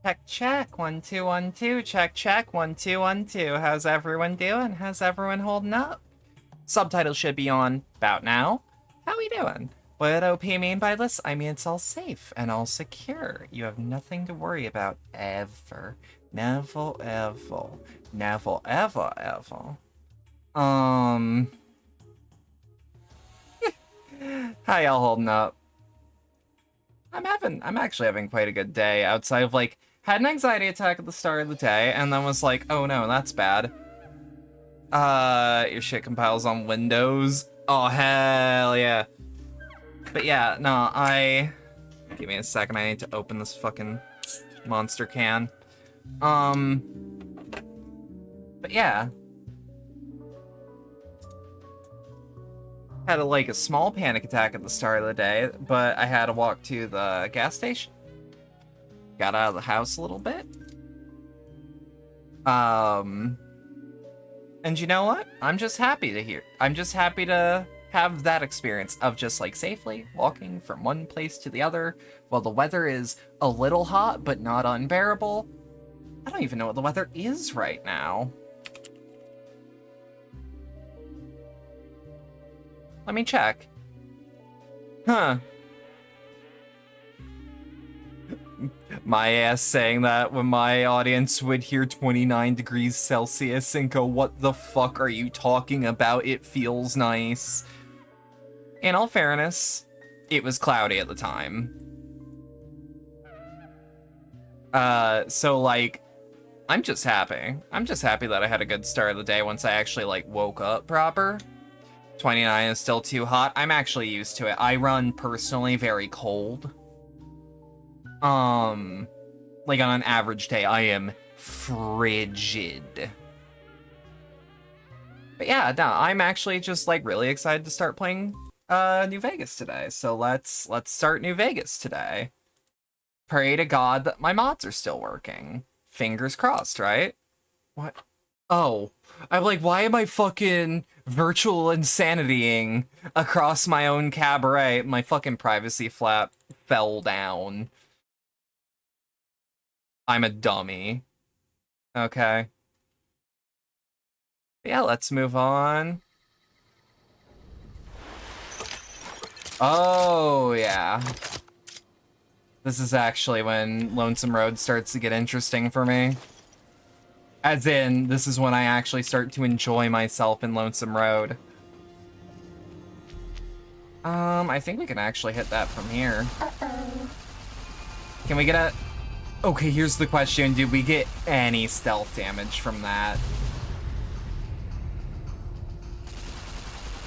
Check, check, 1 2 1 2. Check, check, 1 2 1 2. How's everyone doing? How's everyone holding up? Subtitle should be on about now. How we doing? What OP mean by this? I mean it's all safe and all secure. You have nothing to worry about ever. Never ever. Never ever ever. How y'all holding up? I'm actually having quite a good day outside of like had an anxiety attack at the start of the day and then was like, oh no, that's bad. Your shit compiles on Windows. Oh hell yeah. But yeah, no, give me a second, I need to open this fucking monster can. But yeah. Had a small panic attack at the start of the day, but I had to walk to the gas station. Got out of the house a little bit. And you know what? I'm just happy to have that experience of just like safely walking from one place to the other while the weather is a little hot but not unbearable. I don't even know what the weather is right now. Let me check. Huh. My ass saying that when my audience would hear 29 degrees Celsius and go, what the fuck are you talking about? It feels nice. In all fairness, it was cloudy at the time. So like, I'm just happy. I'm just happy that I had a good start of the day once I actually like woke up proper. 29 is still too hot. I'm actually used to it. I run personally very cold. Like on an average day, I am frigid. But yeah, no, I'm actually just like really excited to start playing New Vegas today. So let's start New Vegas today. Pray to God that my mods are still working. Fingers crossed, right? What? Oh, I'm like, why am I fucking virtual insanitying across my own cabaret? My fucking privacy flap fell down. I'm a dummy. Okay. Yeah, let's move on. Oh, yeah. This is actually when Lonesome Road starts to get interesting for me. As in, this is when I actually start to enjoy myself in Lonesome Road. I think we can actually hit that from here. Can we get a... Okay, here's the question. Did we get any stealth damage from that?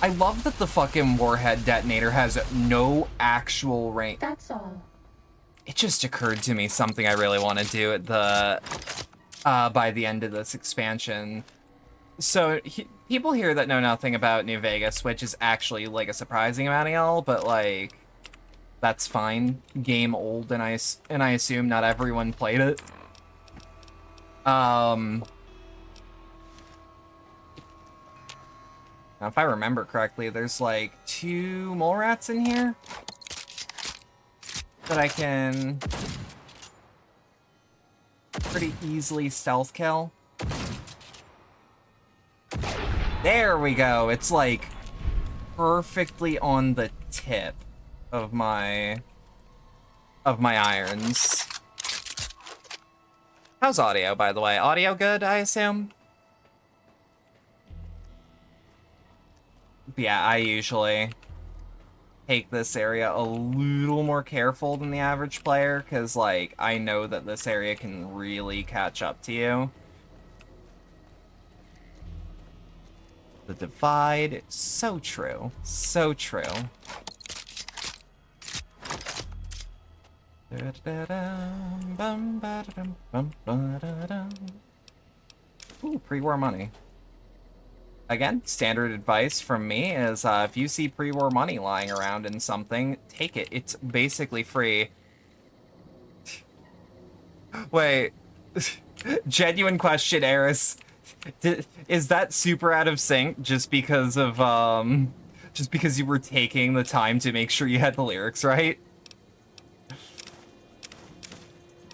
I love that the fucking warhead detonator has no actual range. That's all. It just occurred to me something I really want to do at the... by the end of this expansion. So, people here that know nothing about New Vegas, which is actually, like, a surprising amount of y'all, but, like, that's fine. Game old, and I assume not everyone played it. Now, if I remember correctly, there's, like, 2 mole rats in here that I can pretty easily stealth kill. There we go. It's like perfectly on the tip of my irons. How's audio, by the way? Audio good, I assume? Yeah, I usually take this area a little more careful than the average player, because, like, I know that this area can really catch up to you. The divide, so true. So true. Ooh, pre-war money. Again, standard advice from me is if you see pre-war money lying around in something, take it. It's basically free. Wait. Genuine question, Eris. Is that super out of sync just because of, just because you were taking the time to make sure you had the lyrics right?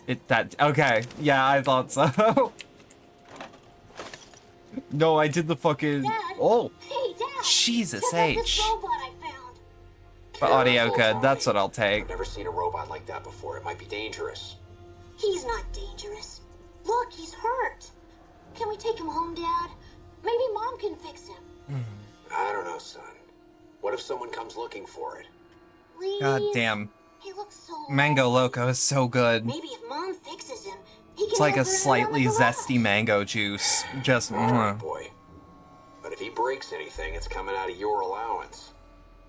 Okay, yeah, I thought so. No, I did the fucking... Dad? Oh! Hey, Dad! Jesus Check out this H. robot I found. But audio good, that's what I'll take. I've never seen a robot like that before. It might be dangerous. He's not dangerous. Look, he's hurt. Can we take him home, Dad? Maybe Mom can fix him. I don't know, son. What if someone comes looking for it? Please? God damn. He looks so Mango lonely. Loco is so good. Maybe if Mom fixes him, he can It's like a help her out slightly on the garage. zesty mango juice. Just, All right, boy. But if he breaks anything, it's coming out of your allowance.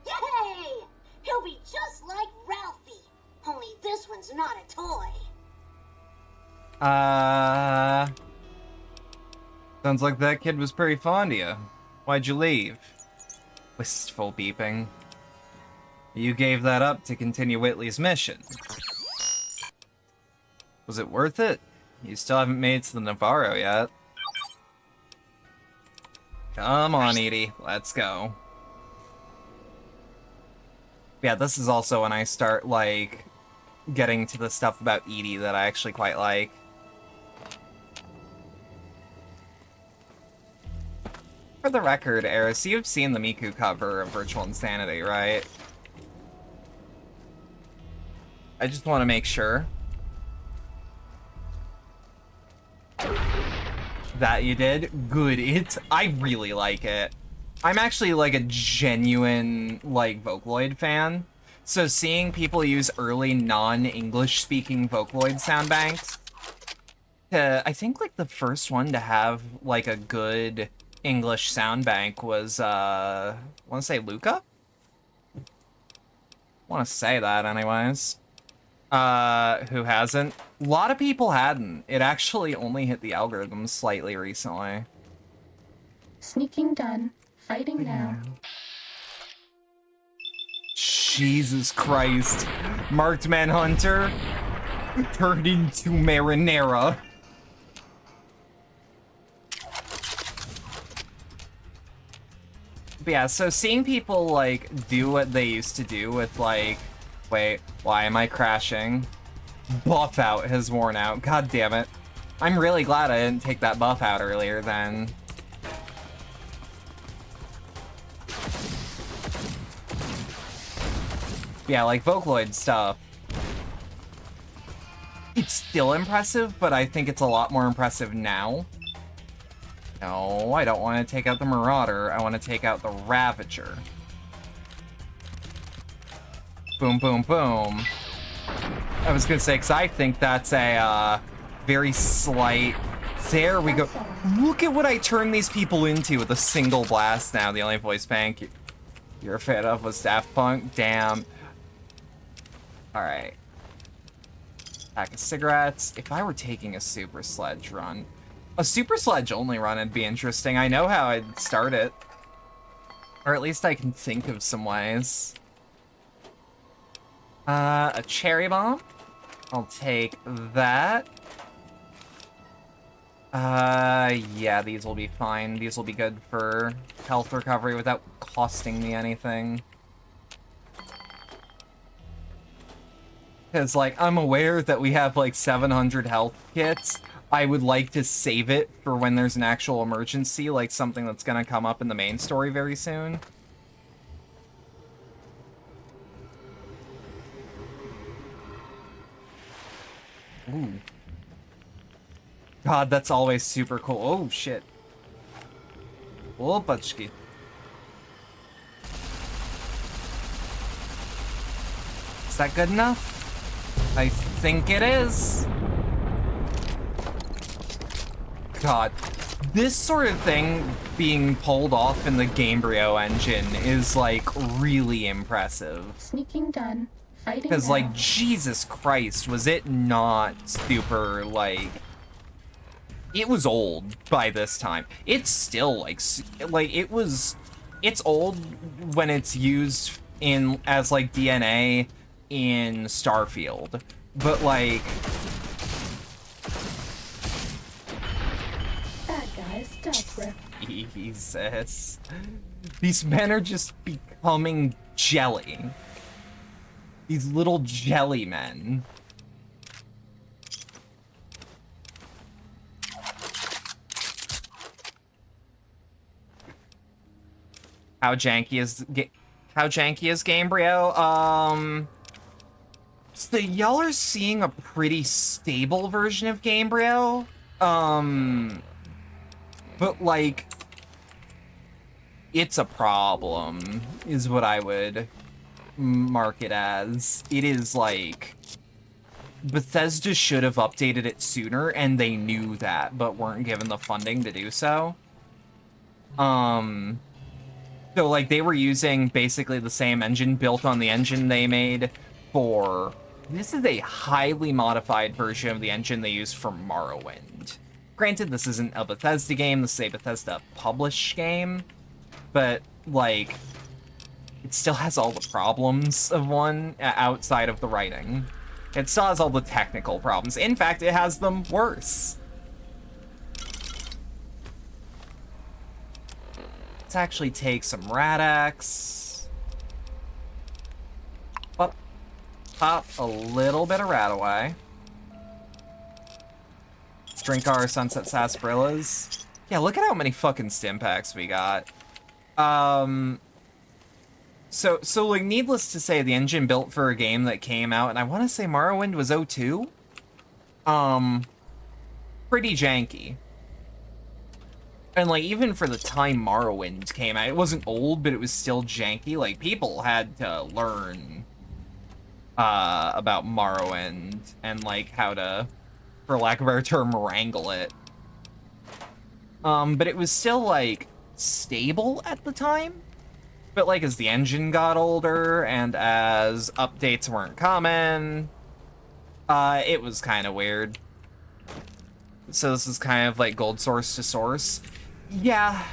Yay! He'll be just like Ralphie. Only this one's not a toy. Sounds like that kid was pretty fond of you. Why'd you leave? Wistful beeping. You gave that up to continue Whitley's mission. Was it worth it? You still haven't made it to the Navarro yet. Come on, Edie. Let's go. Yeah, this is also when I start, like, getting to the stuff about Edie that I actually quite like. For the record, Eris, you've seen the Miku cover of Virtual Insanity, right? I just want to make sure that you did. Good. I really like it. I'm actually like a genuine like Vocaloid fan. So seeing people use early non-English speaking Vocaloid sound banks, I think like the first one to have like a good English sound bank was I want to say Luca? Want to say that anyways. Who hasn't? A lot of people hadn't. It actually only hit the algorithm slightly recently. Sneaking done. Fighting now. Jesus Christ. Marked Manhunter turned into Marinara. But yeah, so seeing people, like, do what they used to do with, like... Wait, why am I crashing? Buff out has worn out. God damn it. I'm really glad I didn't take that buff out earlier then. Yeah, like Vocaloid stuff. It's still impressive, but I think it's a lot more impressive now. No, I don't want to take out the Marauder. I want to take out the Ravager. Boom, boom, boom. I was gonna say, because I think that's a very slight... There we go. Look at what I turned these people into with a single blast now. The only voice bank you're a fan of was Daft Punk. Damn. Alright. Pack of cigarettes. If I were taking a Super Sledge run... A Super Sledge only run would be interesting. I know how I'd start it. Or at least I can think of some ways. A Cherry Bomb. I'll take that. Yeah, these will be fine. These will be good for health recovery without costing me anything. Because, like, I'm aware that we have, like, 700 health kits. I would like to save it for when there's an actual emergency, like something that's gonna come up in the main story very soon. Ooh. God, that's always super cool. Oh, shit. Opachki. Is that good enough? I think it is. God. This sort of thing being pulled off in the Gamebryo engine is, like, really impressive. Sneaking done. Fighting Because, now. like, Jesus Christ, was it not super, like... It was old by this time. It's still, like, it was... It's old when it's used in, as, like, DNA in Starfield. But, like... Bad guys, stealth rip. Jesus. These men are just becoming jelly. These little jelly men. How janky is Gamebryo? So y'all are seeing a pretty stable version of Gamebryo. But like, it's a problem, is what I would mark it as. It is like, Bethesda should have updated it sooner, and they knew that, but weren't given the funding to do so. So like, they were using basically the same engine built on the engine they made for... This is a highly modified version of the engine they used for Morrowind. Granted, this isn't a Bethesda game, this is a Bethesda published game, but, like, it still has all the problems of one outside of the writing. It still has all the technical problems. In fact, it has them worse. Let's actually take some Rad-X. Pop a little bit of rat away. Let's drink our Sunset Sarsaparillas. Yeah, look at how many fucking stim packs we got. So like, needless to say, the engine built for a game that came out, and I want to say Morrowind was 02? Pretty janky. And like, even for the time Morrowind came out, it wasn't old, but it was still janky. Like, people had to learn about Morrowind and like how to, for lack of a better term, wrangle it. But it was still like stable at the time. But like, as the engine got older and as updates weren't common, it was kind of weird. So this is kind of like gold source to source. Yeah,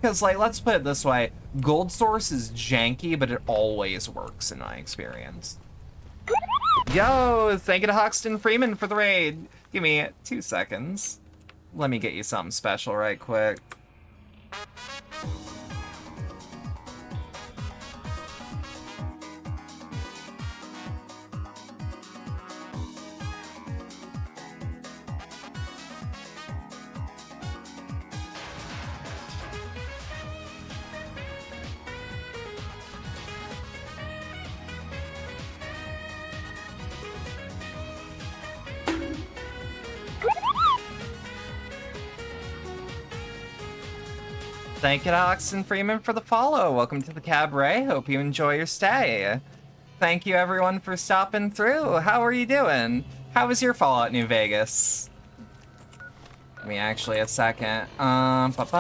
because like, let's put it this way. Gold source is janky, but it always works in my experience. Yo, thank you to Hoxton Freeman for the raid. Give me 2 seconds. Let me get you something special right quick. Thank you to Oxen Freeman for the follow. Welcome to the cabaret. Hope you enjoy your stay. Thank you everyone for stopping through. How are you doing? How was your Fallout New Vegas? Give me actually a second. Up.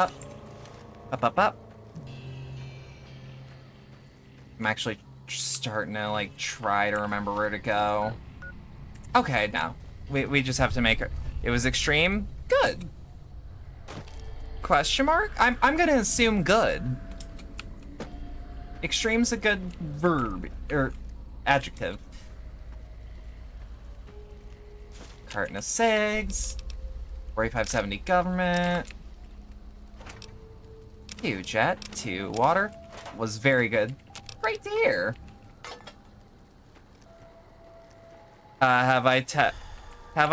I'm actually starting to like try to remember where to go. Okay, no. We just have to make it. It was extreme? Good. Question mark? I'm gonna assume good. Extreme's a good verb, or adjective. Carton of cigs. 4570 government. 2 jet, 2 water. Was very good. Great to hear. Have I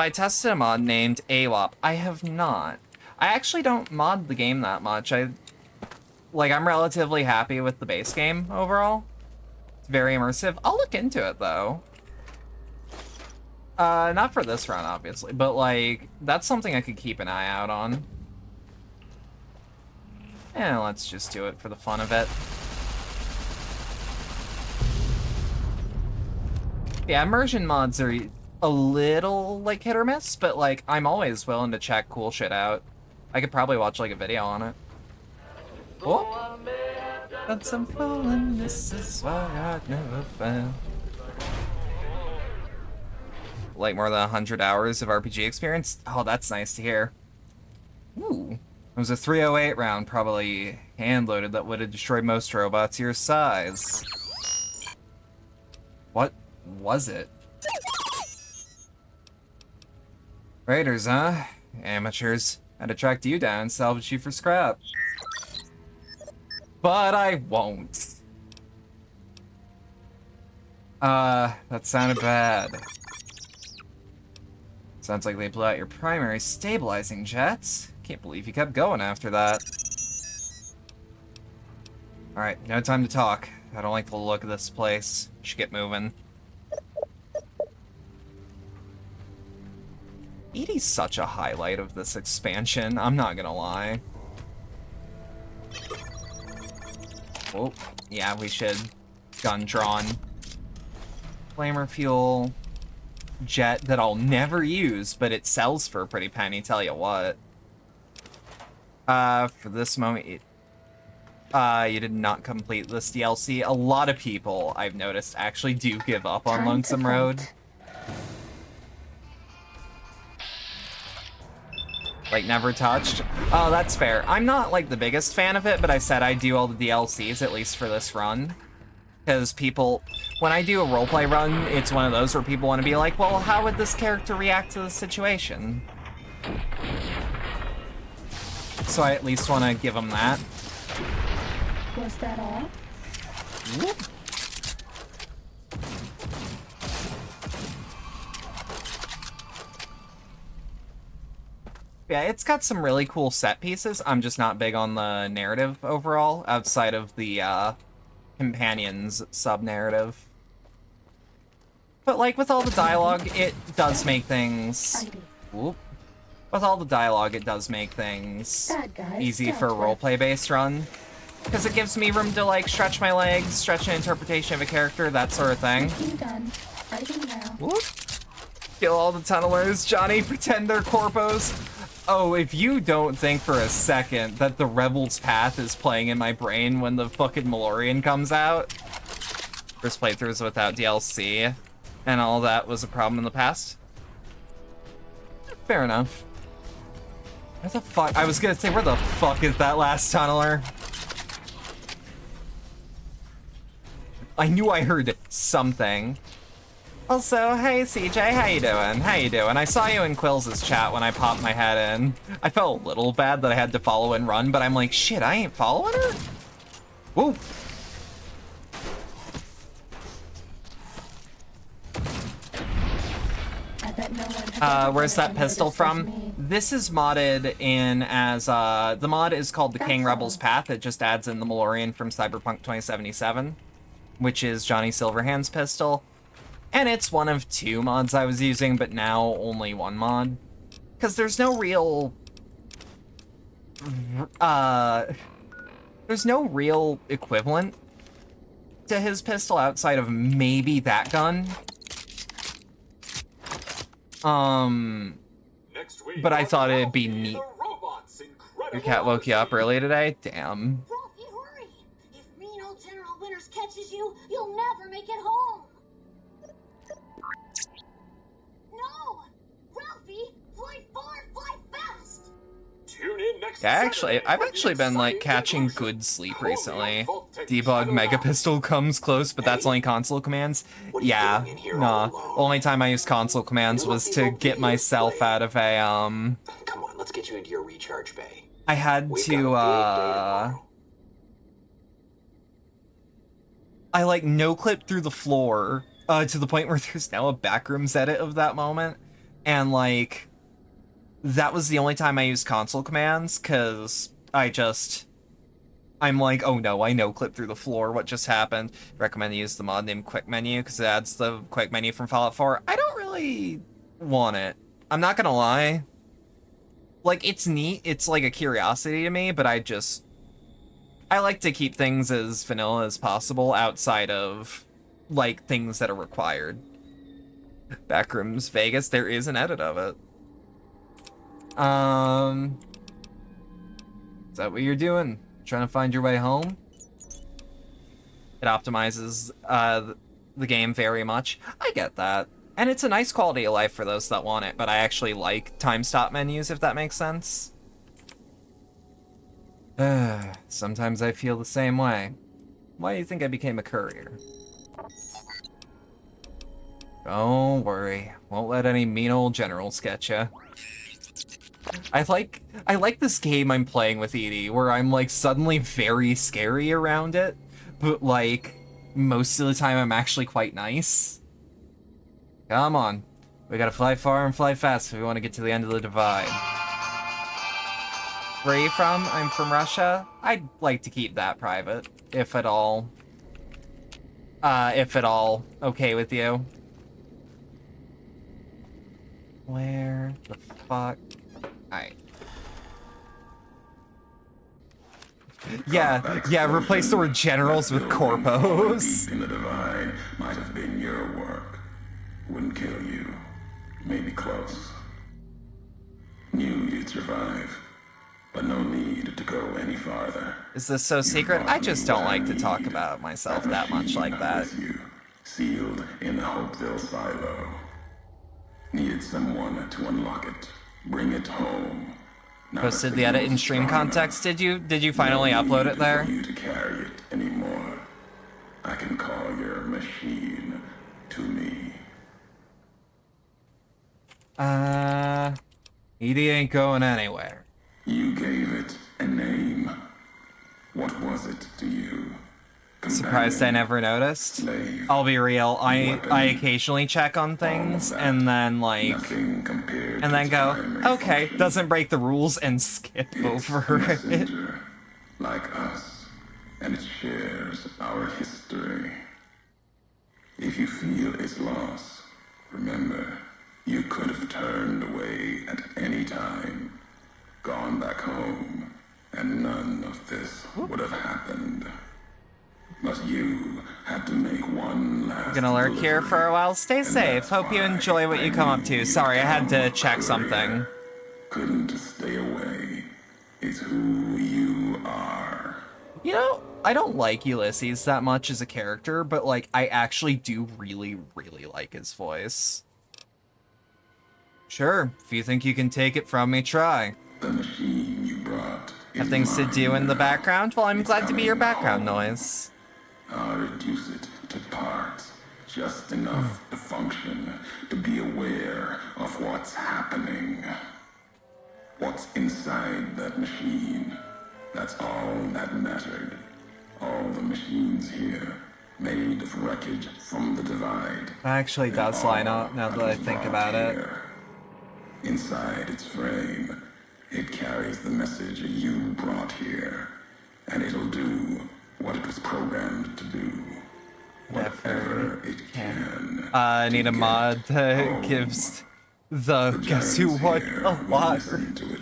tested a mod named AWAP? I have not. I actually don't mod the game that much. I'm relatively happy with the base game overall. It's very immersive. I'll look into it though. Not for this run, obviously, but like, that's something I could keep an eye out on. And let's just do it for the fun of it. Yeah, immersion mods are a little like hit or miss, but like, I'm always willing to check cool shit out. I could probably watch like a video on it. Oh. That's some fun, this is why I've never found. Like more than 100 hours of RPG experience? Oh, that's nice to hear. Ooh. It was a 308 round, probably hand-loaded, that would have destroyed most robots your size. What was it? Raiders, huh? Amateurs. I'd track you down and salvage you for scrap. But I won't. That sounded bad. Sounds like they blew out your primary stabilizing jets. Can't believe you kept going after that. Alright, no time to talk. I don't like the look of this place. Should get moving. Edie's such a highlight of this expansion, I'm not gonna lie. Oh, yeah, we should. Gun drawn. Flamer fuel. Jet that I'll never use, but it sells for a pretty penny, tell you what. For this moment, you did not complete this DLC. A lot of people, I've noticed, actually do give up on Time to Lonesome Road. fight. Like, never touched. Oh, that's fair. I'm not, like, the biggest fan of it, but I said I'd do all the DLCs, at least for this run. Because people, when I do a roleplay run, it's one of those where people want to be like, well, how would this character react to the situation? So I at least want to give them that. Was that all? Whoop. Yeah, it's got some really cool set pieces. I'm just not big on the narrative overall, outside of the companions sub-narrative. But like with all the dialogue, it does make things... Fighting. Whoop. With all the dialogue, it does make things Bad guys, easy for a dealt with. roleplay-based run. Because it gives me room to like stretch my legs, stretch an interpretation of a character, that sort of thing. Sneaking done. Fighting now. Whoop. Kill all the tunnelers, Johnny, pretend they're corpos. Oh, if you don't think for a second that the Rebel's Path is playing in my brain when the fucking Malorian comes out. First playthroughs without DLC, and all that was a problem in the past. Fair enough. Where the fuck? I was gonna say, where the fuck is that last tunneler? I knew I heard something. Also, hey CJ, how you doing? How you doing? I saw you in Quills' chat when I popped my head in. I felt a little bad that I had to follow and run, but I'm like, shit, I ain't following her? Woo! I bet no one has ever Where's that noticed pistol this from? me. This is modded in as, the mod is called the King That's Rebel's all. Path. It just adds in the Malorian from Cyberpunk 2077, which is Johnny Silverhand's pistol. And it's one of 2 mods I was using, but now only 1 mod. Because there's no real... there's no real equivalent to his pistol outside of maybe that gun. Next week, But I thought it'd be Ralphie neat. the Robot's incredible Your cat woke you up early today? Damn. Ralphie, hurry! If mean old General Winters catches you, you'll never make it home! No! Ralphie, fly far, fly fast! Tune in next Yeah, Saturday I've for the actually been like exciting catching conclusion. good sleep Only on recently. Vault Tech Debug Shadow Mega Lab. Pistol comes close, but that's only console commands. What are you Yeah, doing in here nah. all alone? Only time I used console commands was to get myself out of a Come on, let's get you into your recharge bay. I had We've got a to big day tomorrow. I like no clip through the floor to the point where there's now a backrooms edit of that moment, and like that was the only time I used console commands because I'm like, oh no, I no clip through the floor. What just happened? Recommend you use the mod named Quick Menu because it adds the quick menu from Fallout 4. I don't really want it. I'm not gonna lie. Like, it's neat. It's like a curiosity to me, but I like to keep things as vanilla as possible outside of like things that are required. Backrooms Vegas, there is an edit of it. Is that what you're doing? Trying to find your way home? It optimizes the game very much. I get that. And it's a nice quality of life for those that want it, but I actually like time stop menus, if that makes sense. Sometimes I feel the same way. Why do you think I became a courier? Don't worry. Won't let any mean old generals get ya. I like this game I'm playing with Edie, where I'm like suddenly very scary around it, but like most of the time I'm actually quite nice. Come on. We gotta fly far and fly fast if we want to get to the end of the divide. Where are you from? I'm from Russia. I'd like to keep that private. if at all okay with you. Where the fuck? Alright. Yeah, replace the word generals with corpos. In the divide might have been your work. Wouldn't kill you. Maybe close. Knew you'd survive, but no need to go any farther. Is this so secret? I just don't like to talk about myself that much like that. You, sealed in the Hopeville silo. Needed someone to unlock it. Bring it home. Posted the edit in stream context. Did you finally upload it there? You to carry it anymore. I can call your machine to me. Edie ain't going anywhere. You gave it a name. What was it to you? Surprised I never noticed. Slave, I'll be real. I weapon, occasionally check on things and then like nothing compared and then to go, primary okay, function. doesn't break the rules and skip It's over it. messenger, like us, and it shares our history. If you feel its loss, remember, you could have turned away at any time, gone back home, and none of this would have happened. But you had to make one last Gonna lurk here delivery, for a while. Stay and safe. that's Hope you why enjoy what you come up to. Sorry, I had to check something. Couldn't stay away. It's who you are. You know, I don't like Ulysses that much as a character, but like I actually do really, really like his voice. Sure, if you think you can take it from me, try. The machine you brought Have is things to do in the mine. background? Well, I'm It's glad to be your coming background home. noise. I'll reduce it to parts, just enough to function, to be aware of what's happening. What's inside that machine. That's all that mattered. All the machines here, made of wreckage from the divide. That actually does line up now that I think about it. Inside its frame, it carries the message you brought here, and it'll do what it was programmed to do. Whatever it can. I need a to mod get that home. gives the The guess who giants what here a will lot. listen to it.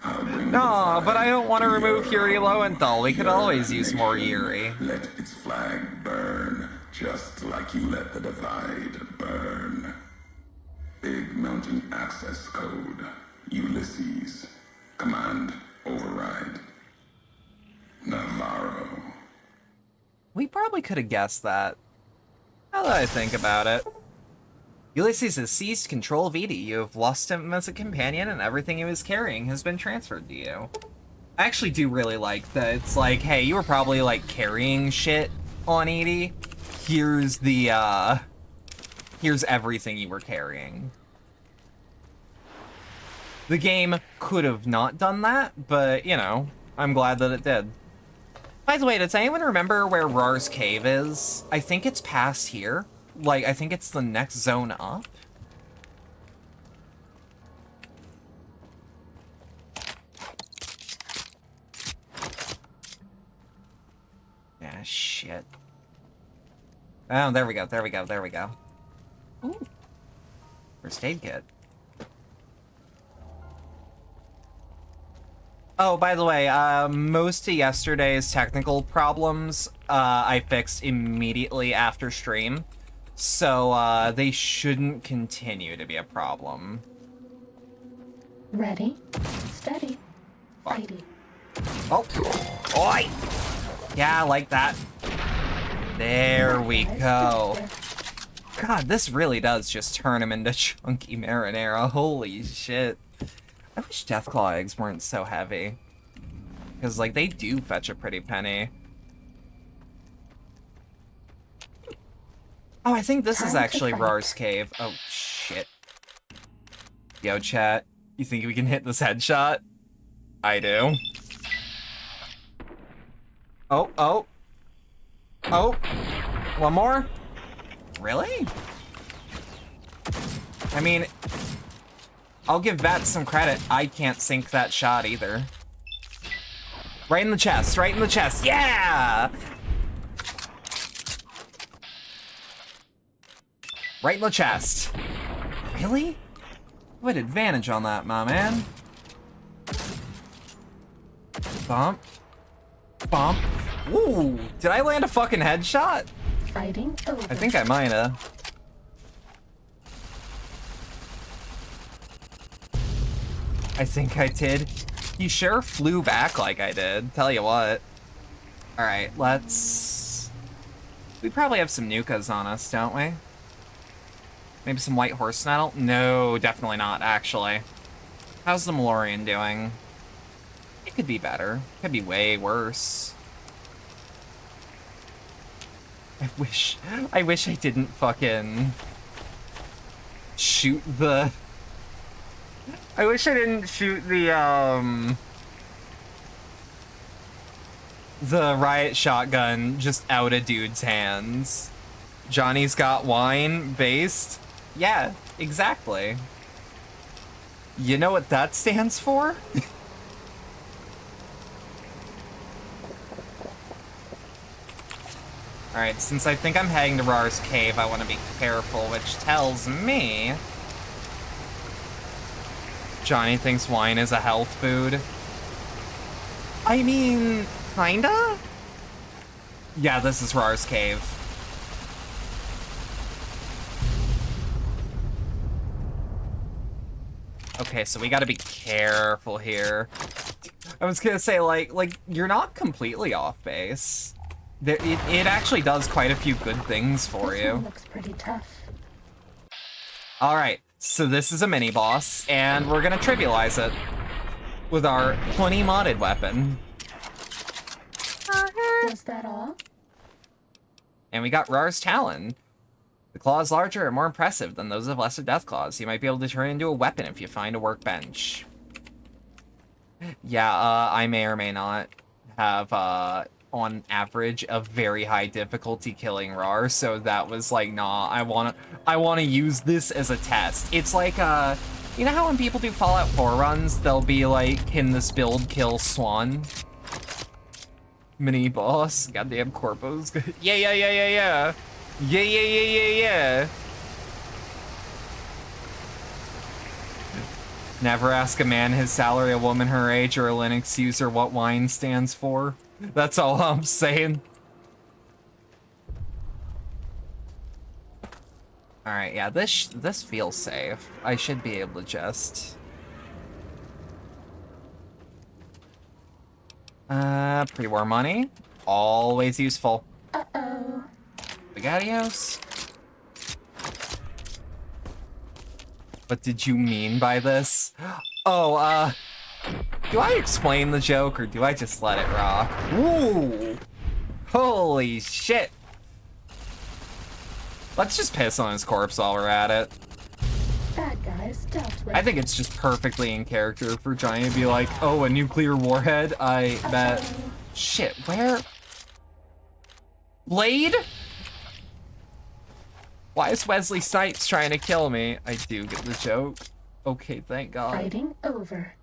I'll bring No, the but I don't want to fire remove your Yuri Lowenthal. We could your always use more nation. Yuri. Let its flag burn, just like you let the divide burn. Big mountain access code. Ulysses. Command override. Navarro. We probably could have guessed that. Now that I think about it. Ulysses has seized control of Edie. You have lost him as a companion, and everything he was carrying has been transferred to you. I actually do really like that it's like, hey, you were probably like carrying shit on Edie. Here's the here's everything you were carrying. The game could have not done that, but you know, I'm glad that it did. By the way, does anyone remember where Rar's Cave is? I think it's past here. Like, I think it's the next zone up. Yeah, shit. Oh, there we go, there we go, there we go. Ooh. First aid kit. Oh, by the way, most of yesterday's technical problems, I fixed immediately after stream. So, they shouldn't continue to be a problem. Ready, steady, fighting. Oh! Oi! Yeah, I like that. There we go. God, this really does just turn him into chunky marinara. Holy shit. I wish Deathclaw eggs weren't so heavy. Because, like, they do fetch a pretty penny. Oh, I think this is actually Rar's Cave. Oh, shit. Yo, chat. You think we can hit this headshot? I do. Oh, oh. Oh. One more? Really? I mean, I'll give VATS some credit. I can't sink that shot either. Right in the chest, right in the chest. Yeah! Right in the chest. Really? What advantage on that, my man? Bump. Bump. Ooh, did I land a fucking headshot? Fighting over. I think I might have. I think I did. He sure flew back like I did. Tell you what. Alright, let's... We probably have some Nukas on us, don't we? Maybe some white horse nettle? No, definitely not, actually. How's the Malorian doing? It could be better. Could be way worse. I wish I didn't fucking shoot the... I wish I didn't shoot the riot shotgun just out of dude's hands. Johnny's got wine based? Yeah, exactly. You know what that stands for? Alright, since I think I'm heading to Rar's cave, I want to be careful, which tells me Johnny thinks wine is a health food. I mean, kinda? Yeah, this is Rar's cave. Okay, so we gotta be careful here. I was gonna say, like you're not completely off base. It actually does quite a few good things for This you. one looks pretty tough. All right, so this is a mini boss, and we're gonna trivialize it with our 20 modded weapon. Was that all? And we got Rar's Talon. The claws larger and more impressive than those of lesser death claws. You might be able to turn it into a weapon if you find a workbench. Yeah, I may or may not have, on average, a very high difficulty killing Rar, so that was like, nah, I wanna use this as a test. It's like, you know how when people do Fallout 4 runs, they'll be like, can this build kill Swan? Mini boss, goddamn corpos. Yeah, yeah, yeah, yeah, yeah. Yeah, yeah, yeah, yeah, yeah. Never ask a man his salary, a woman her age, or a Linux user what wine stands for. That's all I'm saying. Alright, yeah, this feels safe. I should be able to just... pre-war money. Always useful. Uh-oh. Spaghettios. What did you mean by this? Oh, do I explain the joke or do I just let it rock? Ooh! Holy shit! Let's just piss on his corpse while we're at it. Bad guys dealt with. I think it's just perfectly in character for Johnny to be like, oh, a nuclear warhead? I bet. Shit, where? Blade? Why is Wesley Snipes trying to kill me? I do get the joke. Okay, thank God. Fighting over.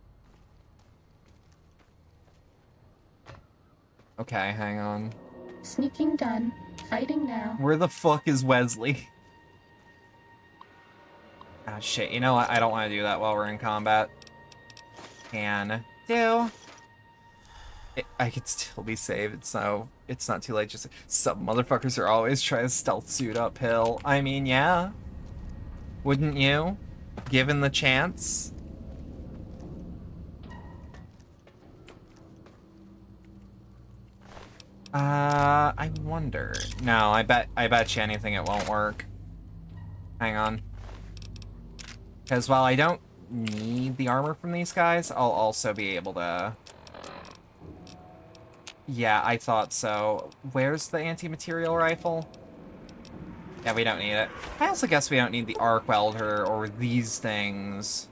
Okay, hang on. Sneaking done. Fighting now. Where the fuck is Wesley? Ah, shit. You know what? I don't want to do that while we're in combat. Can do. I could still be saved. It's not too late. Just some motherfuckers are always trying to stealth suit uphill. I mean, yeah. Wouldn't you? Given the chance. I wonder. No, I bet you anything it won't work. Hang on. Because while I don't need the armor from these guys, I'll also be able to... Yeah, I thought so. Where's the anti-material rifle? Yeah, we don't need it. I also guess we don't need the arc welder or these things.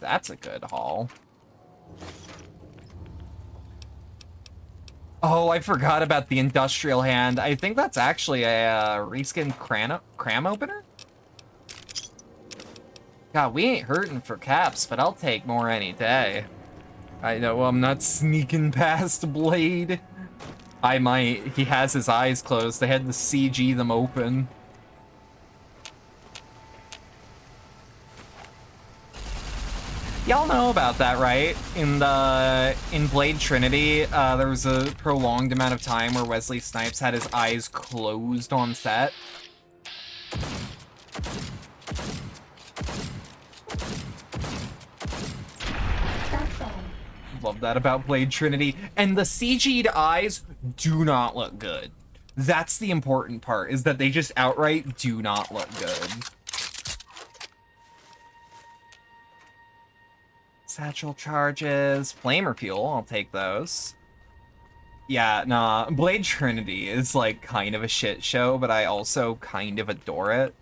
That's a good haul. Oh, I forgot about the industrial hand. I think that's actually a reskin cram opener? God, we ain't hurting for caps, but I'll take more any day. I know I'm not sneaking past Blade. I might. He has his eyes closed. They had to CG them open. Y'all know about that, right? In Blade Trinity, there was a prolonged amount of time where Wesley Snipes had his eyes closed on set. That's all. Love that about Blade Trinity. And the CG'd eyes do not look good. That's the important part, is that they just outright do not look good. Satchel charges, flamer fuel, I'll take those. Yeah, nah, Blade Trinity is like kind of a shit show, but I also kind of adore it.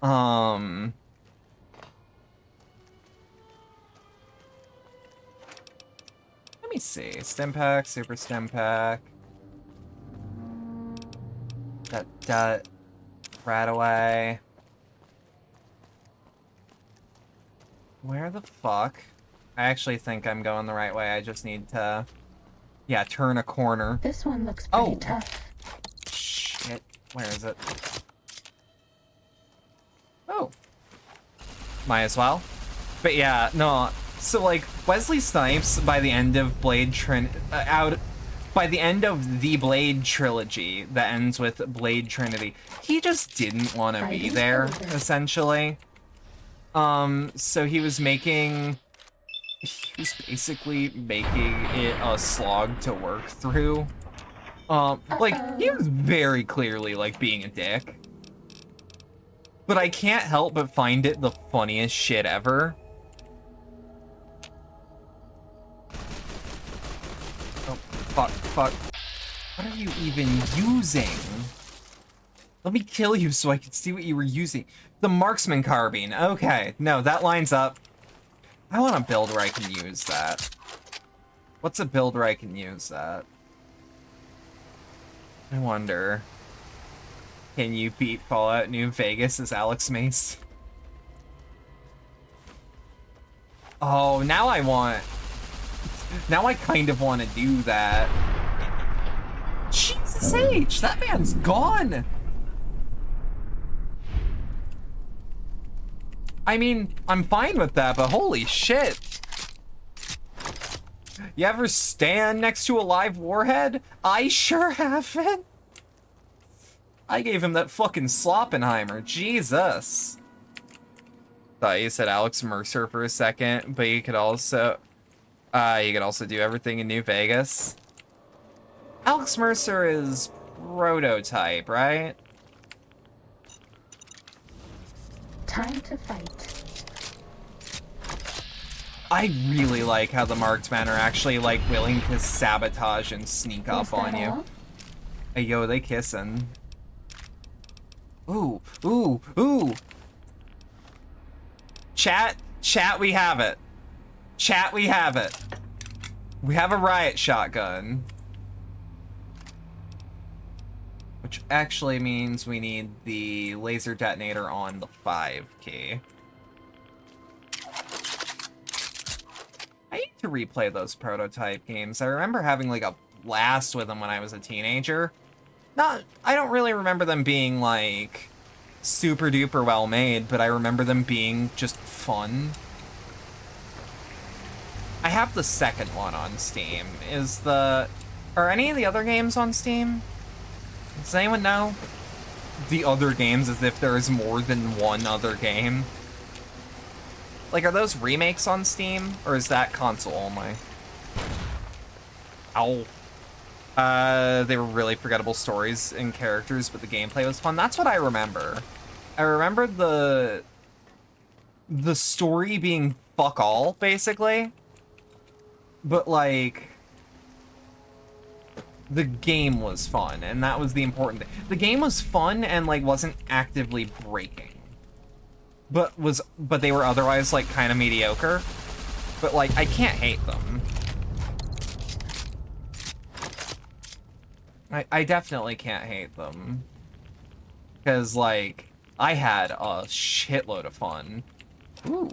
Let me see, stim pack, super stim pack. That, rat away. Where the fuck? I actually think I'm going the right way. I just need to, yeah, turn a corner. This one looks pretty Oh. tough. Shit. Where is it? Oh. Might as well. But yeah, no. So like Wesley Snipes by the end of by the end of the Blade trilogy that ends with Blade Trinity, he just didn't want to be there, essentially. So he was basically making it a slog to work through. Like, he was very clearly, like, being a dick. But I can't help but find it the funniest shit ever. Oh, fuck. What are you even using? Let me kill you so I can see what you were using. The marksman carbine. Okay, no, that lines up. I want a build where I can use that. What's a build where I can use that? I wonder. Can you beat Fallout New Vegas as Alex Mace? Oh, now I kind of want to do that. Jesus H, that man's gone! I mean, I'm fine with that, but holy shit. You ever stand next to a live warhead? I sure haven't. I gave him that fucking Sloppenheimer, Jesus. Thought you said Alex Mercer for a second, but you could also do everything in New Vegas. Alex Mercer is prototype, right? Time to fight. I really like how the marked men are actually, like, willing to sabotage and sneak up on you. All? Hey, yo, they kissing. Ooh. Chat, we have it. Chat, we have it. We have a riot shotgun. Which actually means we need the laser detonator on the 5 key. I need to replay those prototype games. I remember having like a blast with them when I was a teenager. I don't really remember them being like super duper well made, but I remember them being just fun. I have the second one on Steam. Are any of the other games on Steam? Does anyone know? The other games, as if there is more than one other game. Like, are those remakes on Steam, or is that console only? Ow. They were really forgettable stories and characters, but the gameplay was fun. That's what I remember. I remember the story being fuck all, basically. But, like, the game was fun, and that was the important thing. The game was fun and, like, wasn't actively breaking. But they were otherwise, like, kind of mediocre. But, like, I can't hate them. I definitely can't hate them. Because, like, I had a shitload of fun. Ooh.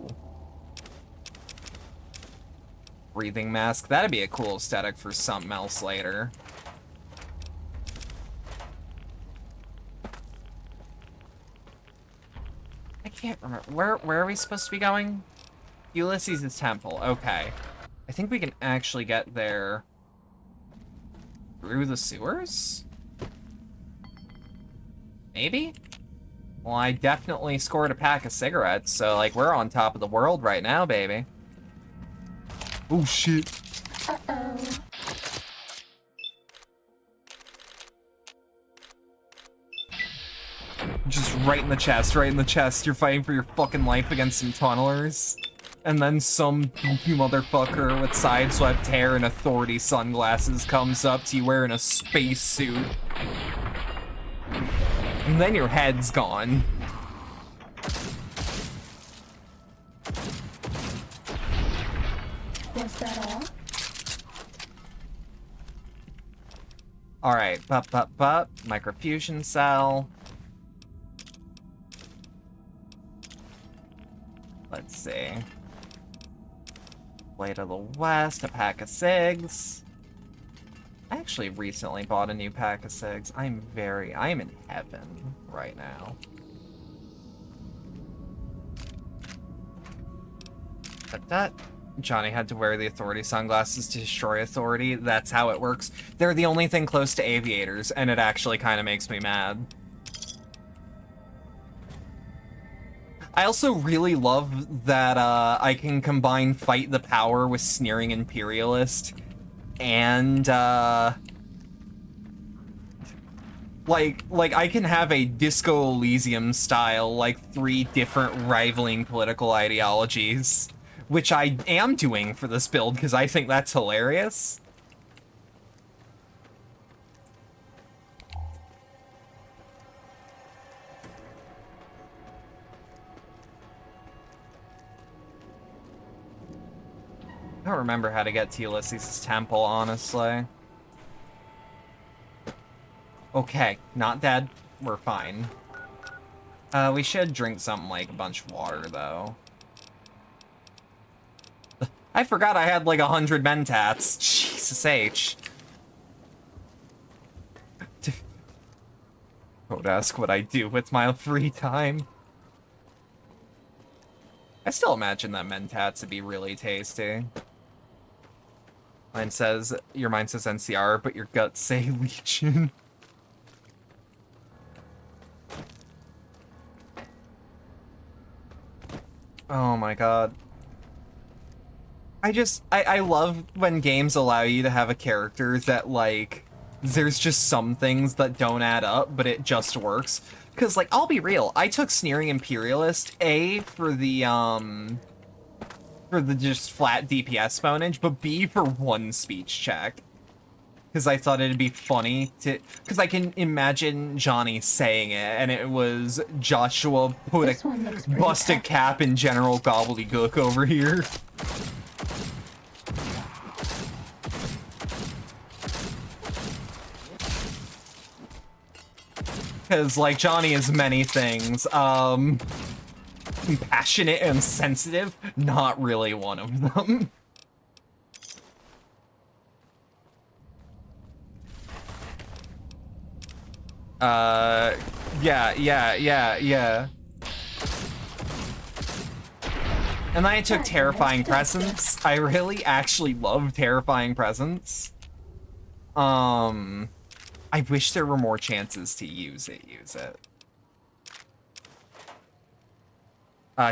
Breathing mask. That'd be a cool aesthetic for something else later. I can't remember. Where are we supposed to be going? Ulysses' temple. Okay. I think we can actually get there through the sewers? Maybe? Well, I definitely scored a pack of cigarettes, so, like, we're on top of the world right now, baby. Oh, shit. Uh-oh. Just right in the chest, right in the chest. You're fighting for your fucking life against some tunnelers. And then some goofy motherfucker with sideswept hair and authority sunglasses comes up to you wearing a spacesuit. And then your head's gone. Was that all? Alright, microfusion cell. Let's see. Blade of the West, a pack of cigs. I actually recently bought a new pack of cigs. I am in heaven right now. But that Johnny had to wear the authority sunglasses to destroy authority. That's how it works. They're the only thing close to aviators, and it actually kind of makes me mad. I also really love that I can combine Fight the Power with Sneering Imperialist, and like I can have a Disco Elysium style, like 3 different rivaling political ideologies, which I am doing for this build because I think that's hilarious. I don't remember how to get to Ulysses' temple, honestly. Okay, not dead. We're fine. We should drink something like a bunch of water, though. I forgot I had like 100 mentats. Jesus H. Don't ask what I do with my free time. I still imagine that mentats would be really tasty. Your mind says NCR, but your guts say Legion. Oh my god. I love when games allow you to have a character that, like, there's just some things that don't add up, but it just works. Because, like, I'll be real, I took Sneering Imperialist, A, for the just flat DPS bonage, but B, for one speech check. Because I thought it'd be funny to... Because I can imagine Johnny saying it, and it was Joshua bust a cap in General Gobbledygook over here. Because, like, Johnny is many things. Compassionate and sensitive, not really one of them. Yeah. And then I took Terrifying Presence. I really actually love Terrifying Presence. I wish there were more chances to use it.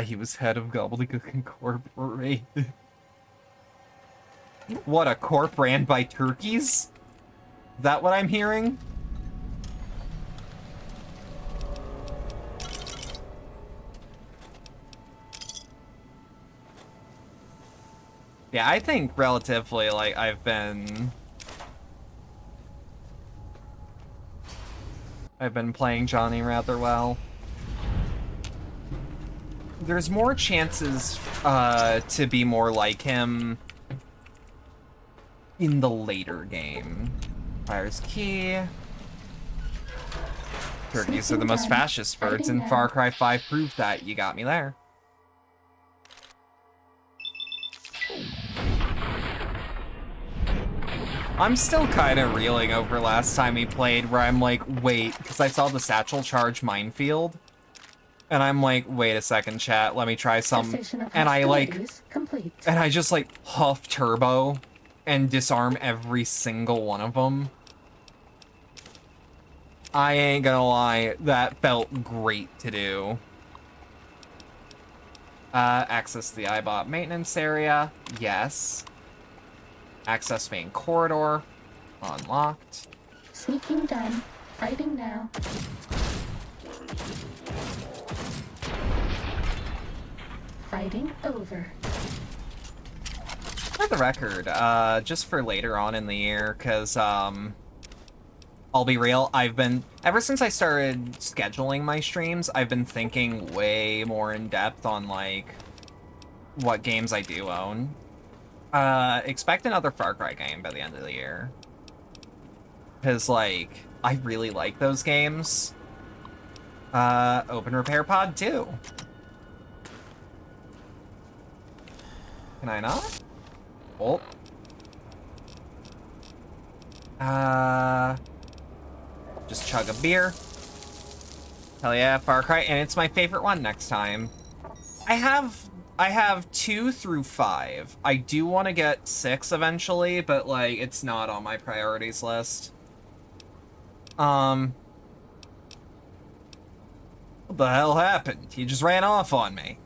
He was head of Gobbledygook Incorporated. What, a corp ran by turkeys? Is that what I'm hearing? Yeah, I think relatively, like, I've been playing Johnny rather well. There's more chances to be more like him in the later game. Fire's key. Turkeys are the Sneaking most done. fascist birds, Fighting and Far now. Cry 5 proved that. You got me there. I'm still kind of reeling over last time we played, where I'm like, wait, because I saw the satchel charge minefield, and I'm like, wait a second, chat, let me try some, Cessation of and I hostilities complete. just like huff turbo and disarm every single one of them. I ain't gonna lie, that felt great to do. Access the iBot maintenance area, yes. Access main corridor, unlocked. Sneaking done. Fighting now. Fighting over. For the record, just for later on in the year, because, I'll be real, ever since I started scheduling my streams, I've been thinking way more in depth on, like, what games I do own. Expect another Far Cry game by the end of the year. Because, like, I really like those games. Open Repair Pod 2. Can I not? Oh. Just chug a beer. Hell yeah, Far Cry, and it's my favorite one next time. I have 2 through 5. I do want to get 6 eventually, but like it's not on my priorities list. What the hell happened? He just ran off on me.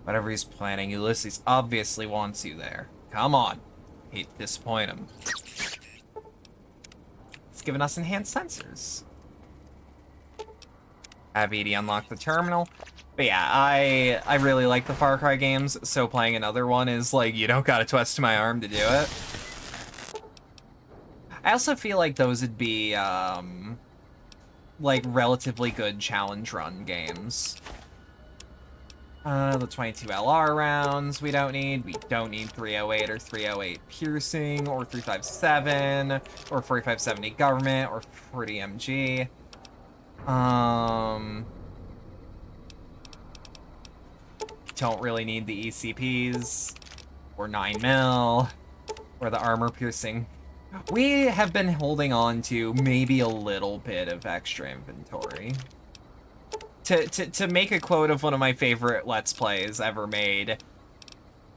Whatever he's planning, Ulysses obviously wants you there. Come on. Hate to disappoint him. It's giving us enhanced sensors. Have Edie unlock the terminal. But yeah, I really like the Far Cry games, so playing another one is like, you don't gotta twist my arm to do it. I also feel like those would be, like, relatively good challenge run games. The 22 LR rounds we don't need. We don't need 308 or 308 piercing, or 357, or 4570 government, or 40 MG. Don't really need the ECPs, or 9mm, or the armor piercing. We have been holding on to maybe a little bit of extra inventory. To make a quote of one of my favorite Let's Plays ever made.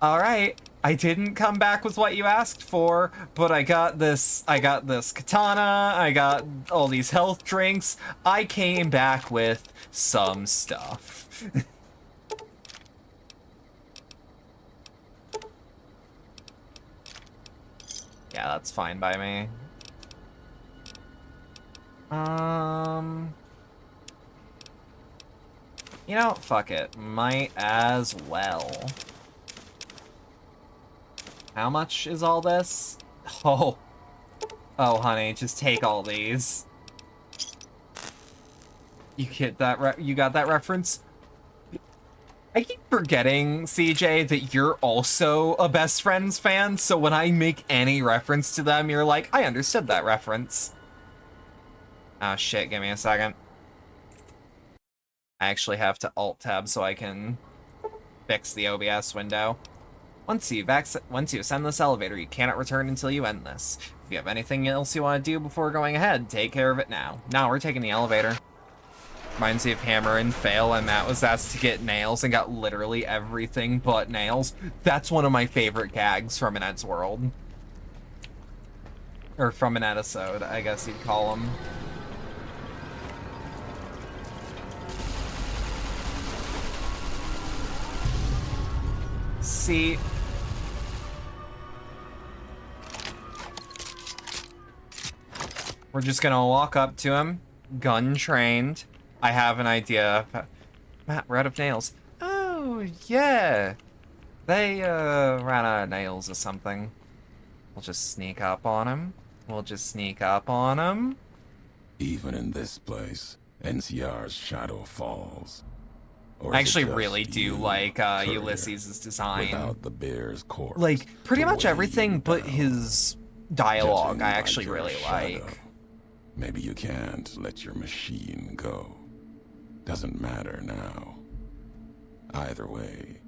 Alright, I didn't come back with what you asked for, but I got this katana, I got all these health drinks, I came back with some stuff. Yeah, that's fine by me. You know, fuck it. Might as well. How much is all this? Oh. Oh, honey, just take all these. You get that you got that reference? I keep forgetting, CJ, that you're also a Best Friends fan, so when I make any reference to them, you're like, I understood that reference. Oh shit, give me a second. I actually have to Alt-Tab so I can fix the OBS window. Once you ascend this elevator, you cannot return until you end this. If you have anything else you want to do before going ahead, take care of it now. Now we're taking the elevator. Reminds me of Hammer and Fail, and Matt was asked to get nails and got literally everything but nails. That's one of my favorite gags from an Ed's World. Or from an episode, I guess you'd call them. See... We're just gonna walk up to him, gun trained. I have an idea. Matt, we're out of nails. Oh, yeah. They, ran out of nails or something. We'll just sneak up on him. Even in this place, NCR's shadow falls. Or I is it actually just really do you, like courier, Ulysses' design. without the bear's corpse Like, pretty to much weigh everything you but down? his dialogue Judging I by actually your really shadow, like. maybe you can't let your machine go. Doesn't matter now. Either way,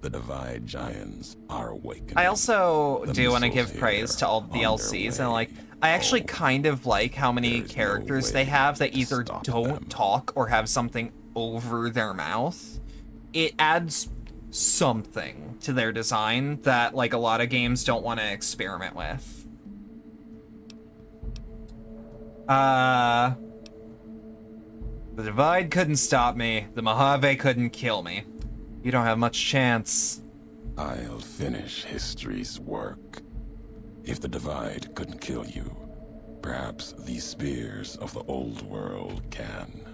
the Divide Giants are awakening. I also The do want to missiles give praise here to all the on their DLCs, and like, way. I actually Oh, kind of like how many there's no characters they way have that to either stop don't them. talk or have something over their mouth. It adds something to their design that like a lot of games don't want to experiment with. The Divide couldn't stop me. The Mojave couldn't kill me. You don't have much chance. I'll finish history's work. If the Divide couldn't kill you, perhaps these spears of the old world can.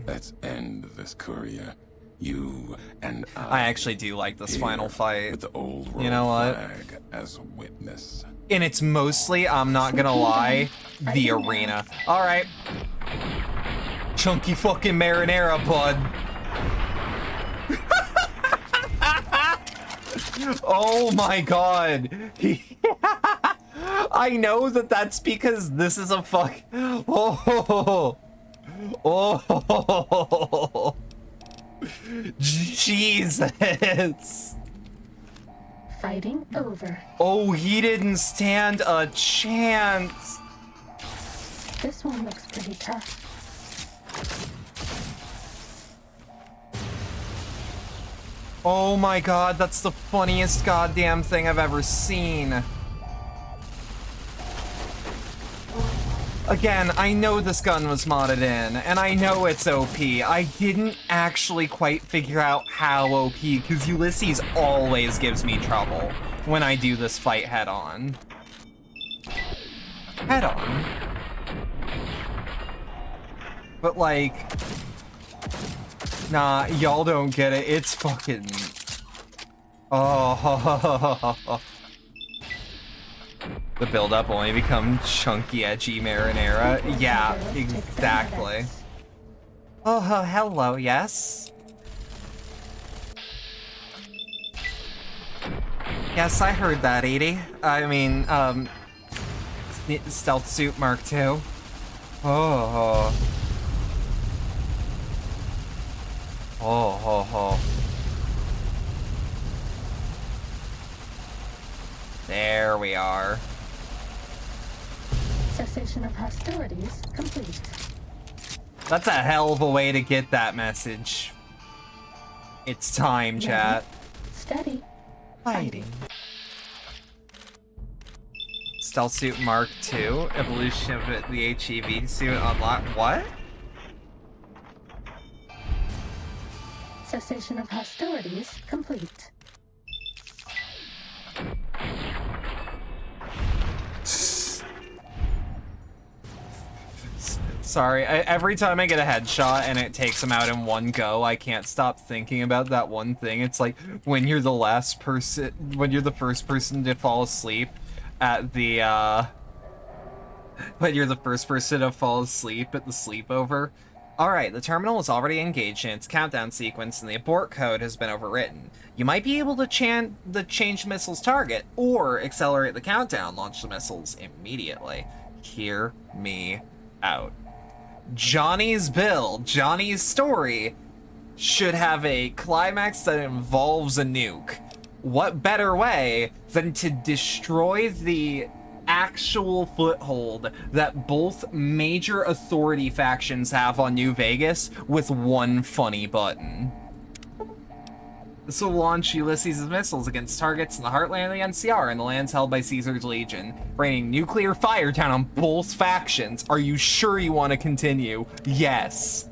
Let's end this, courier. You and I actually do like this final here fight. with the old world You know what? flag as witness. And it's mostly, I'm not gonna lie, the arena. Alright. Chunky fucking marinara, bud. Oh my god. I know that that's because this is a fuck. Oh. Oh. Jesus. Fighting over. Oh, he didn't stand a chance. This one looks pretty tough. Oh my god, that's the funniest goddamn thing I've ever seen. Again, I know this gun was modded in, and I know it's OP. I didn't actually quite figure out how OP, because Ulysses always gives me trouble when I do this fight head-on. Head-on? But like... Nah, y'all don't get it. It's fucking... Oh... The build-up only become chunky, edgy marinara. Yeah, exactly. Oh, hello, yes? Yes, I heard that, Edie. I mean, Stealth Suit Mark II. Oh. Oh. There we are. Cessation of hostilities complete. That's a hell of a way to get that message. It's time, chat. Steady. Fighting. Stealth Suit Mark II, evolution of the HEV suit unlocked. What? Cessation of hostilities complete. Sorry, every time I get a headshot and it takes him out in one go, I can't stop thinking about that one thing. It's like when you're the first person to fall asleep at the, when you're the first person to fall asleep at the sleepover. Alright, the terminal is already engaged in its countdown sequence and the abort code has been overwritten. You might be able to change the missile's target, or accelerate the countdown, launch the missiles immediately. Hear me out. Johnny's build, Johnny's story, should have a climax that involves a nuke. What better way than to destroy the actual foothold that both major authority factions have on New Vegas with one funny button? This will launch Ulysses' missiles against targets in the heartland of the NCR and the lands held by Caesar's Legion, raining nuclear fire down on both factions. Are you sure you want to continue? Yes.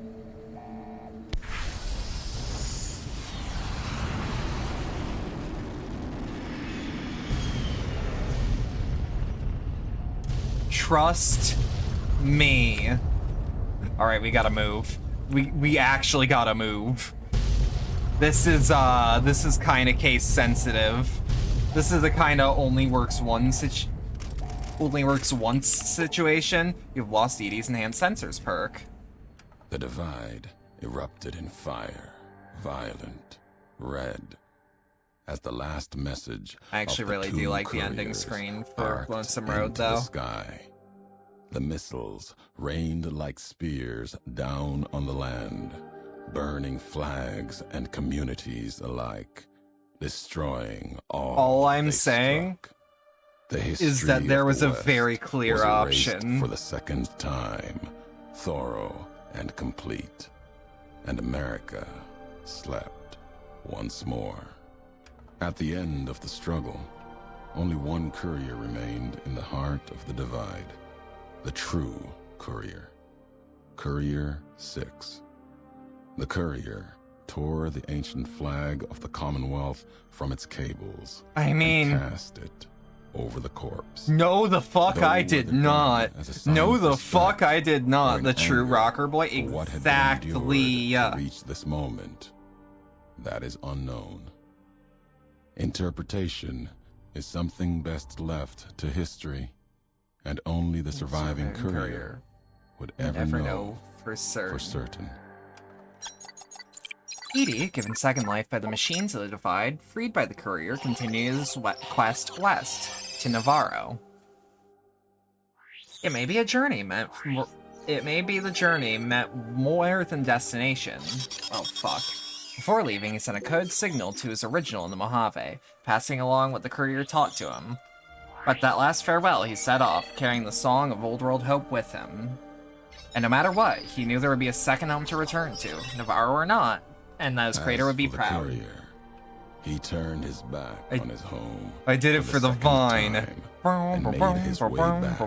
Trust me. All right, we gotta move. We actually gotta move. This is kind of case sensitive. This is a kind of only works once situation. You've lost Edie's enhanced sensors perk. The Divide erupted in fire violent, red, as the last message. I actually of the really two do like the ending couriers screen for arced Lonesome Road, into though. the sky. The missiles rained like spears down on the land, burning flags and communities alike, destroying all I'm they saying struck. The is history that there of was the a West very clear was erased option. for the second time, thorough and complete, and America slept once more. At the end of the struggle, only one courier remained in the heart of the divide, the true courier, Courier 6. The courier tore the ancient flag of the Commonwealth from its cables I mean, and cast it over the corpse. no the fuck Though I did whether done not. as a sign No of the respect fuck I did or not. in The true anger rocker boy. for what had been Exactly. endured to reach this moment, that is unknown. Interpretation is something best left to history, and only the surviving courier would ever know for certain. for certain. Edie, given second life by the machines of the Divide, freed by the courier, continues quest west to Navarro. It may be a journey meant. It may be the journey meant more than destination. Oh fuck. Before leaving, he sent a code signal to his original in the Mojave, passing along what the courier taught to him. But that last farewell, he set off, carrying the song of Old World Hope with him. And no matter what, he knew there would be a second home to return to, Navarro or not, and that his creator would be for the proud. courier, he turned his back on his home. I did it for the second vine. time, and made his way back,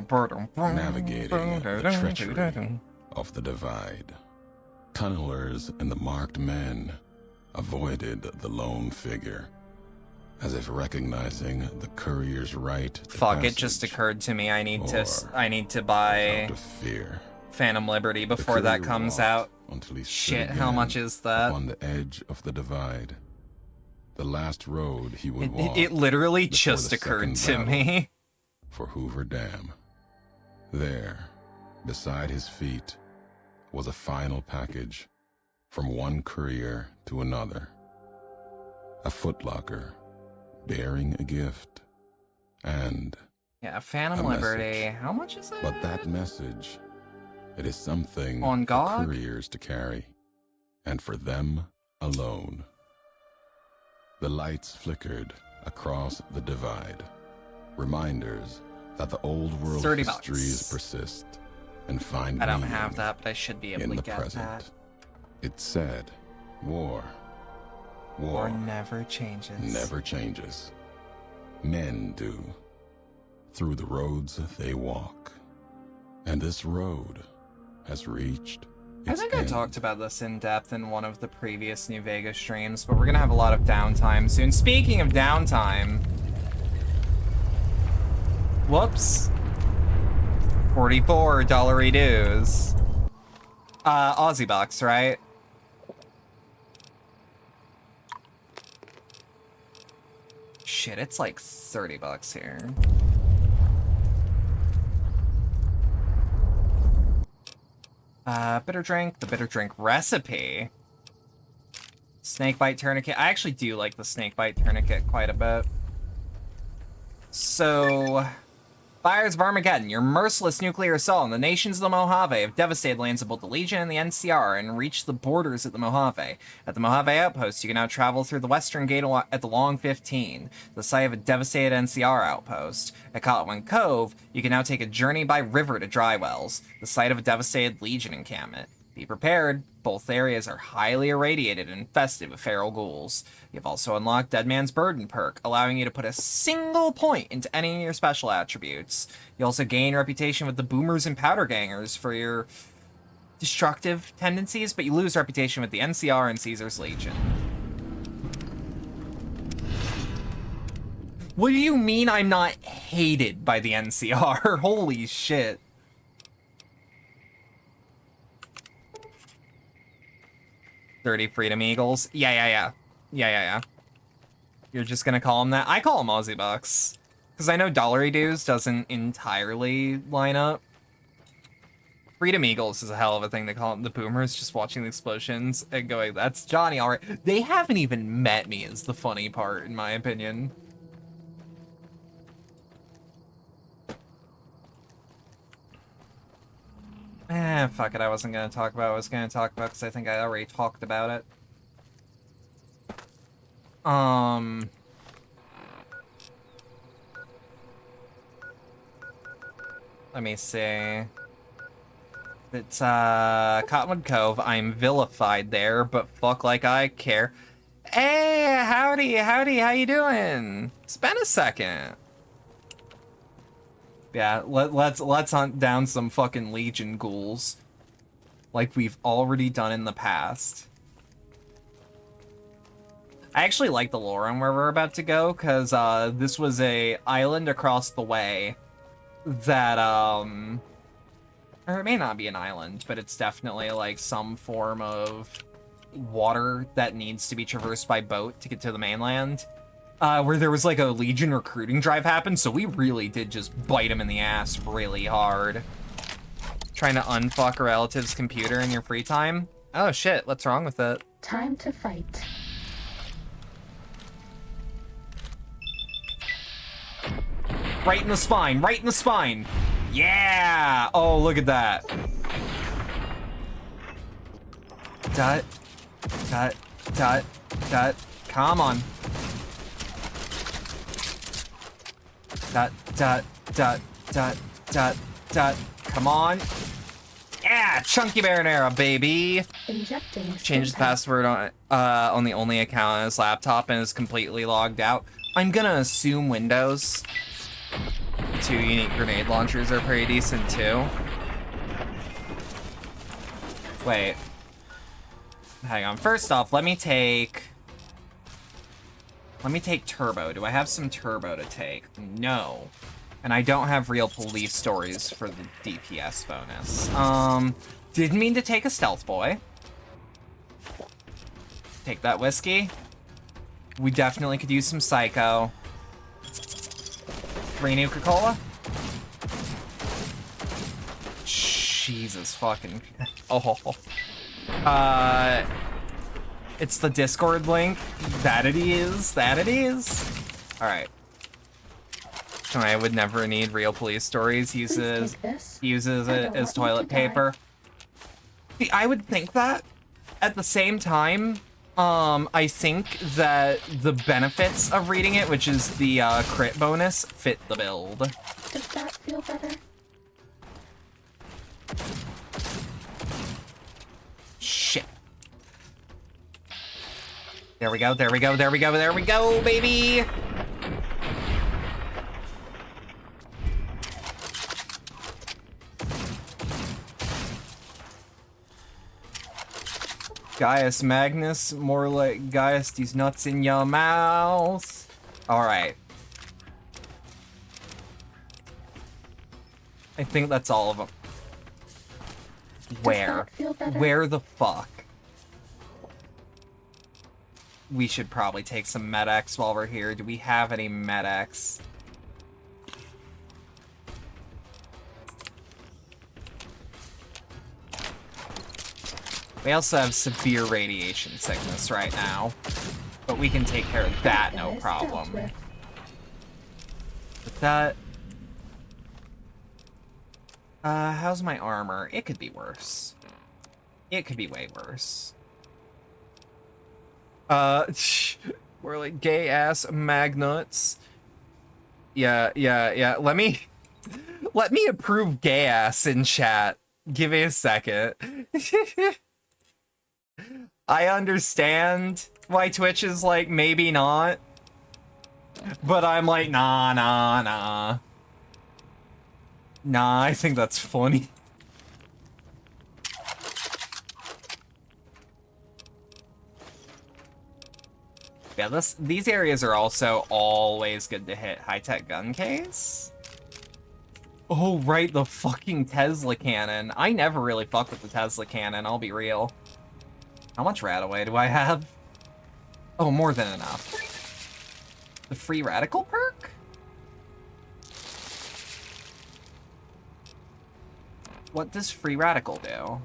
navigating the treachery of the divide. Tunnelers and the marked men avoided the lone figure, as if recognizing the courier's right to Fuck, it just passage occurred to me I need to or buy out of fear. Phantom Liberty The before that courier comes walked out. until he stood Shit, how again much is that? on the edge of the divide. The last road he would walk It literally before just the occurred second to me. for Hoover Dam. There, beside his feet, was a final package from one courier to another. A footlocker bearing a gift, and Yeah, Phantom a Liberty. message. How much is it? but that message, it is something On for GOG? couriers to carry, and for them alone. The lights flickered across the divide, reminders that the old world $30. histories persist and find I don't meaning have that, but I should be able in to the get present. that. It said, war Or never changes. never changes. Men do, through the roads they walk. And this road has reached I its think I end. talked about this in depth in one of the previous New Vegas streams, but we're gonna have a lot of downtime soon. Speaking of downtime, whoops, $44 dues. Aussie bucks, right? Shit, it's like $30 here. Bitter drink, the bitter drink recipe. Snakebite tourniquet. I actually do like the snakebite tourniquet quite a bit. So, fires of Armageddon, your merciless nuclear assault on the nations of the Mojave have devastated lands of both the Legion and the NCR and reached the borders of the Mojave. At the Mojave Outpost, you can now travel through the western gate at the Long 15, the site of a devastated NCR outpost. At Cottonwood Cove, you can now take a journey by river to Dry Wells, the site of a devastated Legion encampment. Be prepared, both areas are highly irradiated and infested with feral ghouls. You've also unlocked Dead Man's Burden perk, allowing you to put a single point into any of your special attributes. You also gain reputation with the Boomers and Powder Gangers for your destructive tendencies, but you lose reputation with the NCR and Caesar's Legion. What do you mean I'm not hated by the NCR? Holy shit. $30 Freedom Eagles. Yeah. You're just gonna call them that? I call them Aussie bucks. Because I know Dollary Dues doesn't entirely line up. Freedom Eagles is a hell of a thing to call them. The boomers just watching the explosions and going, that's Johnny, all right. They haven't even met me is the funny part, in my opinion. Fuck it, I wasn't gonna talk about what I was gonna talk about because I think I already talked about it. Let me see. It's, Cottonwood Cove. I'm vilified there, but fuck like I care. Hey, howdy, how you doing? It's been a second. Yeah, let's hunt down some fucking Legion ghouls. Like we've already done in the past. I actually like the lore on where we're about to go, because, this was a island across the way that, or it may not be an island, but it's definitely, like, some form of water that needs to be traversed by boat to get to the mainland. Where there was, like, a Legion recruiting drive happen, so we really did just bite him in the ass really hard. Trying to unfuck a relative's computer in your free time? Oh, shit, what's wrong with it? Time to fight. Right in the spine, right in the spine! Yeah! Oh, look at that. Dut. Dut. Dut. Dut. Come on. Dut. Dut. Dut. Dut. Dut. Dut. Come on. Yeah! Chunky marinara, baby! Injecting. Changed the password on the only account on his laptop and is completely logged out. I'm gonna assume Windows. 2 unique grenade launchers are pretty decent too. Wait. Hang on. First off, let me take turbo. Do I have some turbo to take? No. And I don't have real police stories for the DPS bonus. Didn't mean to take a stealth boy. Take that whiskey. We definitely could use some psycho. 3 Nuka-Cola? Jesus fucking... Oh. It's the Discord link. That it is. That it is. Alright. I would never need real police stories. He uses it as toilet paper. See, I would think that. At the same time, I think that the benefits of reading it, which is the crit bonus, fit the build. Does that feel better? Shit. There we go, there we go, there we go, there we go, baby! Gaius Magnus, more like Gaius, these nuts in your mouth. Alright. I think that's all of them. Where? Where the fuck? We should probably take some medics while we're here. Do we have any medics? We also have severe radiation sickness right now, but we can take care of that, no problem. But that... how's my armor? It could be worse. It could be way worse. We're like gay-ass magnuts. Yeah. Let me approve gay-ass in chat. Give me a second. I understand why Twitch is like, maybe not. But I'm like, nah. Nah, I think that's funny. Yeah, these areas are also always good to hit. High-tech gun case? Oh, right, the fucking Tesla cannon. I never really fucked with the Tesla cannon, I'll be real. How much Radaway do I have? Oh, more than enough. The free radical perk? What does Free Radical do?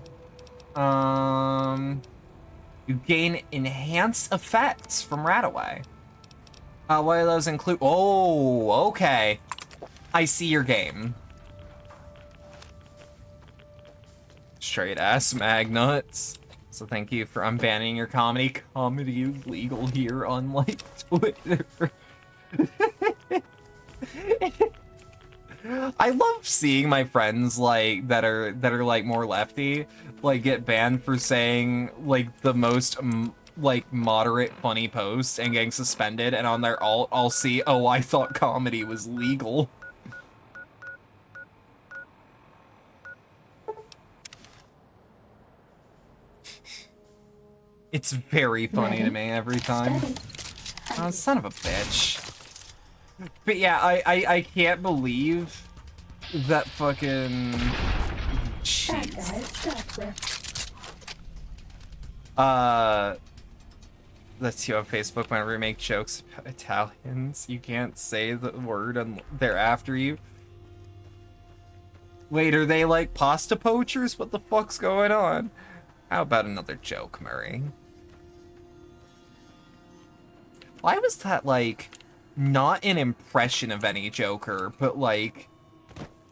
You gain enhanced effects from Radaway. What do those include? Oh, okay. I see your game. Straight ass magnuts. So thank you for unbanning your comedy. Comedy is legal here, unlike Twitter. I love seeing my friends like that are like more lefty, like get banned for saying like the most like moderate funny posts and getting suspended, and on their alt I'll see, oh, I thought comedy was legal. It's very funny to me every time. Oh, son of a bitch. But yeah, I can't believe that fucking... Jeez. That's you on Facebook whenever we make jokes about Italians. You can't say the word and they're after you. Wait, are they like pasta poachers? What the fuck's going on? How about another joke, Murray? Why was that, like, not an impression of any Joker, but, like,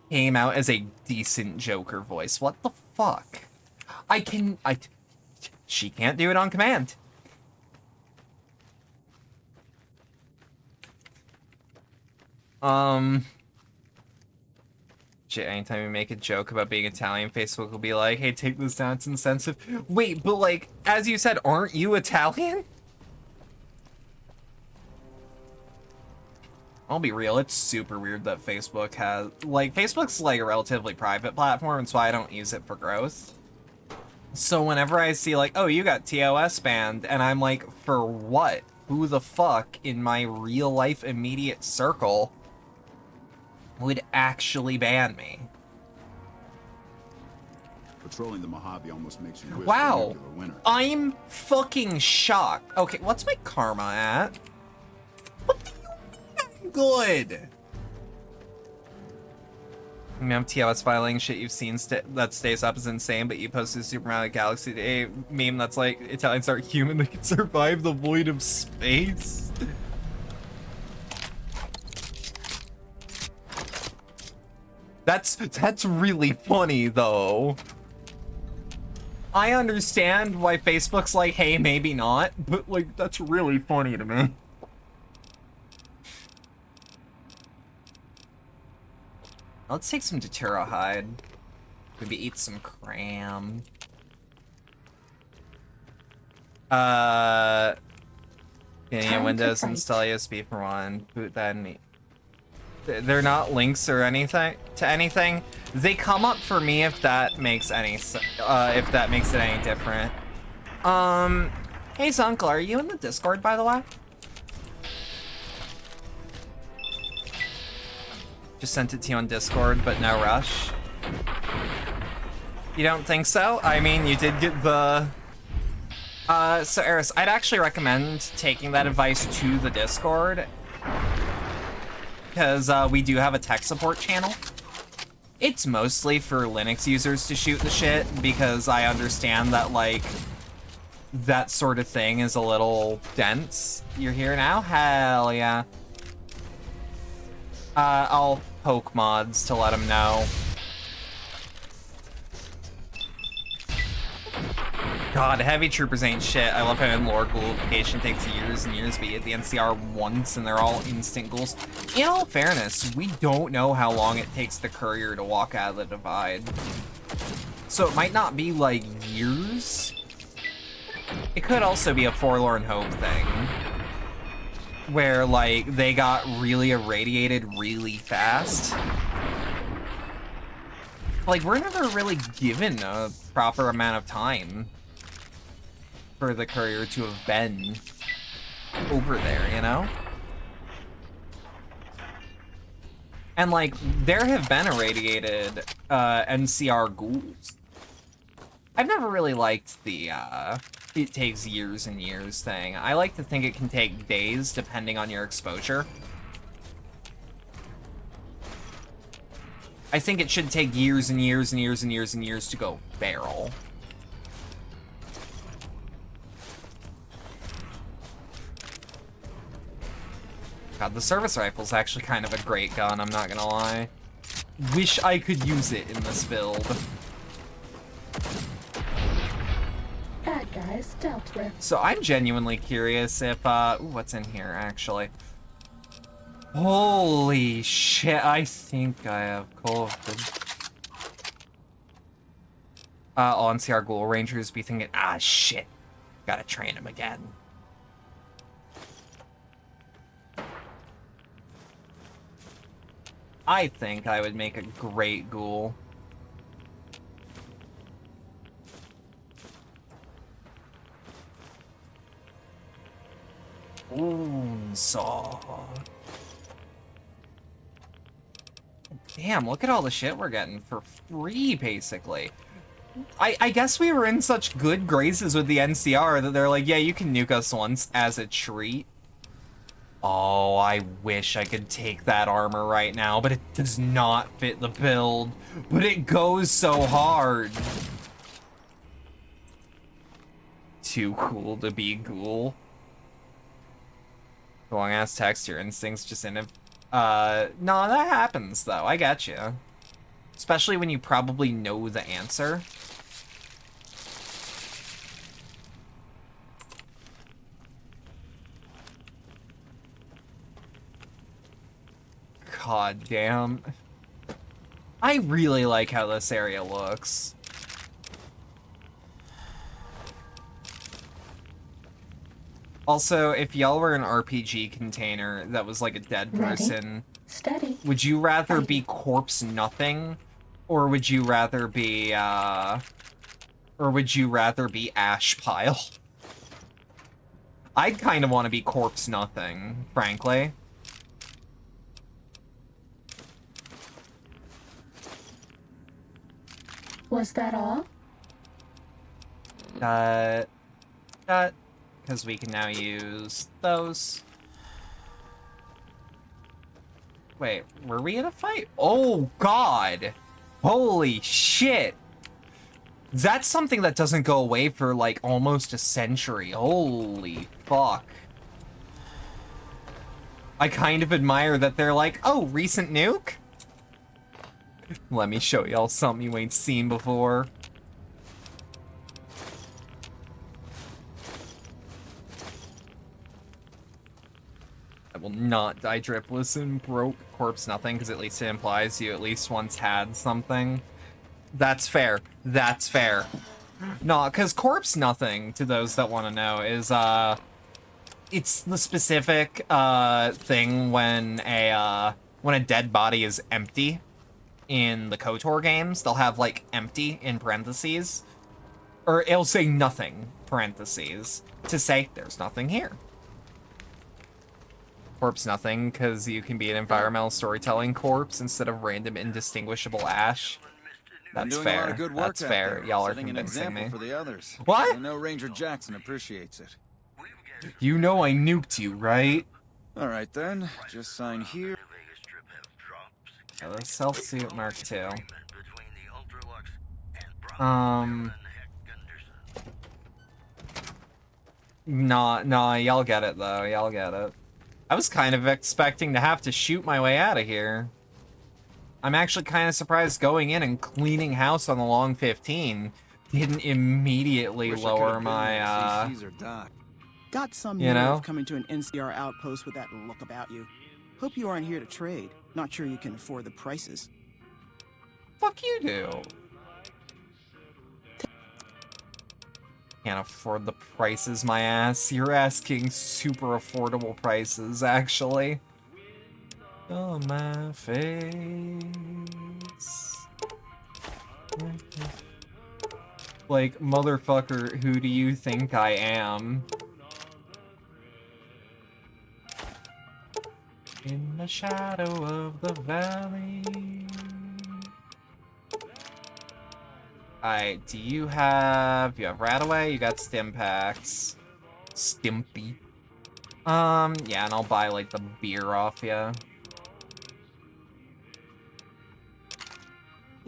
came out as a decent Joker voice? What the fuck? She can't do it on command. Shit, anytime you make a joke about being Italian, Facebook will be like, hey, take this down, it's insensitive. Wait, but, like, as you said, aren't you Italian? I'll be real, it's super weird that Facebook has... Like, Facebook's, like, a relatively private platform, and so I don't use it for growth. So whenever I see, like, oh, you got TOS banned, and I'm like, for what? Who the fuck in my real-life immediate circle would actually ban me? Patrolling the Mojave almost makes you wish wow, for a winner. I'm fucking shocked. Okay, what's my karma at? What do you mean good? I mean, TOS filing shit you've seen that stays up is insane, but you posted Superman Galaxy Day meme that's like, Italians aren't human, they can survive the void of space. That's really funny, though. I understand why Facebook's like, hey, maybe not, but, like, that's really funny to me. Let's take some Datura hide. Maybe eat some cram. Yeah, Windows install USB for one. Boot that and they're not links or anything to anything. They come up for me if that makes any if that makes it any different. Hey Zunkel, are you in the Discord, by the way? Just sent it to you on Discord, but no rush. You don't think so? I mean, you did get the... So Eris, I'd actually recommend taking that advice to the Discord. Because we do have a tech support channel. It's mostly for Linux users to shoot the shit, because I understand that, like, that sort of thing is a little dense. You're here now? Hell yeah. I'll poke mods to let them know. God, heavy troopers ain't shit. I love how in lore ghoulification takes years and years, but you hit the NCR once and they're all instant ghouls. In all fairness, we don't know how long it takes the courier to walk out of the divide. So it might not be like years. It could also be a forlorn hope thing. Where, like, they got really irradiated really fast. Like, we're never really given a proper amount of time for the courier to have been over there, you know? And, like, there have been irradiated NCR ghouls. I've never really liked the, it takes years and years thing. I like to think it can take days depending on your exposure. I think it should take years and years and years and years and years to go barrel. God, the service rifle's actually kind of a great gun, I'm not gonna lie. Wish I could use it in this build. Bad guys dealt with. So I'm genuinely curious if, ooh, what's in here, actually? Holy shit, I think I have COVID. All NCR Ghoul Rangers be thinking, ah, shit, gotta train him again. I think I would make a great ghoul. Saw. Damn, look at all the shit we're getting for free, basically. I guess we were in such good graces with the NCR that they're like, yeah, you can nuke us once as a treat. Oh, I wish I could take that armor right now, but it does not fit the build. But it goes so hard. Too cool to be ghoul. Long ass text, your instincts just in it. No, that happens though. I get you. Especially when you probably know the answer. God damn. I really like how this area looks. Also, if y'all were an RPG container that was like a dead person, Steady. would you rather be corpse nothing, or would you rather be ash pile? I'd kind of want to be corpse nothing, frankly. Was that all? Because we can now use those. Wait, were we in a fight? Oh, God. Holy shit. That's something that doesn't go away for, like, almost a century. Holy fuck. I kind of admire that they're like, oh, recent nuke? Let me show y'all something you ain't seen before. I will not die dripless and broke corpse nothing, because at least it implies you at least once had something. That's fair. That's fair. No, because corpse nothing, to those that want to know, is, it's the specific, thing when a dead body is empty. In the KOTOR games, they'll have, like, empty in parentheses. Or it'll say nothing, parentheses, to say there's nothing here. Corpse nothing, because you can be an environmental storytelling corpse instead of random indistinguishable ash. That's fair. That's fair. Y'all are convincing me. For the others. What? I know Ranger Jackson appreciates it. You know I nuked you, right? All right then, just sign here. The self-suit Mark II. Nah, y'all get it though, y'all get it. I was kind of expecting to have to shoot my way out of here. I'm actually kind of surprised going in and cleaning house on the long 15 didn't immediately lower my, Got some you know? coming to an NCR outpost with that look about you. Hope you aren't here to trade. Not sure you can afford the prices. Fuck you do. Can't afford the prices, my ass. You're asking super affordable prices, actually. Oh, my face. Like, motherfucker, who do you think I am? In the shadow of the valley. Alright, do you have Rataway? You got stim packs. Stimpy. Yeah, and I'll buy, like, the beer off ya.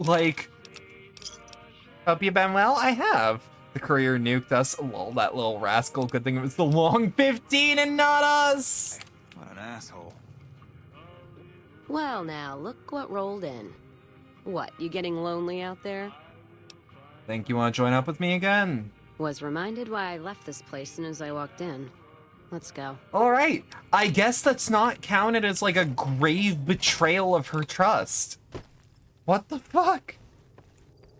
Like, hope you've been well? I have. The courier nuked us. Lol, that little rascal. Good thing it was the long 15 and not us. What an asshole. Well, now, look what rolled in. What, you getting lonely out there? Think you want to join up with me again? Was reminded why I left this place as soon as I walked in. Let's go. All right. I guess that's not counted as like a grave betrayal of her trust. What the fuck?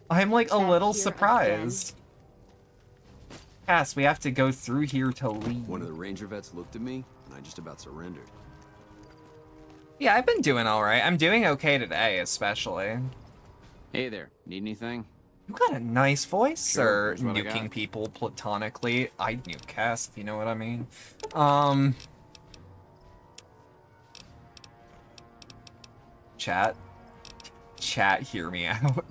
I'm like a little surprised. Cass, we have to go through here to leave. One of the ranger vets looked at me, and I just about surrendered. Yeah, I've been doing all right. I'm doing okay today, especially. Hey there, need anything? You got a nice voice, Sure, sir. here's what I Nuking got. people platonically. I'd nuke Cass, if you know what I mean. Chat. Chat, hear me out.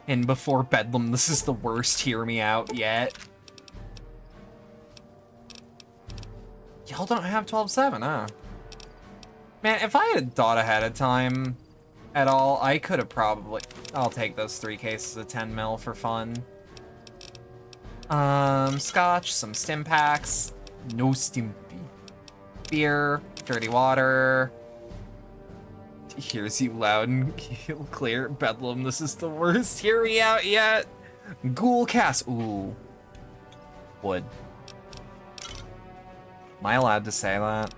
And before Bedlam, this is the worst hear me out yet. Y'all don't have 12-7, huh? Man, if I had thought ahead of time at all, I could have probably... I'll take those 3 cases of 10 mil for fun. Scotch, some stim packs. No stimpy. Beer, dirty water. Hears you loud and clear. Bedlam, this is the worst. Hear me out yet. Ghoul cast. Ooh. Wood. Am I allowed to say that?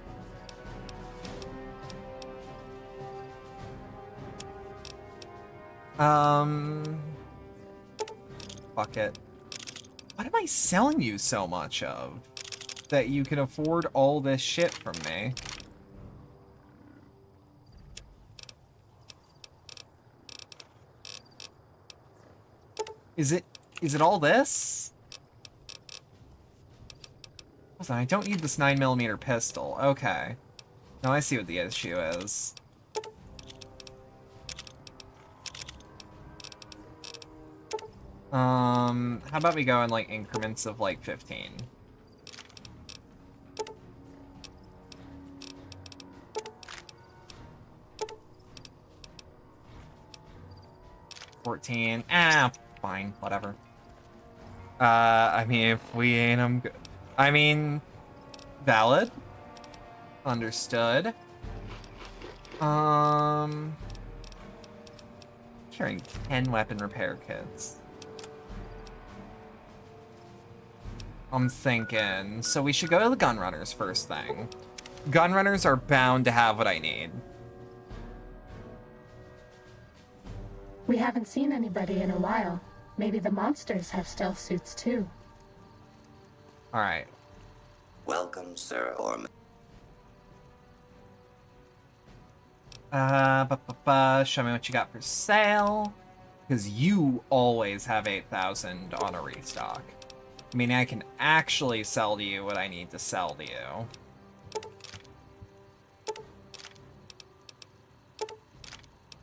Fuck it. What am I selling you so much of? That you can afford all this shit from me? Is it all this? Hold on, I don't need this 9mm pistol. Okay. Now I see what the issue is. How about we go in like increments of like 15? $14. Ah, fine, whatever. I mean, if we ain't them, I mean, valid. Understood. Carrying 10 weapon repair kits. I'm thinking, so we should go to the gun runners first thing. Gun runners are bound to have what I need. We haven't seen anybody in a while. Maybe the monsters have stealth suits too. Alright. Welcome, Sir Orm. Show me what you got for sale. Because you always have 8,000 on a restock. I mean, I can actually sell to you what I need to sell to you.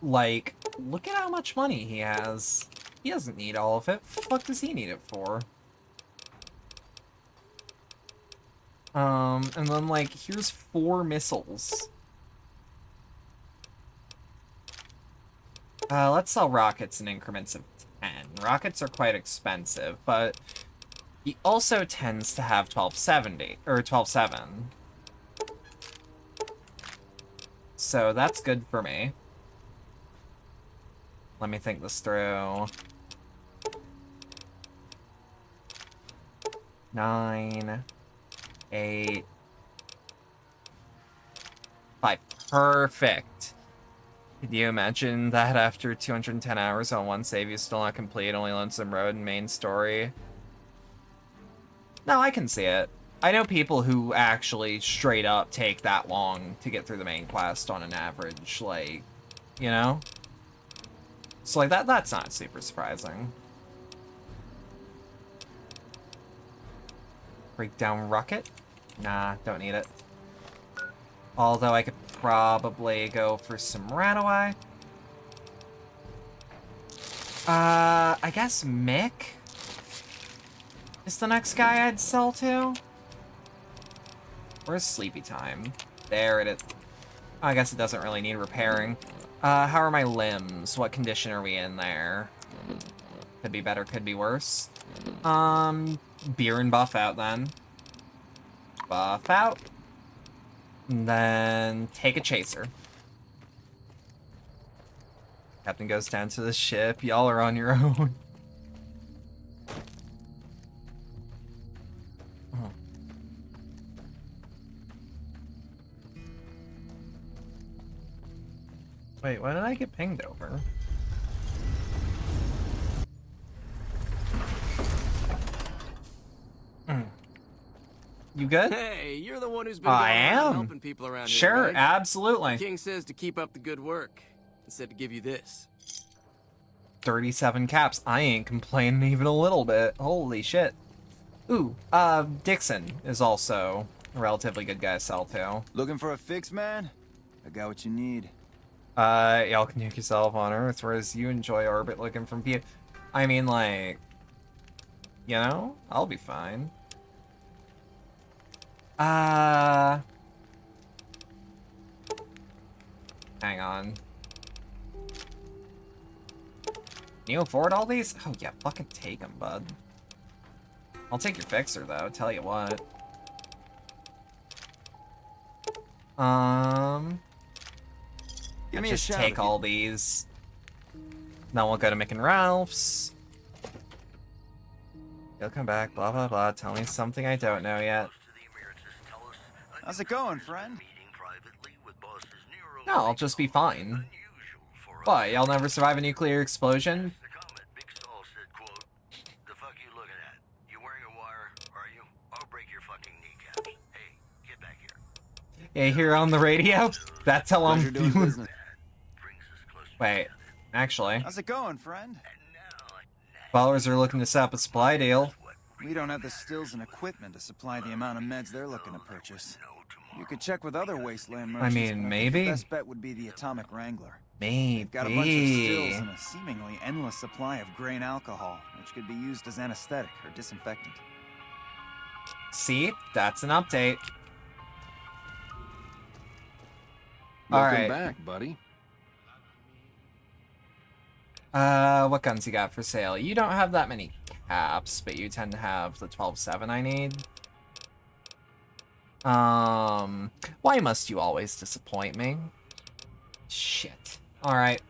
Like, look at how much money he has. He doesn't need all of it. Fuck does he need it for? And then, like, here's 4 missiles. Let's sell rockets in increments of 10. Rockets are quite expensive, but he also tends to have 1270, or 12-7. So that's good for me. Let me think this through. 9, 8, 5. Perfect. Could you imagine that after 210 hours on one save, you still not complete, only Lonesome Road and main story? No, I can see it. I know people who actually straight up take that long to get through the main quest on an average, like, you know? So, like, that's not super surprising. Breakdown rocket? Nah, don't need it. Although I could probably go for some Radawai. I guess Mick is the next guy I'd sell to. Where's Sleepy Time? There it is. I guess it doesn't really need repairing. How are my limbs? What condition are we in there? Could be better, could be worse. Beer and buff out then. Buff out. And then take a chaser. Captain goes down to the ship. Y'all are on your own. Wait, why did I get pinged over? You good? Hey, you're the one who's been I going around am. helping people around here, Sure, right? absolutely. The king says to keep up the good work. Instead to give you this. 37 caps. I ain't complaining even a little bit. Holy shit. Ooh, Dixon is also a relatively good guy to sell to. Looking for a fix, man? I got what you need. Y'all can nuke yourself on Earth, whereas you enjoy orbit looking from view. I mean, like, you know, I'll be fine. Hang on. Can you afford all these? Oh yeah, fucking take them, bud. I'll take your fixer though, tell you what. Give me just a shout take if all these. Then we'll go to Mick and Ralph's. You'll come back, blah blah blah. Tell me something I don't know yet. How's it going, friend? No, I'll just be fine. What, y'all never survive a nuclear explosion? Yeah, here on the radio? That's how I'm Pleasure doing feeling. business. Wait, actually. How's it going, friend? Followers are looking to set up a supply deal. We don't have the stills and equipment to supply the amount of meds they're looking to purchase. You could check with other wasteland merchants. mean, but think maybe? the best bet would be the Atomic Wrangler. Maybe. They've got a bunch of stills and a seemingly endless supply of grain alcohol, which could be used as anesthetic or disinfectant. See? That's an update. Welcome Alright. back, buddy. What guns you got for sale? You don't have that many caps, but you tend to have the 12-7 I need. Why must you always disappoint me? Shit. Alright.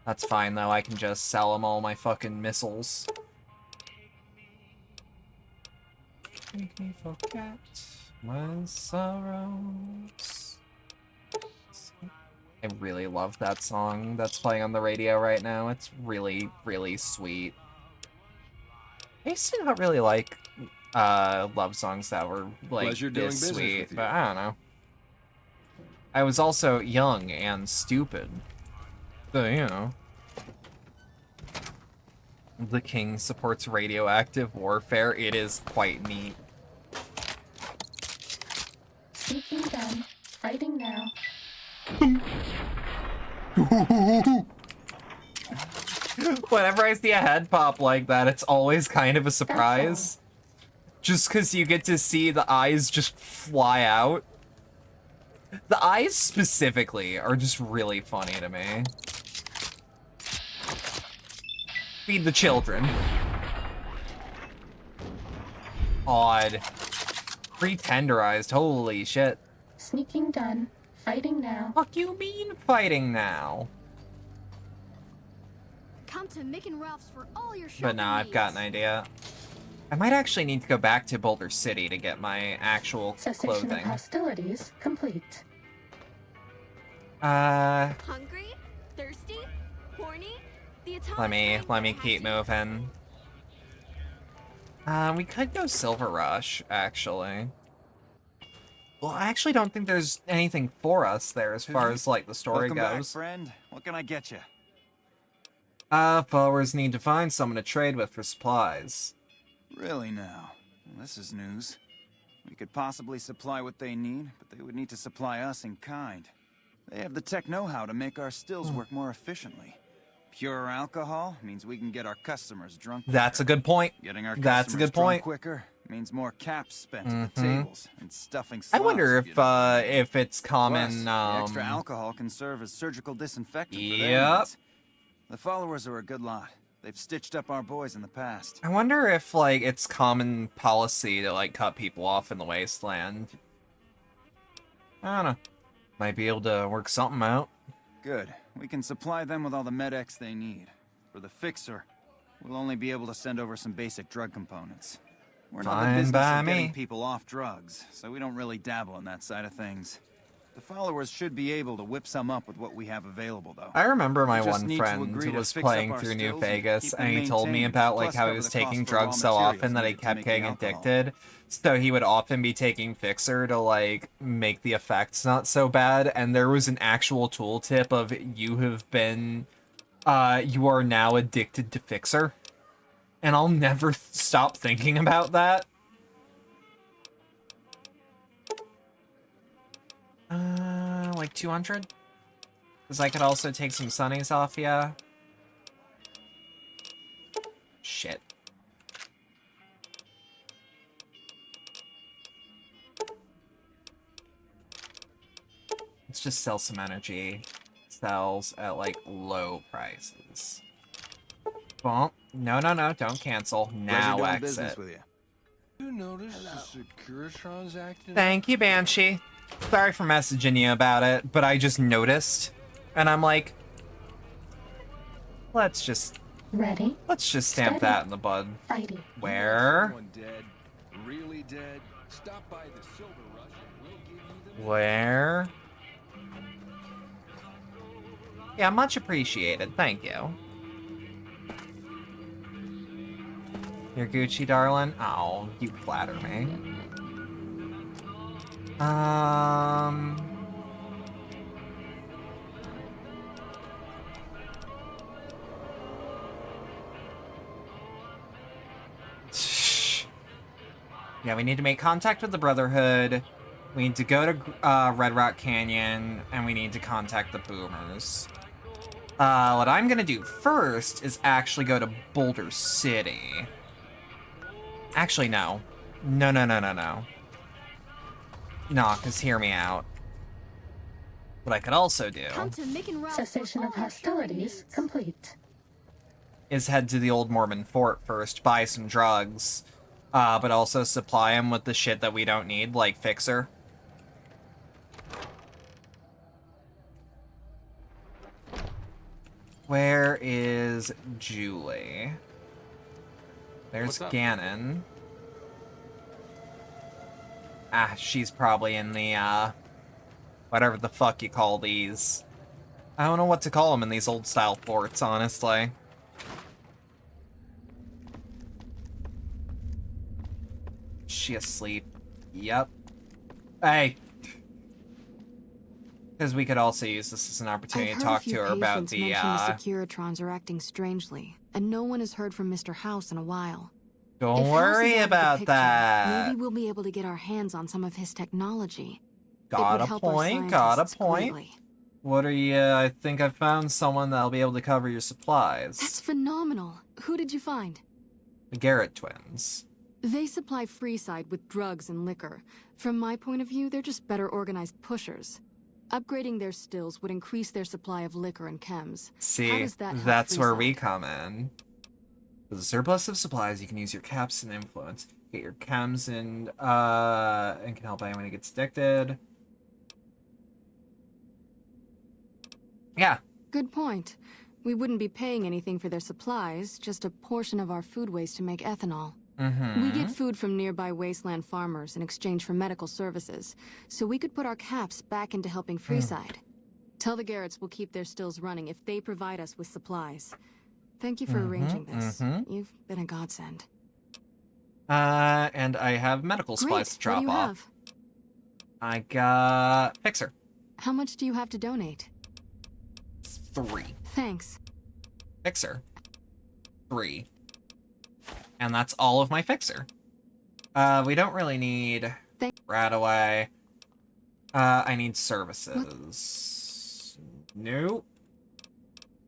That's fine, though. I can just sell them all my fucking missiles. Make me forget my sorrows. I really love that song that's playing on the radio right now. It's really, really sweet. I used to not really like love songs that were like Pleasure doing this business sweet, with you. but I don't know. I was also young and stupid. So, you know. The king supports radioactive warfare. It is quite neat. Speaking done. Fighting now. Whenever I see a head pop like that, it's always kind of a surprise. Just because you get to see the eyes just fly out. The eyes specifically are just really funny to me. Feed the children. Odd. Pre-tenderized, holy shit. Sneaking done. Fighting now. Fuck you mean fighting now? Come to Mick and Ralph's for all your shopping But now I've got an idea. I might actually need to go back to Boulder City to get my actual Cessation of clothing. hostilities complete. Hungry? Thirsty? Horny? The atomic Let me keep moving. We could go Silver Rush, actually. Well, I actually don't think there's anything for us there as far as, like, the story Welcome back, goes. friend. What can I get you? Followers need to find someone to trade with for supplies. Really now? Well, this is news. We could possibly supply what they need, but they would need to supply us in kind. They have the tech know-how to make our stills work more efficiently. Pure alcohol means we can get our customers drunk quicker. That's a good point. Getting our That's a customers good point. drunk quicker Means more caps spent at the tables and stuffing I slots wonder if it's Plus, common. the extra alcohol can serve as surgical disinfectant for their Yep. needs. The followers are a good lot. They've stitched up our boys in the past. I wonder if like it's common policy to like cut people off in the wasteland. I don't know. Might be able to work something out. Good. We can supply them with all the med-X they need. For the fixer, we'll only be able to send over some basic drug components. We're not in the business of getting people off drugs, so we don't really dabble in that side of things. The followers should be able to whip some up with what we have available, though. I remember my We just one need to friend agree who to was fix playing up our through New stills and Vegas, keep and them he told me maintained, about like plus how he cover was the taking cost for raw drugs so materials often that he needed to kept make the getting alcohol. addicted. So he would often be taking Fixer to like make the effects not so bad. And there was an actual tooltip of you are now addicted to Fixer. And I'll never stop thinking about that. Like 200? Because I could also take some sunnies off, yeah. Shit. Let's just sell some energy. Sells at, like, low prices. Bump. No, don't cancel. Now exit. You notice the Securitron's acting? Thank you, Banshee. Sorry for messaging you about it, but I just noticed. And I'm like, let's just stamp that in the bud. Fighting. Where? Dead, really dead. Stop by the Silver Rush and we'll give you the Where? Yeah, much appreciated. Thank you. You're Gucci, darling? Oh, you flatter me. Yeah, we need to make contact with the Brotherhood. We need to go to Red Rock Canyon, and we need to contact the Boomers. What I'm gonna do first is actually go to Boulder City. Actually, no. No. No, because hear me out. What I could also do Cessation of hostilities complete. is head to the old Mormon fort first, buy some drugs, but also supply them with the shit that we don't need, like Fixer. Where is Julie? There's Ganon. Ah, she's probably in the, whatever the fuck you call these. I don't know what to call them in these old-style forts, honestly. Is she asleep? Yep. Hey! Because we could also use this as an opportunity to talk to her about the, the Securitrons are acting strangely, and no one has heard from Mr. House in a while. Don't worry about that. Maybe we'll be able to get our hands on some of his technology. Got a point. Greatly. What are you, I think I found someone that'll be able to cover your supplies. That's phenomenal. Who did you find? The Garrett twins. They supply Freeside with drugs and liquor. From my point of view, they're just better organized pushers. Upgrading their stills would increase their supply of liquor and chems. See, that's where we come in. With a surplus of supplies, you can use your caps and influence. Get your chems and can help anyone who gets addicted. Yeah. Good point. We wouldn't be paying anything for their supplies, just a portion of our food waste to make ethanol. We get food from nearby wasteland farmers in exchange for medical services, so we could put our caps back into helping Freeside. Tell the Garretts we'll keep their stills running if they provide us with supplies. Thank you for arranging this. You've been a godsend. And I have medical supplies to drop what do you off. have? I got Fixer. How much do you have to donate? 3. Thanks. Fixer. 3. And that's all of my Fixer. We don't really need Radaway. I need services. Nope.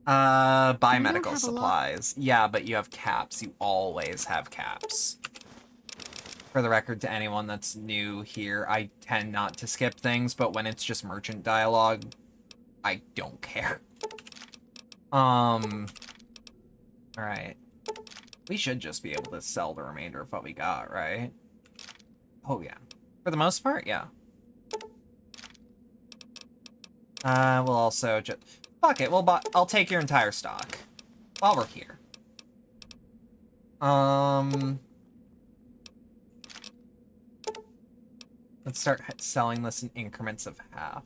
Buy medical supplies. Yeah, but you have caps. You always have caps. For the record, to anyone that's new here, I tend not to skip things, but when it's just merchant dialogue, I don't care. Alright. We should just be able to sell the remainder of what we got, right? Oh, yeah. For the most part, yeah. We'll also just... Fuck it, I'll take your entire stock. While we're here. Let's start selling this in increments of half.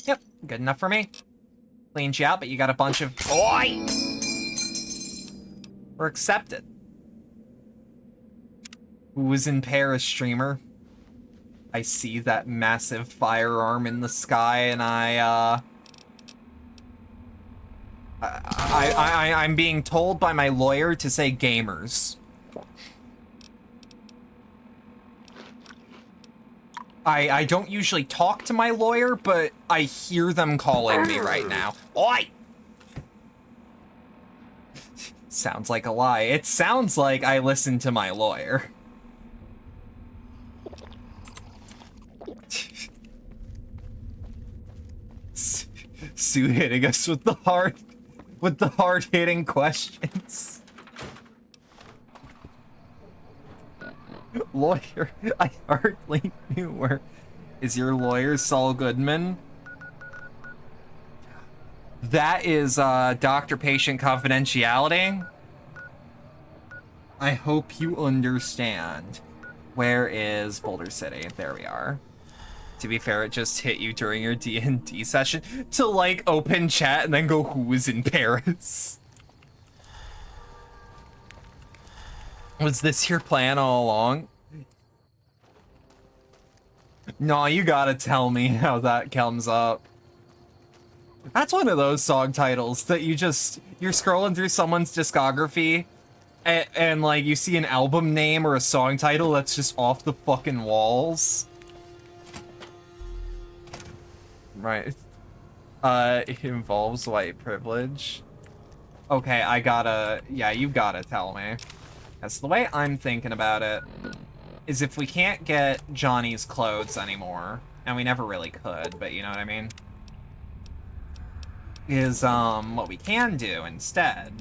Yep, good enough for me. Cleaned you out, but you got a bunch of... Oi! We're accepted. Who was in Paris, streamer? I see that massive firearm in the sky, and I'm being told by my lawyer to say gamers. I don't usually talk to my lawyer, but I hear them calling me right now. Oi! Sounds like a lie. It sounds like I listen to my lawyer. Sue hitting us with the hard-hitting questions. Lawyer, I hardly knew her. Is your lawyer Saul Goodman? That is doctor-patient confidentiality. I hope you understand. Where is Boulder City? There we are. To be fair, it just hit you during your D&D session to, like, open chat and then go, who was in Paris? Was this your plan all along? No, you gotta tell me how that comes up. That's one of those song titles that you're scrolling through someone's discography and like, you see an album name or a song title that's just off the fucking walls. Right. It involves white privilege. Okay, yeah, you gotta tell me. That's the way I'm thinking about it, is if we can't get Johnny's clothes anymore, and we never really could, but you know what I mean? Is, what we can do instead.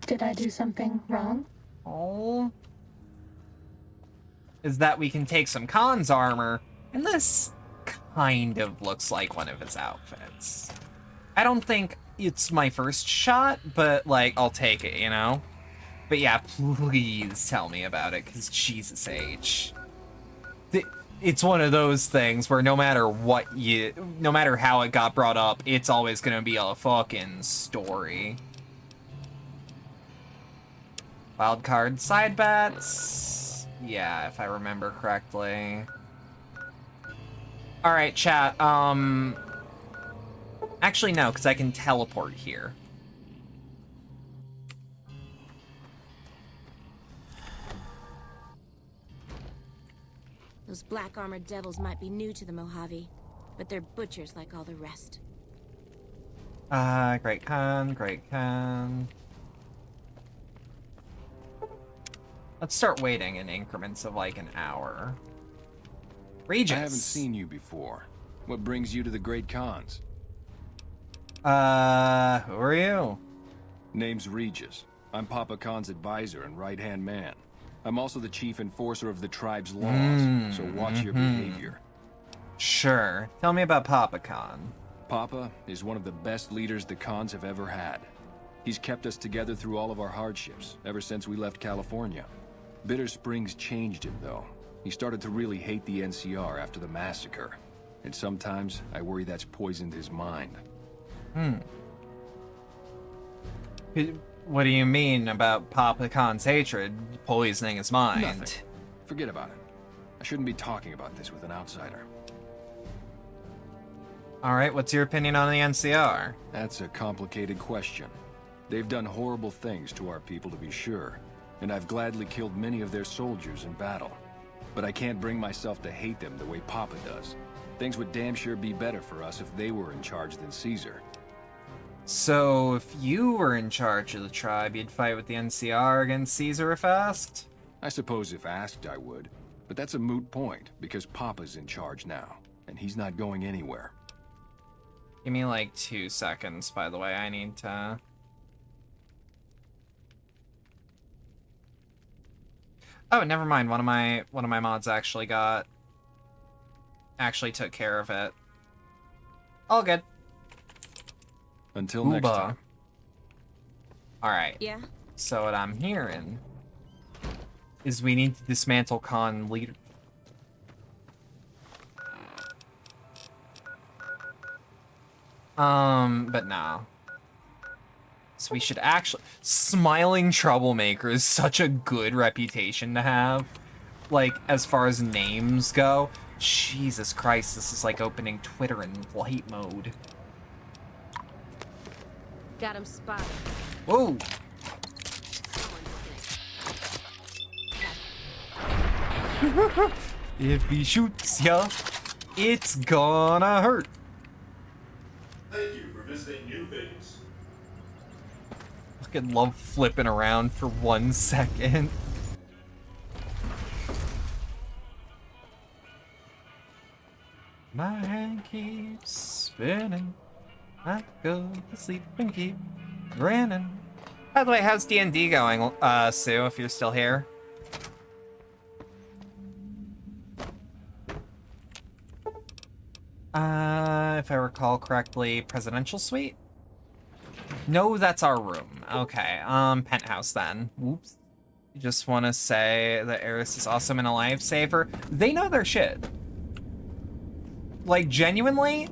Did I do something wrong? Oh. Is that we can take some Khan's armor, and this kind of looks like one of his outfits. I don't think it's my first shot, but, like, I'll take it, you know? But yeah, please tell me about it, because Jesus H. It's one of those things where no matter how it got brought up, it's always gonna be a fucking story. Wildcard side bets. Yeah, if I remember correctly. Alright, chat, actually no, because I can teleport here. Those black armored devils might be new to the Mojave, but they're butchers like all the rest. Great Khan, Great Khan. Let's start waiting in increments of like an hour. Regis. I haven't seen you before. What brings you to the Great Khans? Who are you? Name's Regis. I'm Papa Khan's advisor and right-hand man. I'm also the chief enforcer of the tribe's laws, so watch your behavior. Sure. Tell me about Papa Khan. Papa is one of the best leaders the Khans have ever had. He's kept us together through all of our hardships, ever since we left California. Bitter Springs changed him, though. He started to really hate the NCR after the massacre. And sometimes, I worry that's poisoned his mind. What do you mean about Papa Khan's hatred poisoning his mind? Nothing. Forget about it. I shouldn't be talking about this with an outsider. Alright, what's your opinion on the NCR? That's a complicated question. They've done horrible things to our people, to be sure, and I've gladly killed many of their soldiers in battle. but I can't bring myself to hate them the way Papa does. Things would damn sure be better for us if they were in charge than Caesar. So, if you were in charge of the tribe, you'd fight with the NCR against Caesar if asked? I suppose if asked, I would. But that's a moot point, because Papa's in charge now, and he's not going anywhere. Give me like 2 seconds, by the way. I need to... Oh, never mind. One of my mods actually took care of it. All good. Until next time. Alright. Yeah? So what I'm hearing is we need to dismantle Khan leader. But no. So we should actually... Smiling Troublemaker is such a good reputation to have. Like, as far as names go. Jesus Christ, this is like opening Twitter in light mode. Got him spotted. Whoa! If he shoots ya, it's gonna hurt. Thank you for visiting New Vegas. Fucking love flipping around for 1 second. My hand keeps spinning. I go to sleep and keep grinning. By the way, how's D&D going, Sue, if you're still here? If I recall correctly, Presidential Suite? No, that's our room. Okay, Penthouse then. Whoops. You just want to say that Eris is awesome and a lifesaver. They know their shit. Like, genuinely,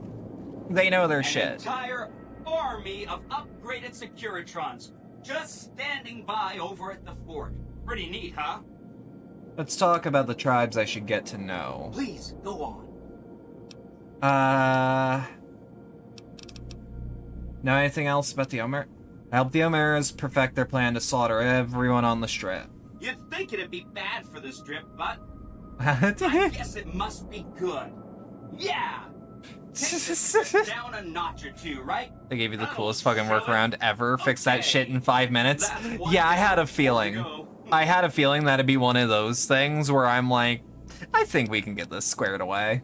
they know their shit. An entire army of upgraded Securitrons just standing by over at the fort. Pretty neat, huh? Let's talk about the tribes I should get to know. Please, go on. Know anything else about the Omer? I help the Omeras perfect their plan to slaughter everyone on the strip. You'd think it'd be bad for the strip, but I guess it must be good. Yeah! Take this trip down a notch or two, right? They gave you the coolest fucking workaround ever. Fix that shit in 5 minutes. Yeah, I had a feeling. I had a feeling that'd be one of those things where I'm like, I think we can get this squared away.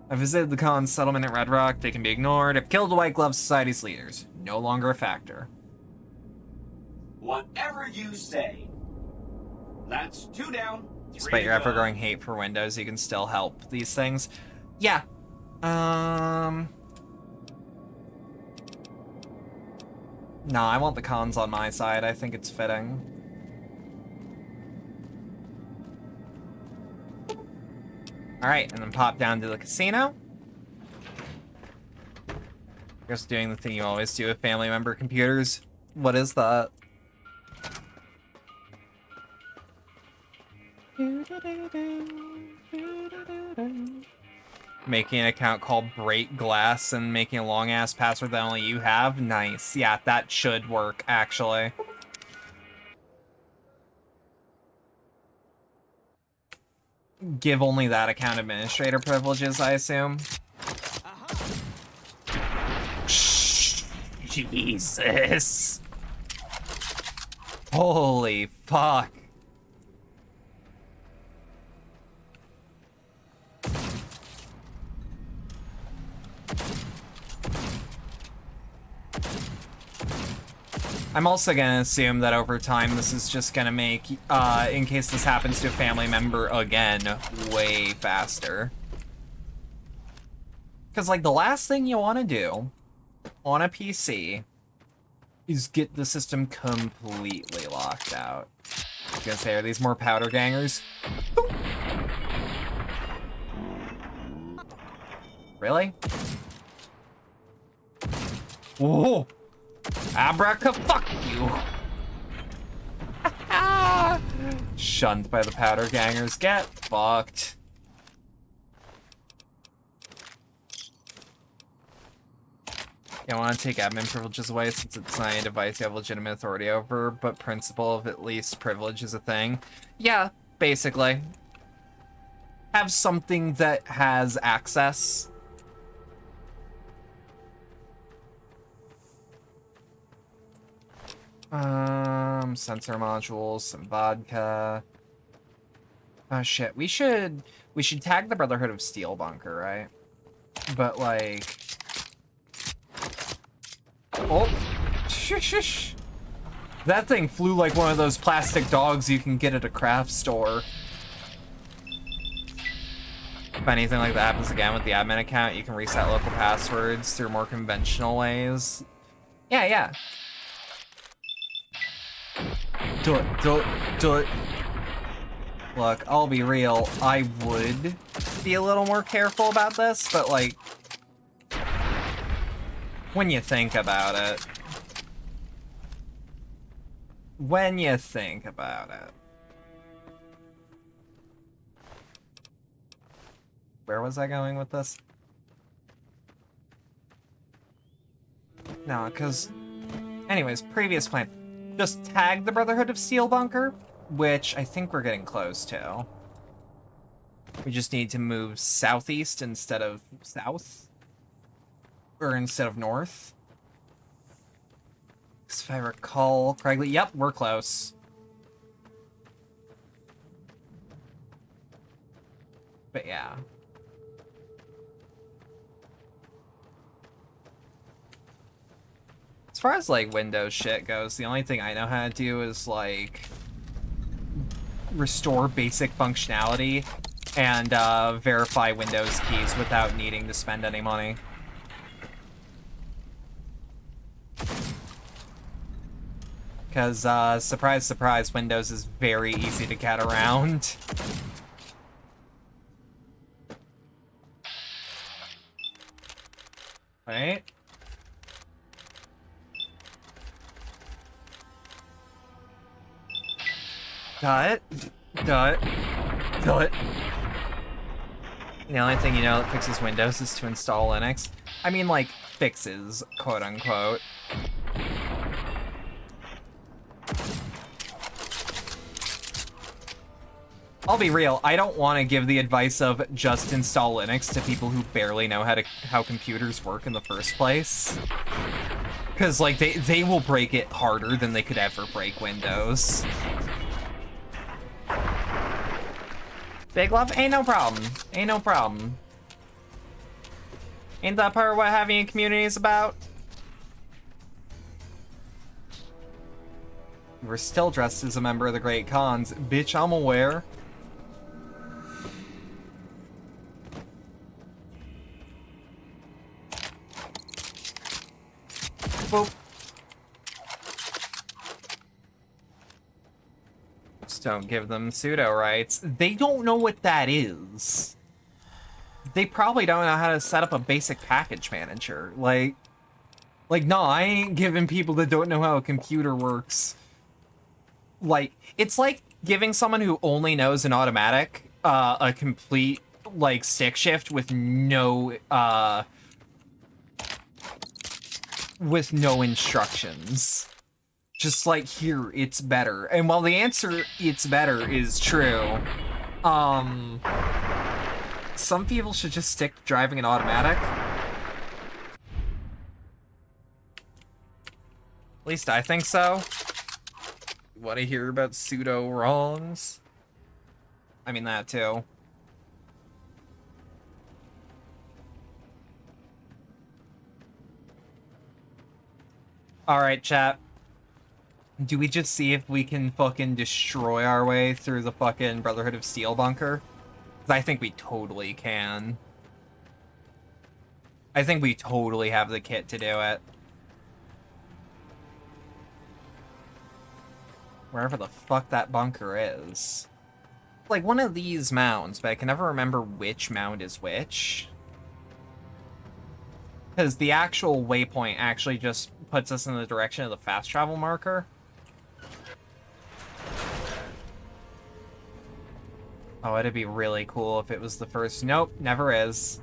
I visited the Khan's settlement at Red Rock. They can be ignored. I've killed the White Glove Society's leaders. No longer a factor. Whatever you say. That's 2 down. Despite your ever-growing hate for Windows, you can still help these things. Yeah. No, I want the cons on my side. I think it's fitting. Alright, and then pop down to the casino. Just doing the thing you always do with family member computers. What is that? Making an account called Break Glass and making a long-ass password that only you have? Nice. Yeah, that should work, actually. Give only that account administrator privileges, I assume. Jesus. Holy fuck. I'm also gonna assume that over time this is just gonna make, in case this happens to a family member again, way faster. Because, like, the last thing you want to do on a PC is get the system completely locked out. I was gonna say, are these more powder gangers? Really? Whoa! Abraca, fuck you! Shunned by the powder gangers. Get fucked. Yeah, I want to take admin privileges away since it's not a device you have legitimate authority over, but principle of at least privilege is a thing. Yeah, basically. have something that has access. Sensor modules, some vodka. Oh shit, we should tag the Brotherhood of Steel bunker, right? But like, oh, shush. That thing flew like one of those plastic dogs you can get at a craft store. If anything like that happens again with the admin account, you can reset local passwords through more conventional ways. Yeah. Do it. Look, I'll be real, I would be a little more careful about this, but like, when you think about it. Where was I going with this? No, because... Anyways, previous plan. Just tag the Brotherhood of Steel bunker, which I think we're getting close to. We just need to move southeast instead of south. Or instead of north. If I recall correctly, yep, we're close. But yeah. As far as like Windows shit goes, the only thing I know how to do is like restore basic functionality and verify Windows keys without needing to spend any money. Because, surprise, surprise, Windows is very easy to get around. Right? Dot. The only thing you know that fixes Windows is to install Linux. I mean, like, fixes, quote-unquote. I'll be real, I don't want to give the advice of just install Linux to people who barely know how computers work in the first place. Because, like, they will break it harder than they could ever break Windows. Big love? Ain't no problem. Ain't no problem. Ain't that part of what having a community is about? We're still dressed as a member of the Great Khans. Bitch, I'm aware. Boop. Just don't give them pseudo rights. They don't know what that is. They probably don't know how to set up a basic package manager. Like, no, I ain't giving people that don't know how a computer works. Like, it's like giving someone who only knows an automatic a complete, like, stick shift with no instructions. Just like, here, it's better. And while the answer, it's better, is true, some people should just stick to driving an automatic. At least I think so. Want to hear about pseudo wrongs? I mean, that too. Alright, chat. Do we just see if we can fucking destroy our way through the fucking Brotherhood of Steel bunker? Because I think we totally can. I think we totally have the kit to do it. Wherever the fuck that bunker is. Like one of these mounds, but I can never remember which mound is which. Because the actual waypoint actually just puts us in the direction of the fast travel marker. Oh, it'd be really cool if it was the first. Nope, never is.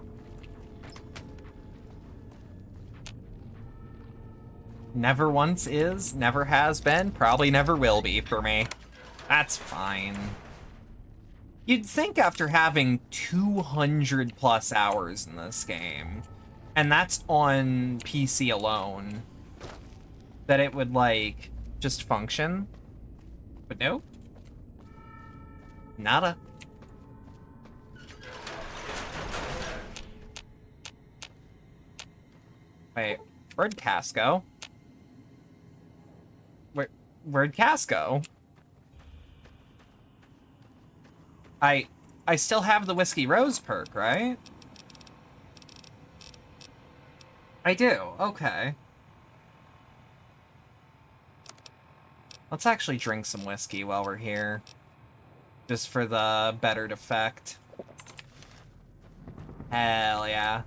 Never once is, never has been, probably never will be for me. That's fine. You'd think after having 200 plus hours in this game, and that's on PC alone, that it would, like, just function. But nope. Nada. Wait, where'd Cass go? Where'd Cass go? I still have the Whiskey Rose perk, right? I do, okay. Let's actually drink some whiskey while we're here. Just for the bettered effect. Hell yeah.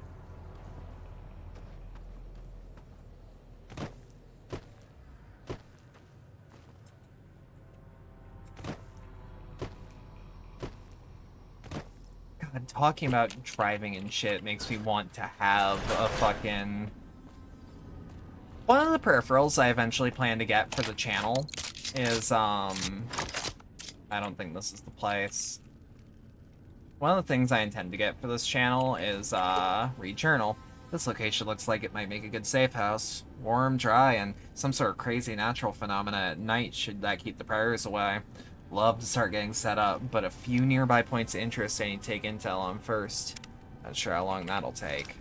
God, talking about driving and shit makes me want to have a fucking... One of the peripherals I eventually plan to get for the channel is, I don't think this is the place. One of the things I intend to get for this channel is, read journal. This location looks like it might make a good safe house. Warm, dry, and some sort of crazy natural phenomena at night should that keep the predators away. Love to start getting set up, but a few nearby points of interest I need to take intel on first. Not sure how long that'll take.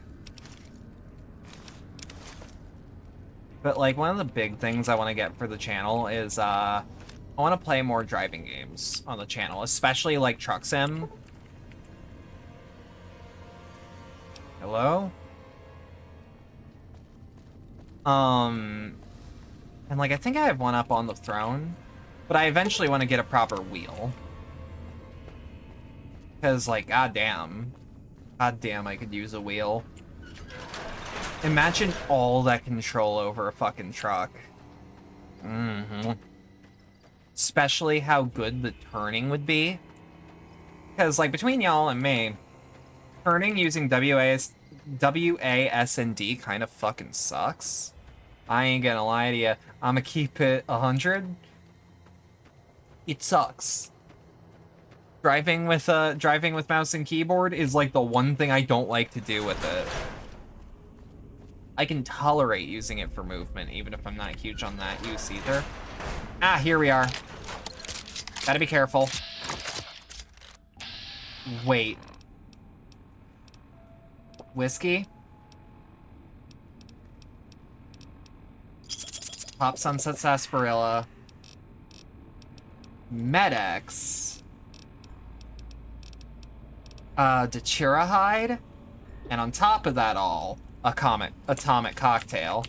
But, like, one of the big things I want to get for the channel is, I want to play more driving games on the channel, especially, like, Truck Sim. Hello? And, like, I think I have one up on the throne, but I eventually want to get a proper wheel. Because, like, goddamn, I could use a wheel. Imagine all that control over a fucking truck. Especially how good the turning would be. Because, like, between y'all and me, turning using WASD kind of fucking sucks. I ain't gonna lie to you. I'ma keep it 100. It sucks. Driving with mouse and keyboard is, like, the one thing I don't like to do with it. I can tolerate using it for movement, even if I'm not huge on that use either. Ah, here we are. Gotta be careful. Wait. Whiskey? Pop Sunset Sarsaparilla. Medex. Dachira hide. And on top of that all, atomic cocktail.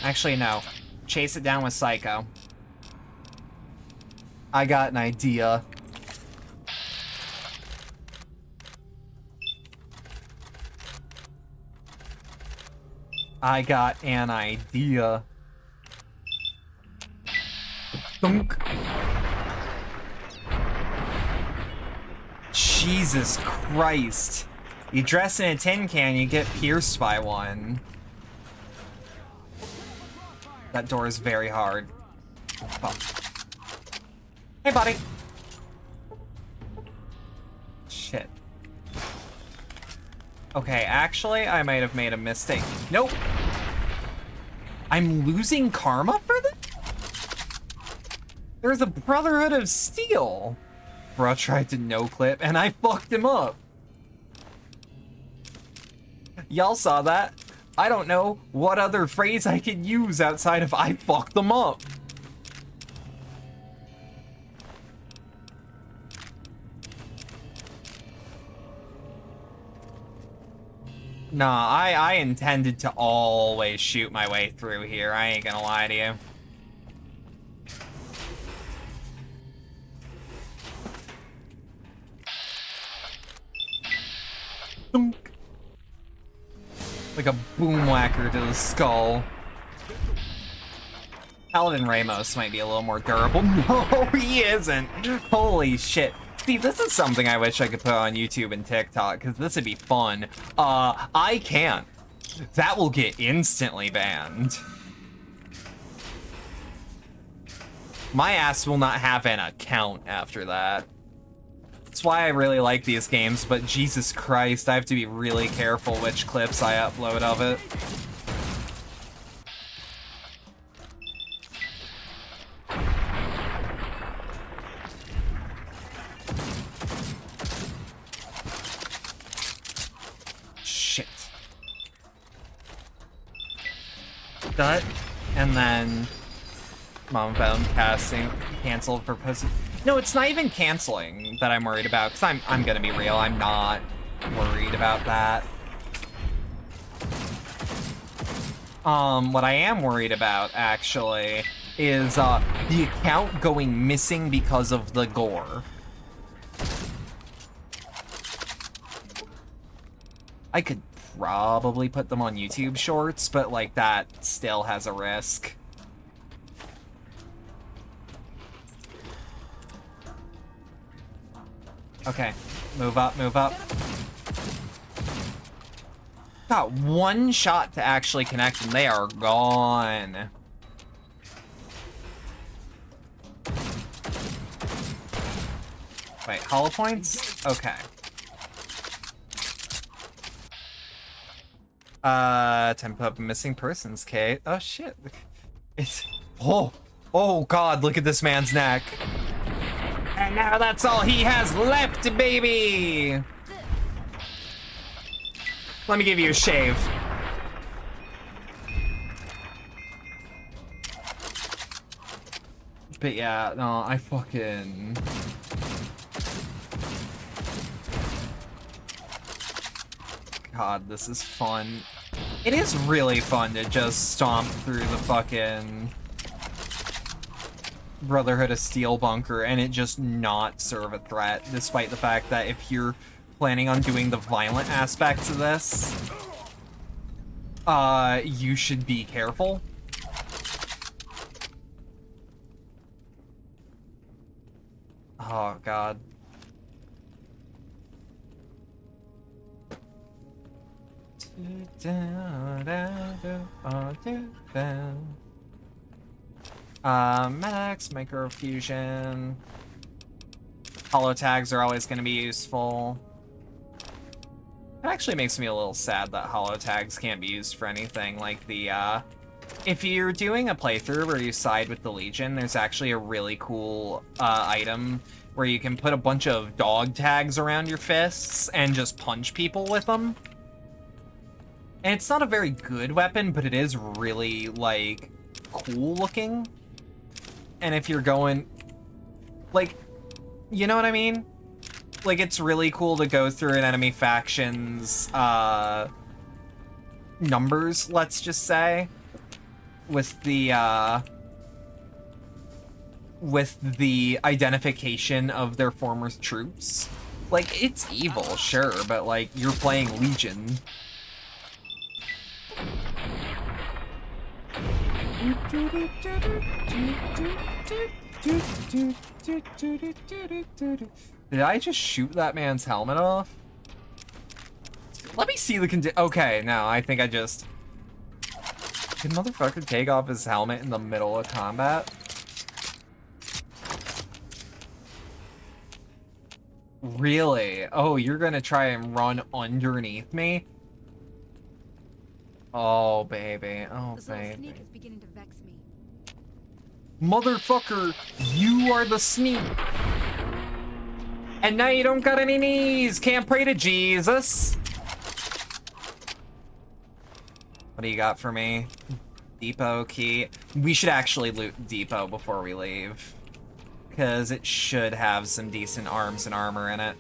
Actually, no. Chase it down with Psycho. I got an idea. I got an idea. Thunk. Jesus Christ. You dress in a tin can, you get pierced by one. That door is very hard. Oh. Hey, buddy. Shit. Okay, actually, I might have made a mistake. Nope. I'm losing karma for this? There's a Brotherhood of Steel. Bro tried to no-clip, and I fucked him up. Y'all saw that? I don't know what other phrase I could use outside of I fucked them up. Nah, I intended to always shoot my way through here. I ain't gonna lie to you. Like a boom whacker to the skull. Paladin Ramos might be a little more durable. No, he isn't. Holy shit. See, this is something I wish I could put on YouTube and TikTok, because this would be fun. I can't. That will get instantly banned. My ass will not have an account after that. That's why I really like these games, but Jesus Christ, I have to be really careful which clips I upload of it. Shit. That, and then Mom found casting canceled for pussy. No, it's not even canceling that I'm worried about, because I'm gonna be real, I'm not worried about that. What I am worried about, actually, is the account going missing because of the gore. I could probably put them on YouTube Shorts, but, like, that still has a risk. Okay, move up, move up. Got one shot to actually connect and they are gone. Wait, hollow points? Okay. Time to put up a missing persons, Kate. Oh shit. It's oh god, look at this man's neck. And now that's all he has left, baby! Let me give you a shave. But yeah, no, I fucking... God, this is fun. It is really fun to just stomp through the fucking Brotherhood of Steel bunker and it just not serve a threat, despite the fact that if you're planning on doing the violent aspects of this, you should be careful. Oh, God. Medics, microfusion. Hollow tags are always going to be useful. It actually makes me a little sad that hollow tags can't be used for anything. Like the, if you're doing a playthrough where you side with the Legion, there's actually a really cool item where you can put a bunch of dog tags around your fists and just punch people with them. And it's not a very good weapon, but it is really, like, cool looking. And if you're going, like, you know what I mean? Like, it's really cool to go through an enemy faction's, numbers, let's just say, with the identification of their former troops. Like, it's evil, sure, but, like, you're playing Legion. Did I just shoot that man's helmet off? Let me see the okay, no, I think I just... Did motherfucker take off his helmet in the middle of combat? Really? Oh, you're gonna try and run underneath me? Oh, baby. Oh, baby. Motherfucker, you are the sneak. And now you don't got any knees. Can't pray to Jesus. What do you got for me? Depot key. We should actually loot Depot before we leave, because it should have some decent arms and armor in it.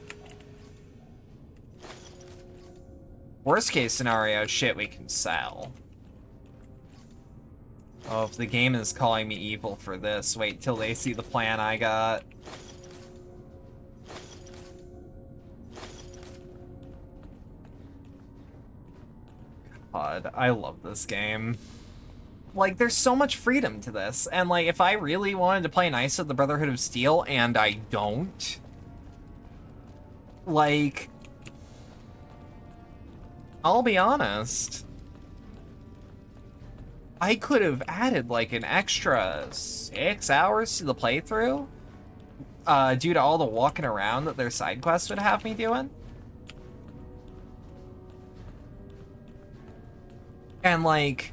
Worst case scenario, shit we can sell. Oh, if the game is calling me evil for this, wait till they see the plan I got. God, I love this game. Like, there's so much freedom to this, and like, if I really wanted to play nice with the Brotherhood of Steel, and I don't, like, I'll be honest. I could have added like an extra 6 hours to the playthrough due to all the walking around that their side quests would have me doing. And like,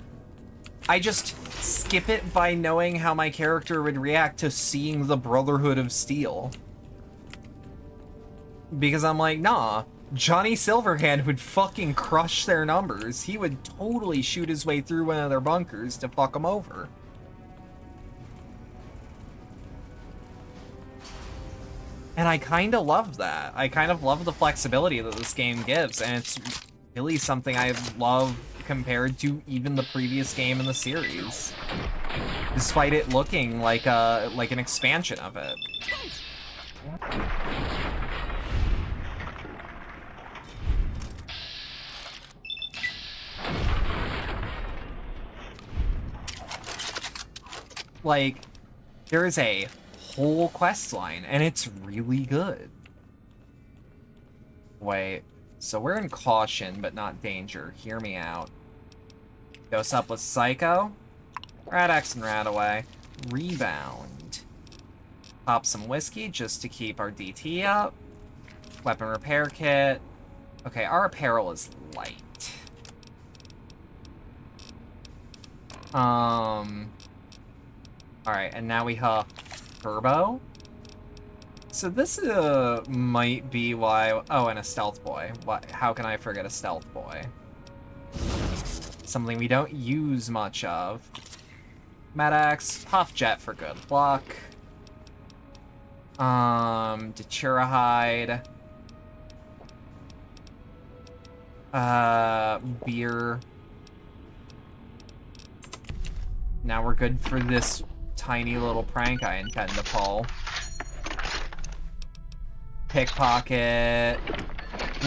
I just skip it by knowing how my character would react to seeing the Brotherhood of Steel. Because I'm like, nah, Johnny Silverhand would fucking crush their numbers. He would totally shoot his way through one of their bunkers to fuck them over. And I kind of love that. I kind of love the flexibility that this game gives, and it's really something I love compared to even the previous game in the series, despite it looking like an expansion of it. Like, there is a whole quest line, and it's really good. Wait, so we're in caution, but not danger. Hear me out. Dose up with Psycho. Rad X and Rad away. Rebound. Pop some whiskey just to keep our DT up. Weapon repair kit. Okay, our apparel is light. Alright, and now we have Turbo. So this might be why... Oh, and a Stealth Boy. How can I forget a Stealth Boy? Something we don't use much of. Med-X, Puff Jet for good luck. Datura Hide. Beer. Now we're good for this tiny little prank I intend to pull. Pickpocket.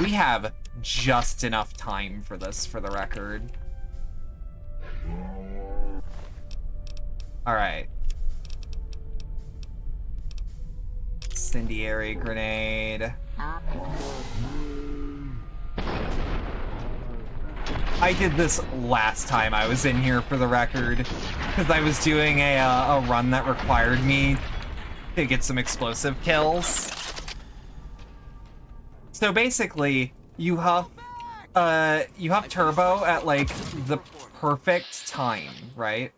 We have just enough time for this, for the record. Alright. Incendiary grenade. I did this last time I was in here, for the record, because I was doing a run that required me to get some explosive kills. So basically, you have Turbo at like the perfect time, right?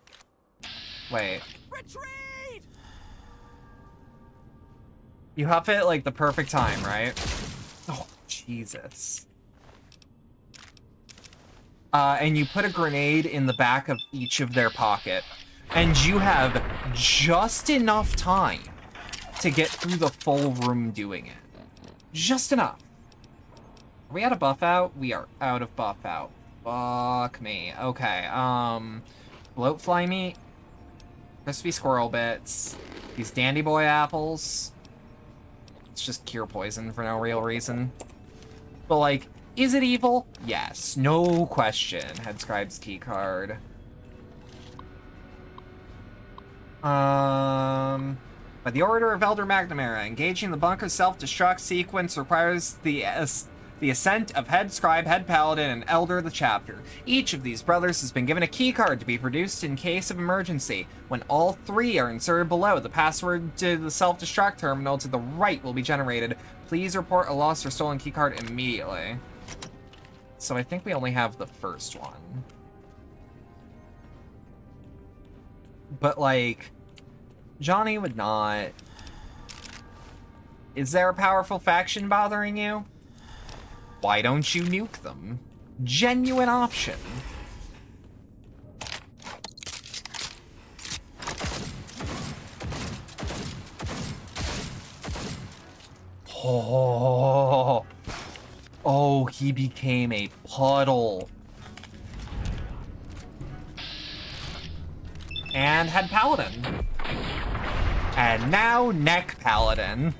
Wait. You huff it like the perfect time, right? Oh, Jesus. And you put a grenade in the back of each of their pocket. And you have just enough time to get through the full room doing it. Just enough. Are we out of buff out? We are out of buff out. Fuck me. Okay, bloat fly meat. Crispy squirrel bits. These dandy boy apples. It's just cure poison for no real reason. But like, is it evil? Yes, no question. Head scribe's key card. By the order of Elder McNamara, engaging the bunker self-destruct sequence requires the ascent of Head Scribe, Head Paladin, and Elder of the Chapter. Each of these brothers has been given a key card to be produced in case of emergency. When all three are inserted below, the password to the self-destruct terminal to the right will be generated. Please report a lost or stolen key card immediately. So I think we only have the first one. But like, Johnny would not. Is there a powerful faction bothering you? Why don't you nuke them? Genuine option. Oh. Oh, he became a puddle. And Head Paladin. And now Neck Paladin.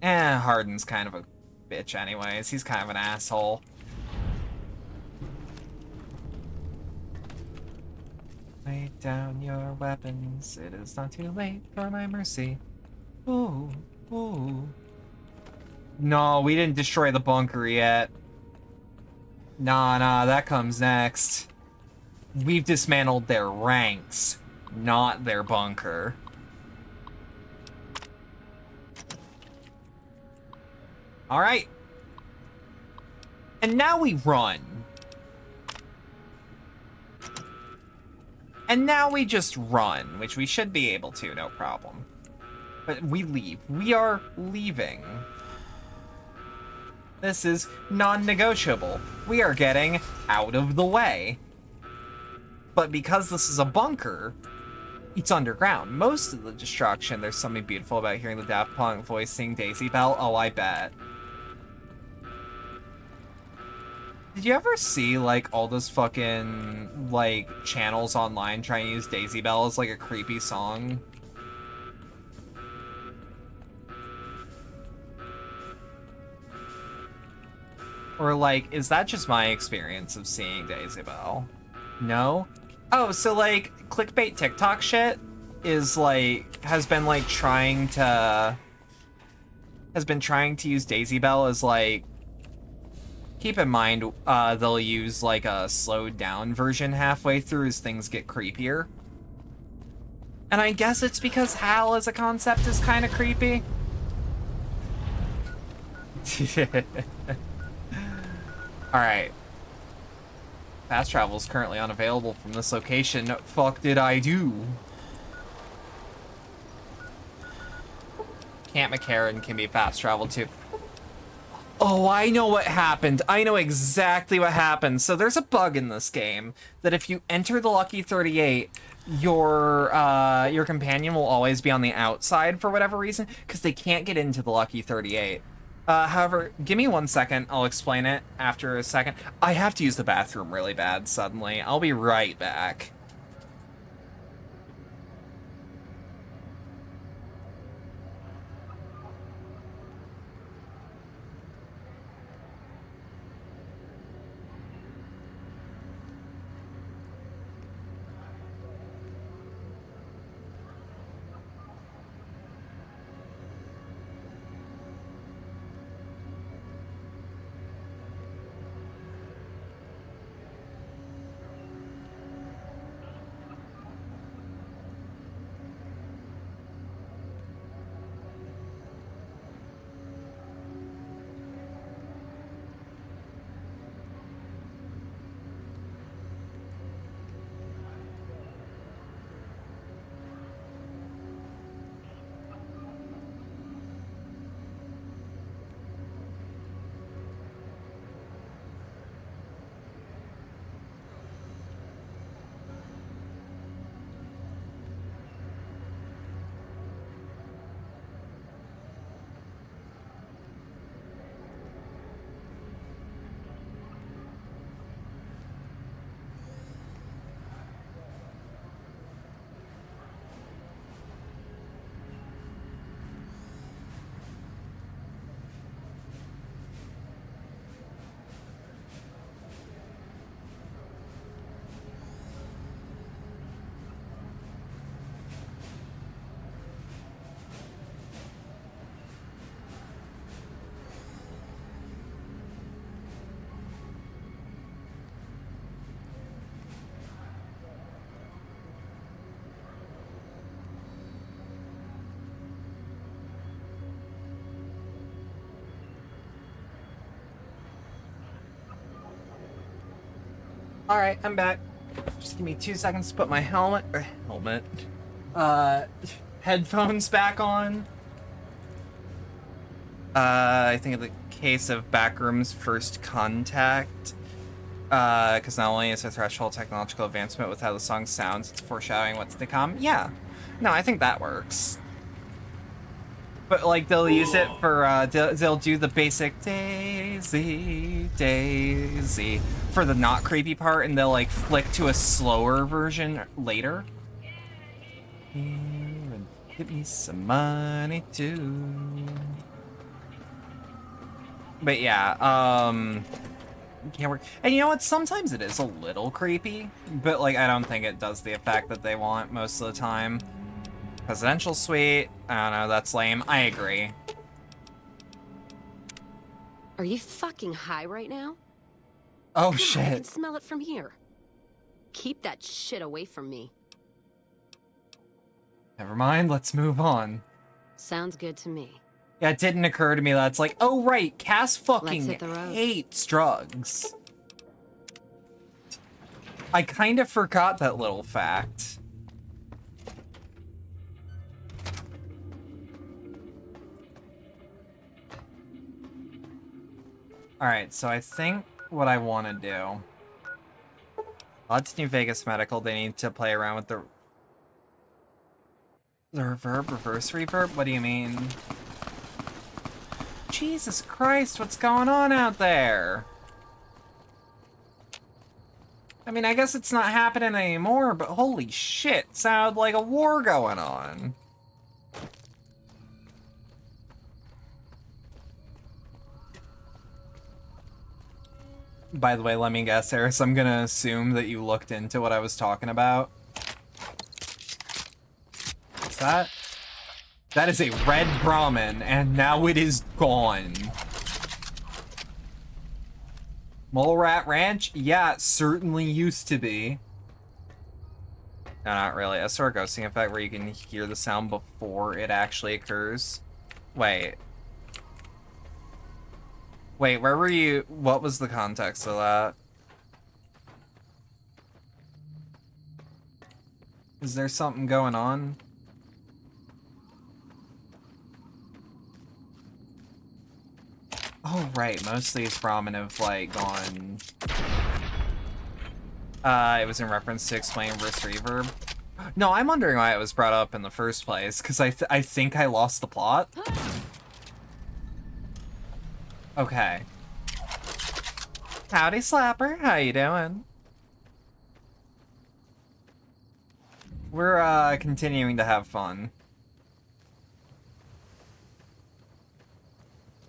Harden's kind of a bitch anyways. He's kind of an asshole. Lay down your weapons. It is not too late for my mercy. Ooh, ooh. No, we didn't destroy the bunker yet. Nah, that comes next. We've dismantled their ranks, not their bunker. Alright. And now we run. And now we just run, which we should be able to, no problem. But we leave. We are leaving. This is non-negotiable. We are getting out of the way. But because this is a bunker, it's underground. Most of the destruction, there's something beautiful about hearing the Daft Punk voice sing Daisy Bell. Oh, I bet. Did you ever see, like, all those fucking, like, channels online trying to use Daisy Bell as, like, a creepy song? Or, like, is that just my experience of seeing Daisy Bell? No? Oh, so, like, clickbait TikTok shit is, like, has been trying to use Daisy Bell as, like, keep in mind, they'll use, like, a slowed down version halfway through as things get creepier. And I guess it's because Hal as a concept is kind of creepy. Alright. Fast travel is currently unavailable from this location. Fuck did I do? Camp McCarran can be fast traveled to. Oh, I know what happened. I know exactly what happened. So there's a bug in this game that if you enter the Lucky 38, your companion will always be on the outside for whatever reason, because they can't get into the Lucky 38. However, give me 1 second. I'll explain it after a second. I have to use the bathroom really bad suddenly. I'll be right back. Alright, I'm back. Just give me 2 seconds to put my headphones back on. I think in the case of Backroom's First Contact, because not only is a threshold technological advancement with how the song sounds, it's foreshadowing what's to come. Yeah. No, I think that works. But, like, they'll use it for, they'll do the basic Daisy, Daisy for the not creepy part, and they'll, like, flick to a slower version later. Give me some money, too. But, yeah, can't work. And you know what? Sometimes it is a little creepy, but, like, I don't think it does the effect that they want most of the time. Presidential suite. I don't know, that's lame. I agree. Are you fucking high right now? Oh, I shit. can smell it from here. Keep that shit away from me. Never mind, let's move on. Sounds good to me. Yeah, it didn't occur to me that it's like, oh right, Cass fucking hit the road. hates drugs. I kind of forgot that little fact. Alright, so I think what I want to do... That's New Vegas Medical. They need to play around with the reverb, reverse reverb? What do you mean? Jesus Christ, what's going on out there? I mean, I guess it's not happening anymore, but holy shit, sounded like a war going on. By the way, let me guess, Eris, I'm gonna assume that you looked into what I was talking about. What's that? That is a red Brahmin, and now it is gone. Mole Rat Ranch? Yeah, it certainly used to be. No, not really. A sort of ghosting effect where you can hear the sound before it actually occurs. Wait. Wait, where were you? What was the context of that? Is there something going on? Oh, right. Most of these Brahmin have, like, gone... it was in reference to explain verse reverb. No, I'm wondering why it was brought up in the first place, because I think I lost the plot. Okay. Howdy, Slapper. How you doing? We're, continuing to have fun.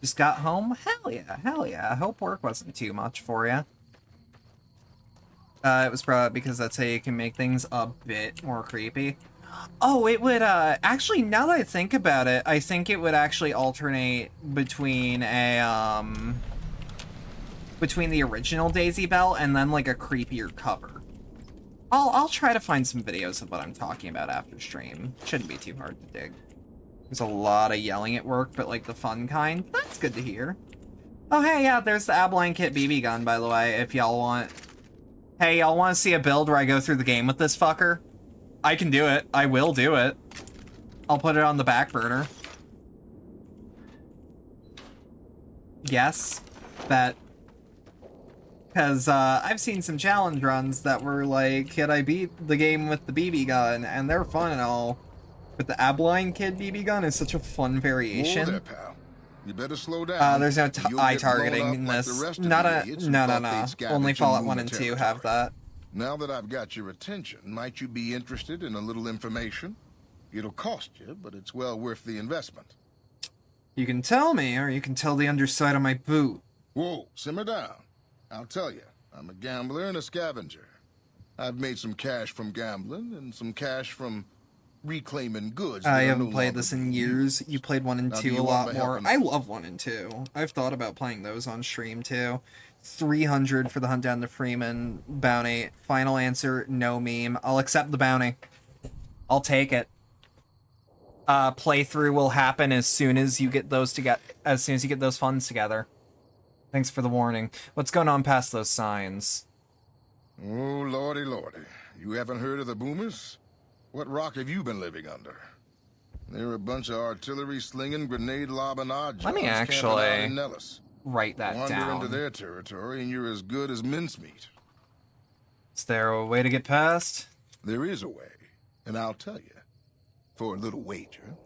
Just got home? Hell yeah, hell yeah. I hope work wasn't too much for you. It was brought up because that's how you can make things a bit more creepy. Oh, it would, actually, now that I think about it, I think it would actually alternate between a, between the original Daisy Bell and then, like, a creepier cover. I'll try to find some videos of what I'm talking about after stream. Shouldn't be too hard to dig. There's a lot of yelling at work, but, like, the fun kind. That's good to hear. Oh, hey, yeah, there's the Abeline Kit BB gun, by the way, if y'all want... Hey, y'all want to see a build where I go through the game with this fucker? I can do it. I will do it. I'll put it on the back burner. Yes. Bet. Because, I've seen some challenge runs that were like, can I beat the game with the BB gun? And they're fun and all. But the Abeline Kid BB gun is such a fun variation. Whoa there, pal. You better slow down. There's no eye targeting in this. No. Only Fallout 1 and 2 have that. Now that I've got your attention, might you be interested in a little information? It'll cost you, but it's well worth the investment. You can tell me, or you can tell the underside of my boot. Whoa, simmer down. I'll tell you, I'm a gambler and a scavenger. I've made some cash from gambling and some cash from reclaiming goods. I haven't played this in years. You played 1 and 2 a lot more. I love 1 and 2. I've thought about playing those on stream too. 300 for the Hunt Down the Freeman bounty. Final answer, no meme. I'll accept the bounty. I'll take it. Playthrough will happen as soon as you get those as soon as you get those funds together. Thanks for the warning. What's going on past those signs? Oh, lordy, lordy. You haven't heard of the boomers? What rock have you been living under? They're a bunch of artillery-slinging, grenade-lobbing odd Let me actually write that down. Wander into their territory and you're as good as mincemeat. Is there a way to get past? There is a way, and I'll tell you. For a little wager.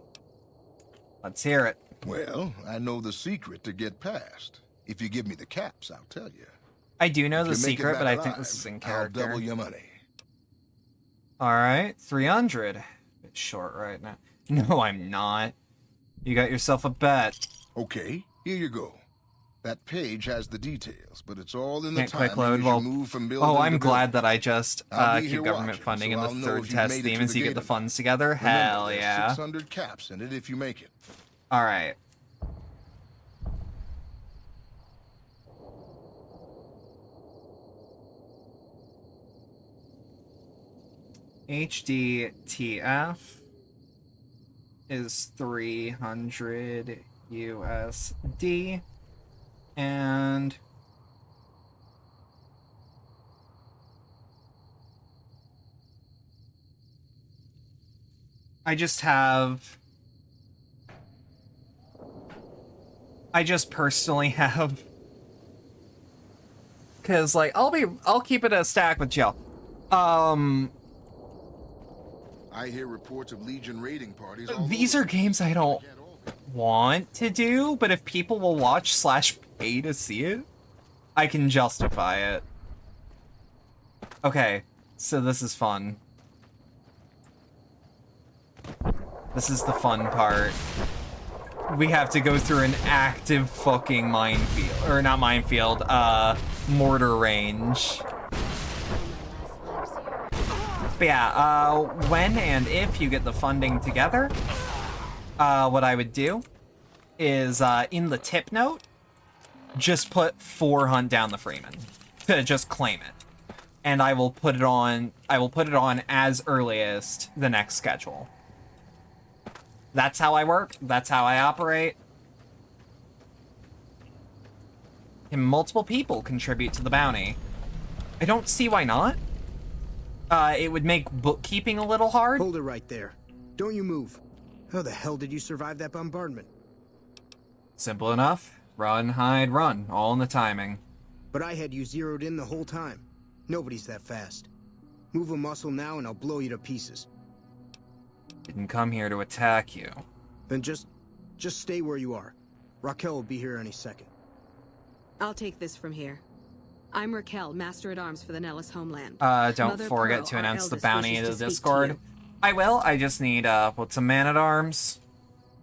Let's hear it. Well, I know the secret to get past. If you give me the caps, I'll tell you. I do know the secret, but I think this is in character. I'll double your money. Alright, 300. Bit short right now. No, I'm not. You got yourself a bet. Okay, here you go. That page has the details, but it's all in the Can't quick load. Well, I'm glad that I just keep government funding in the third test theme as you get the funds together. Hell yeah. 600 caps in it if you make it. Alright. HDTF is 300 USD, and I just personally have, because like I'll keep it a stack with y'all. I hear reports of Legion raiding parties. These are games I don't want to do, but if people will watch / pay to see it, I can justify it. Okay, so this is fun. This is the fun part. We have to go through an active fucking minefield, or not minefield, mortar range. But yeah, when and if you get the funding together, what I would do is, in the tip note, just put 4 Hunt Down the Freeman. Just claim it. And I will put it on as earliest the next schedule. That's how I work. That's how I operate. And multiple people contribute to the bounty. I don't see why not. It would make bookkeeping a little hard. Hold it right there. Don't you move. How the hell did you survive that bombardment? Simple enough. Run, hide, run. All in the timing. But I had you zeroed in the whole time. Nobody's that fast. Move a muscle now and I'll blow you to pieces. Didn't come here to attack you. Then just stay where you are. Raquel will be here any second. I'll take this from here. I'm Raquel, Master at Arms for the Nellis homeland. Don't Mother forget Pearl, to our announce the eldest, bounty wishes in to the speak to Discord. you. I will. I just need, what's a man-at-arms?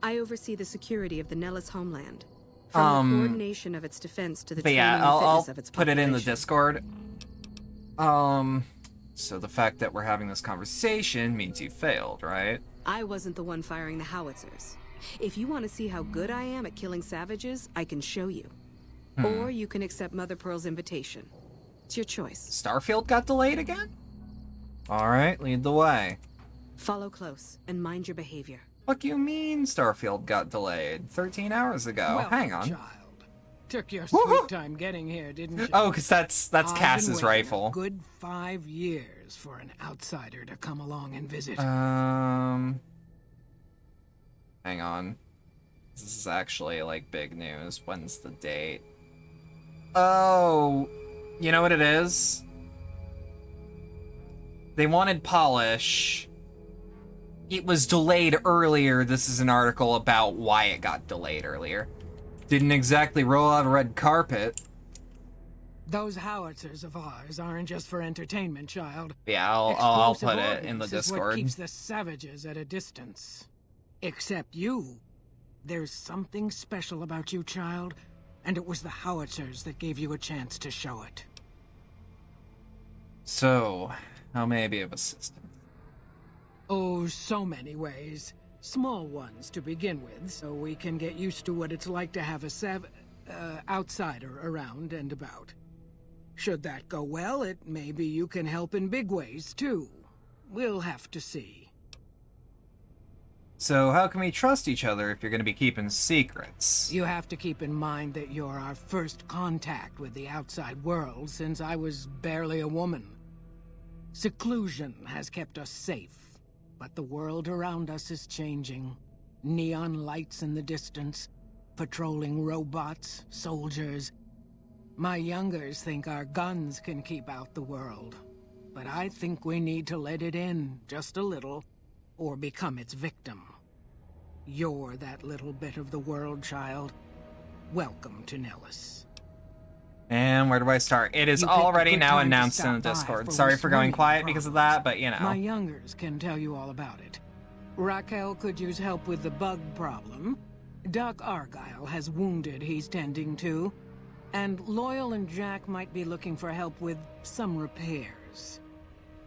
I oversee the security of the Nellis homeland. From the coordination of its defense to the training and fitness of its put it in the population. Discord. So the fact that we're having this conversation means you failed, right? I wasn't the one firing the howitzers. If you want to see how good I am at killing savages, I can show you. Or you can accept Mother Pearl's invitation. It's your choice. Starfield got delayed again? Alright, lead the way. Follow close and mind your behavior. What you mean Starfield got delayed? 13 hours ago. Well, hang on. Child. Took your sweet time getting here, didn't you? Oh, because that's I've Cass's been waiting rifle. a good 5 years for an outsider to come along and visit. Hang on. This is actually, like, big news. When's the date? Oh, you know what it is? They wanted polish. It was delayed earlier. This is an article about why it got delayed earlier. Didn't exactly roll out a red carpet. Those howitzers of ours aren't just for entertainment, child. Yeah, I'll Explosive put it in the ordnance is what Discord. keeps the savages at a distance. Except you. There's something special about you, child, and it was the howitzers that gave you a chance to show it. So, how may I be of assistance? Oh, so many ways. Small ones to begin with, so we can get used to what it's like to have a outsider around and about. Should that go well, maybe you can help in big ways, too. We'll have to see. So, how can we trust each other if you're going to be keeping secrets? You have to keep in mind that you're our first contact with the outside world since I was barely a woman. Seclusion has kept us safe, but the world around us is changing. Neon lights in the distance, patrolling robots, soldiers. My youngers think our guns can keep out the world, but I think we need to let it in, just a little, or become its victim. You're that little bit of the world, child. Welcome to Nellis. And where do I start? It is You picked a already good now time to announced in stop the by Discord. for Sorry for going swimming quiet because of that, but you know. My youngers can tell you all about it. Raquel could use help with the bug problem. Doc Argyle has wounded he's tending to. And Loyal and Jack might be looking for help with some repairs.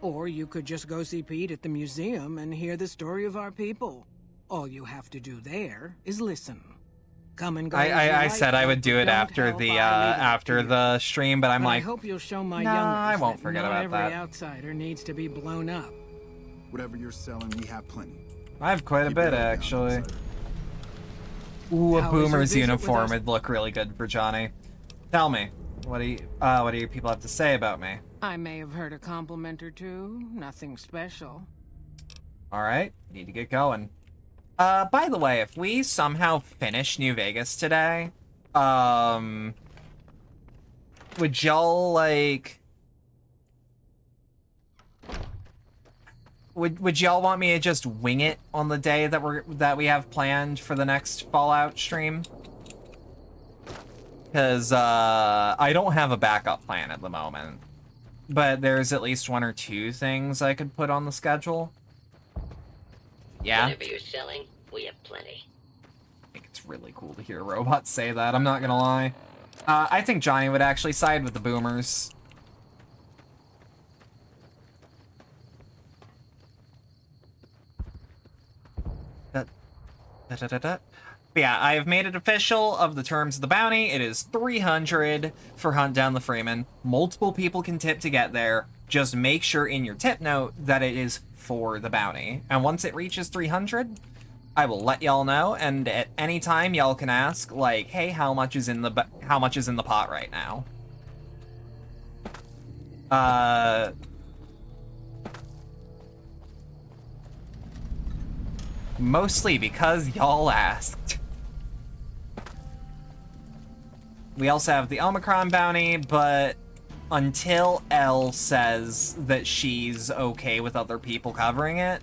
Or you could just go see Pete at the museum and hear the story of our people. All you have to do there is listen. Come and go. I said I would do it after the stream, but I'm like, I hope you'll show my nah, youngers I won't that forget not about every that. outsider needs to be blown up. Whatever you're selling, we have plenty. I have quite a bit, actually. Ooh, a boomer's uniform would look really good for Johnny. Tell me, what do you people have to say about me? I may have heard a compliment or two. Nothing special. All right, need to get going. By the way, if we somehow finish New Vegas today, would y'all like? Would y'all want me to just wing it on the day that we have planned for the next Fallout stream? Because I don't have a backup plan at the moment, but there's at least 1 or 2 things I could put on the schedule. Yeah. Whatever you're selling, we have plenty. I think it's really cool to hear robots say that. I'm not gonna lie. I think Johnny would actually side with the boomers. But yeah, I have made it official of the terms of the bounty. It is 300 for Hunt Down the Freeman. Multiple people can tip to get there. Just make sure in your tip note that it is for the bounty. And once it reaches 300, I will let y'all know. And at any time, y'all can ask, like, hey, how much is in the pot right now? Mostly because y'all asked. We also have the Omicron bounty, but until Elle says that she's okay with other people covering it,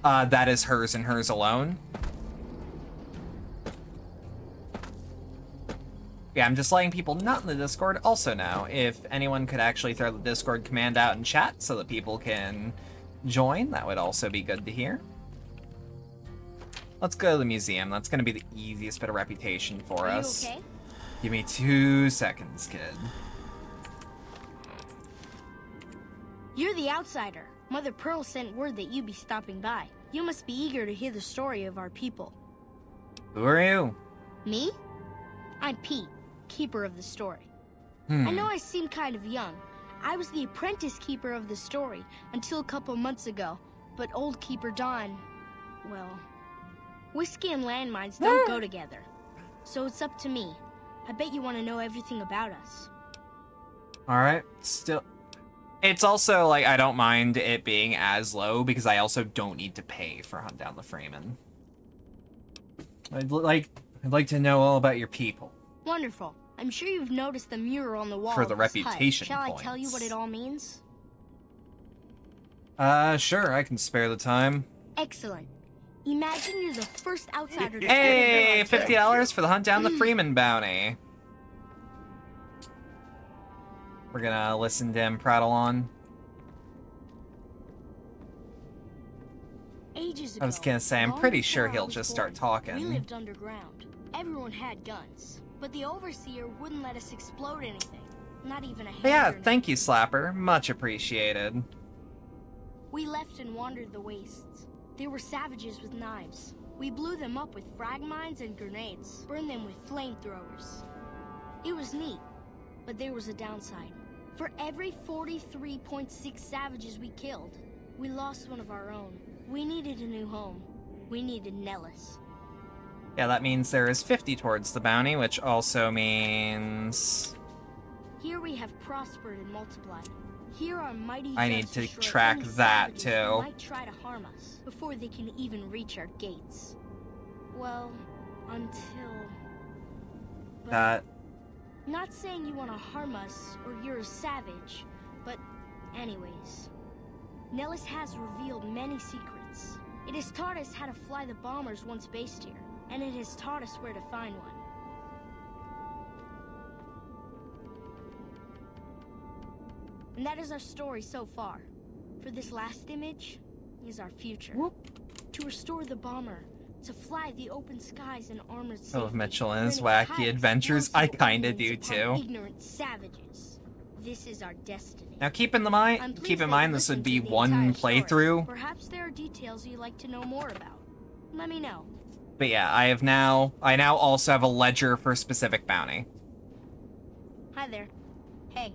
that is hers and hers alone. Yeah, I'm just letting people not in the Discord also know. If anyone could actually throw the Discord command out in chat so that people can join, that would also be good to hear. Let's go to the museum. That's going to be the easiest bit of reputation for us. Okay? Give me 2 seconds, kid. You're the outsider. Mother Pearl sent word that you'd be stopping by. You must be eager to hear the story of our people. Who are you? Me? I'm Pete, keeper of the story. I know I seem kind of young. I was the apprentice keeper of the story until a couple months ago. But old keeper Don, well, whiskey and landmines don't go together. So it's up to me. I bet you want to know everything about us. Alright, still... It's also, like, I don't mind it being as low, because I also don't need to pay for Hunt Down the Freeman. I'd like to know all about your people. Wonderful. I'm sure you've noticed the mural on the wall For the of this reputation hut. Shall points. I tell you what it all means? Sure, I can spare the time. Excellent. Imagine you're the first outsider to Hey, ever go $50 for the Hunt Down the Freeman bounty. We're gonna listen to him prattle on. Ages ago, I was gonna say, I'm long pretty before sure I he'll was just born, start talking. We lived underground. Everyone had guns, but the overseer wouldn't let us explode anything. Not even a hand Yeah, grenade. thank you, Slapper. Much appreciated. We left and wandered the wastes. There were savages with knives. We blew them up with frag mines and grenades, burned them with flamethrowers. It was neat, but there was a downside. For every 43.6 savages we killed, we lost one of our own. We needed a new home. We needed Nellis. Yeah, that means there is 50 towards the bounty, which also means... Here we have prospered and multiplied. Here are mighty I need judges to destroy track any that, savages who too. might try to harm us before they can even reach our gates. Well, until... But not saying you want to harm us or you're a savage, but anyways. Nellis has revealed many secrets. It has taught us how to fly the bombers once based here, and it has taught us where to find one. And that is our story so far. For this last image is our future. To restore the bomber, to fly the open skies in armored safety. Philip Mitchell and his bring a wacky high adventures. I explosive kinda ordnance do upon too. Ignorant savages. This is our destiny. Now keep in I'm mind, pleased that you this would listened be to the one entire story. playthrough. Perhaps there are details you'd like to know more about. Let me know. But yeah, I now also have a ledger for specific bounty. Hi there. Hey.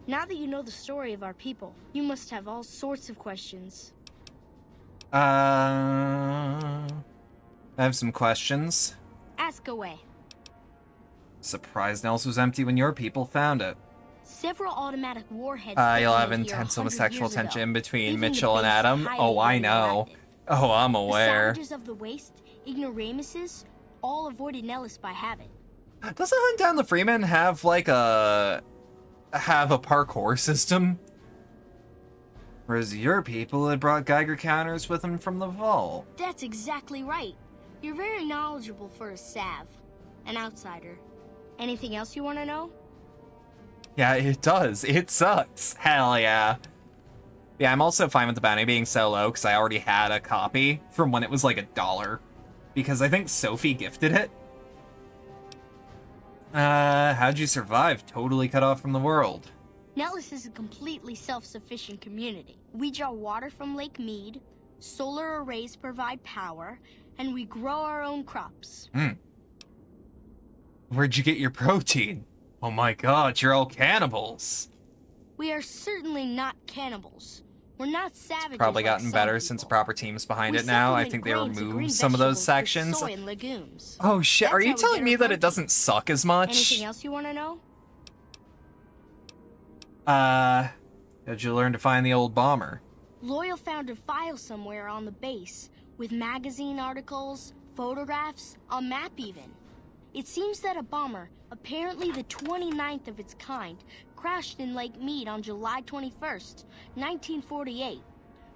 Now that you know the story of our people, you must have all sorts of questions. I have some questions. Ask away. Surprised Nels was empty when your people found it. Several automatic warheads. You'll have intense homosexual tension between Mitchell and Adam. Oh, I know. Oh, I'm aware. The savages of the waste, ignoramuses, all avoided Nellis by habit. Doesn't Hunt Down the Freeman have like a parkour system? Whereas your people had brought Geiger counters with them from the vault. That's exactly right. You're very knowledgeable for a Sav, an outsider. Anything else you want to know? Yeah, it does. It sucks. Hell yeah. Yeah, I'm also fine with the bounty being so low because I already had a copy from when it was like $1. Because I think Sophie gifted it. How'd you survive? Totally cut off from the world. Nellis is a completely self-sufficient community. We draw water from Lake Mead, solar arrays provide power, and we grow our own crops. Where'd you get your protein? Oh my god, you're all cannibals. We are certainly not cannibals. We're not savages. Probably like gotten better people. since the proper team's behind We it now. I supplement think they grains and green removed some of those vegetables with sections. soy and legumes. Oh shit, That's are how you we telling get me our that it protein. doesn't suck as much? Anything else you want to know? How'd you learn to find the old bomber? Loyal found a file somewhere on the base with magazine articles, photographs, a map even. It seems that a bomber, apparently the 29th of its kind, crashed in Lake Mead on July 21st, 1948.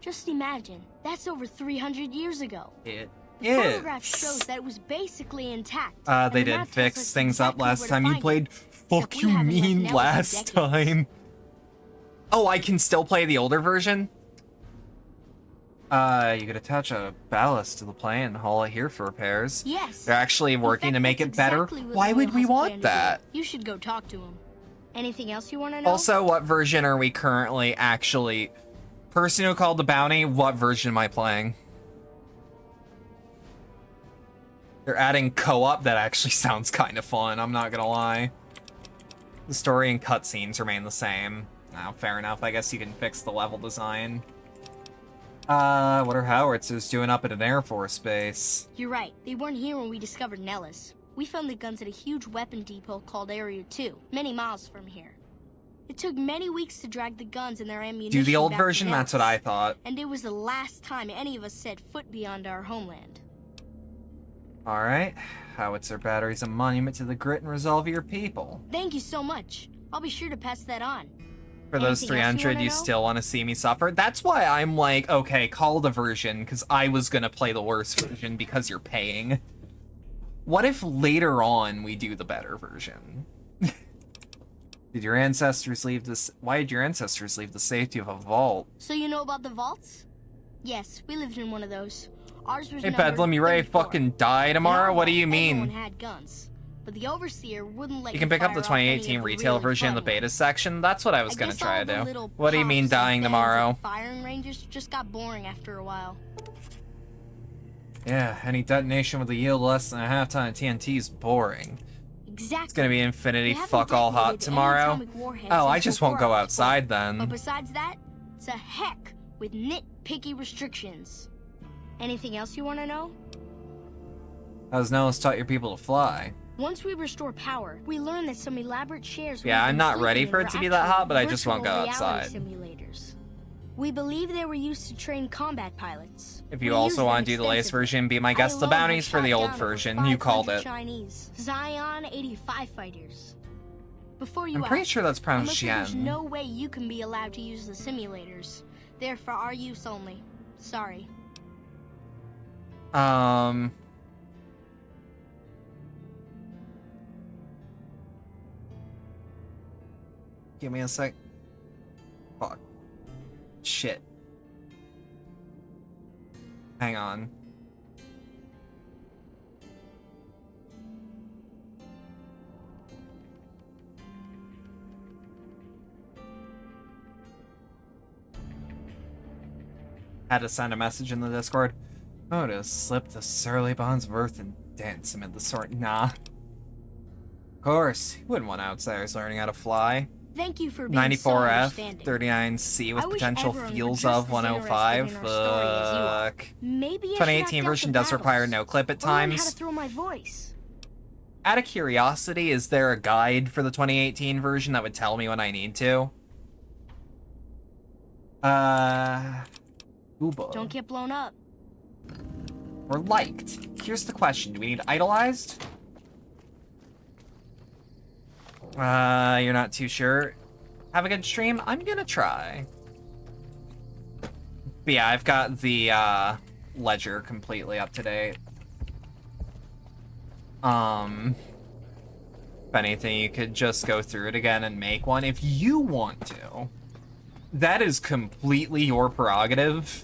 Just imagine, that's over 300 years ago. It The is. photograph shows that it was basically intact. They and the did map tells fix us things up exactly last where to time you find it. played. Fuck we you haven't left mean Nellis in last decades. time? Oh, I can still play the older version? You could attach a ballast to the plane and haul it here for repairs. Yes. They're actually working to make it better. Exactly what Why Loyal would we has want planned to do. that? You should go talk to him. Anything else you want to know? Also, what version are we currently actually... Person who called the bounty, what version am I playing? They're adding co-op. That actually sounds kind of fun, I'm not gonna lie. The story and cutscenes remain the same. Oh, fair enough. I guess you can fix the level design. What are howitzers doing up at an Air Force base? You're right. They weren't here when we discovered Nellis. We found the guns at a huge weapon depot called Area 2, many miles from here. It took many weeks to drag the guns and their ammunition Do the old back to version? That's what Nellis. I thought. And it was the last time any of us set foot beyond our homeland. Alright. Howitzer battery's a monument to the grit and resolve of your people. Thank you so much. I'll be sure to pass that on. For those Anything else you 300, wanna you know? still want to see me suffer? That's why I'm like, okay, call the version, because I was going to play the worst version because you're paying. What if later on we do the better version? Did your ancestors leave this? Why did your ancestors leave the safety of a vault? So you know about the vaults? Yes, we lived in one of those. Ours was Hey, numbered Bedlam, you ready to 34. fucking die tomorrow? What do you Everyone mean? had guns, but the overseer wouldn't let You can pick up the fire off any of 2018 the retail really version in the fun beta ones. section. That's what I was I going to guess try all to the do. little What do you mean pops and dying bangs tomorrow? and firing ranges just got boring after a while. Yeah, any detonation with a yield less than a half ton of TNT is boring. Exactly. It's gonna be infinity We haven't fuck all hot detonated any tomorrow. atomic warheads Oh, I since just before won't go I was outside born. But then. besides that, it's a heck with nitpicky restrictions. Anything else you want to know? How's Nellis taught your people to fly? Once we restore power, we learn that some elaborate shares we've Yeah, I'm been not ready sleeping for in it to were be that actually hot, but I just won't go virtual reality outside. Simulators. We believe they were used to train combat pilots. If you We also used them want to do the latest extensively. version, be my I guest. The alone bounties have for the shot old down over version. You called 500 it. Chinese Zion 85 fighters. Before you I'm pretty ask, sure that's pronounced I'm afraid there's Xian. no way you can be allowed to use the simulators. They're for our use only. Sorry. Give me a sec. Fuck. Shit. Hang on. Had to send a message in the Discord. Oh, to slip the surly bonds of earth and dance amid the sort. Nah. Of course, you wouldn't want outsiders learning how to fly. Thank you for being so 94F, understanding. 39C with I wish potential everyone were feels just of as 105. interested in our story as you are. Fuck. Maybe I should 2018 act out version the does require battles. no clip at Or learn how times. to throw my voice. Out of curiosity, is there a guide for the 2018 version that would tell me when I need to? Uba. Don't get blown up. Or liked. Here's the question. Do we need idolized? You're not too sure. Have a good stream? I'm gonna try. But yeah, I've got the, ledger completely up to date. If anything, you could just go through it again and make one if you want to. That is completely your prerogative.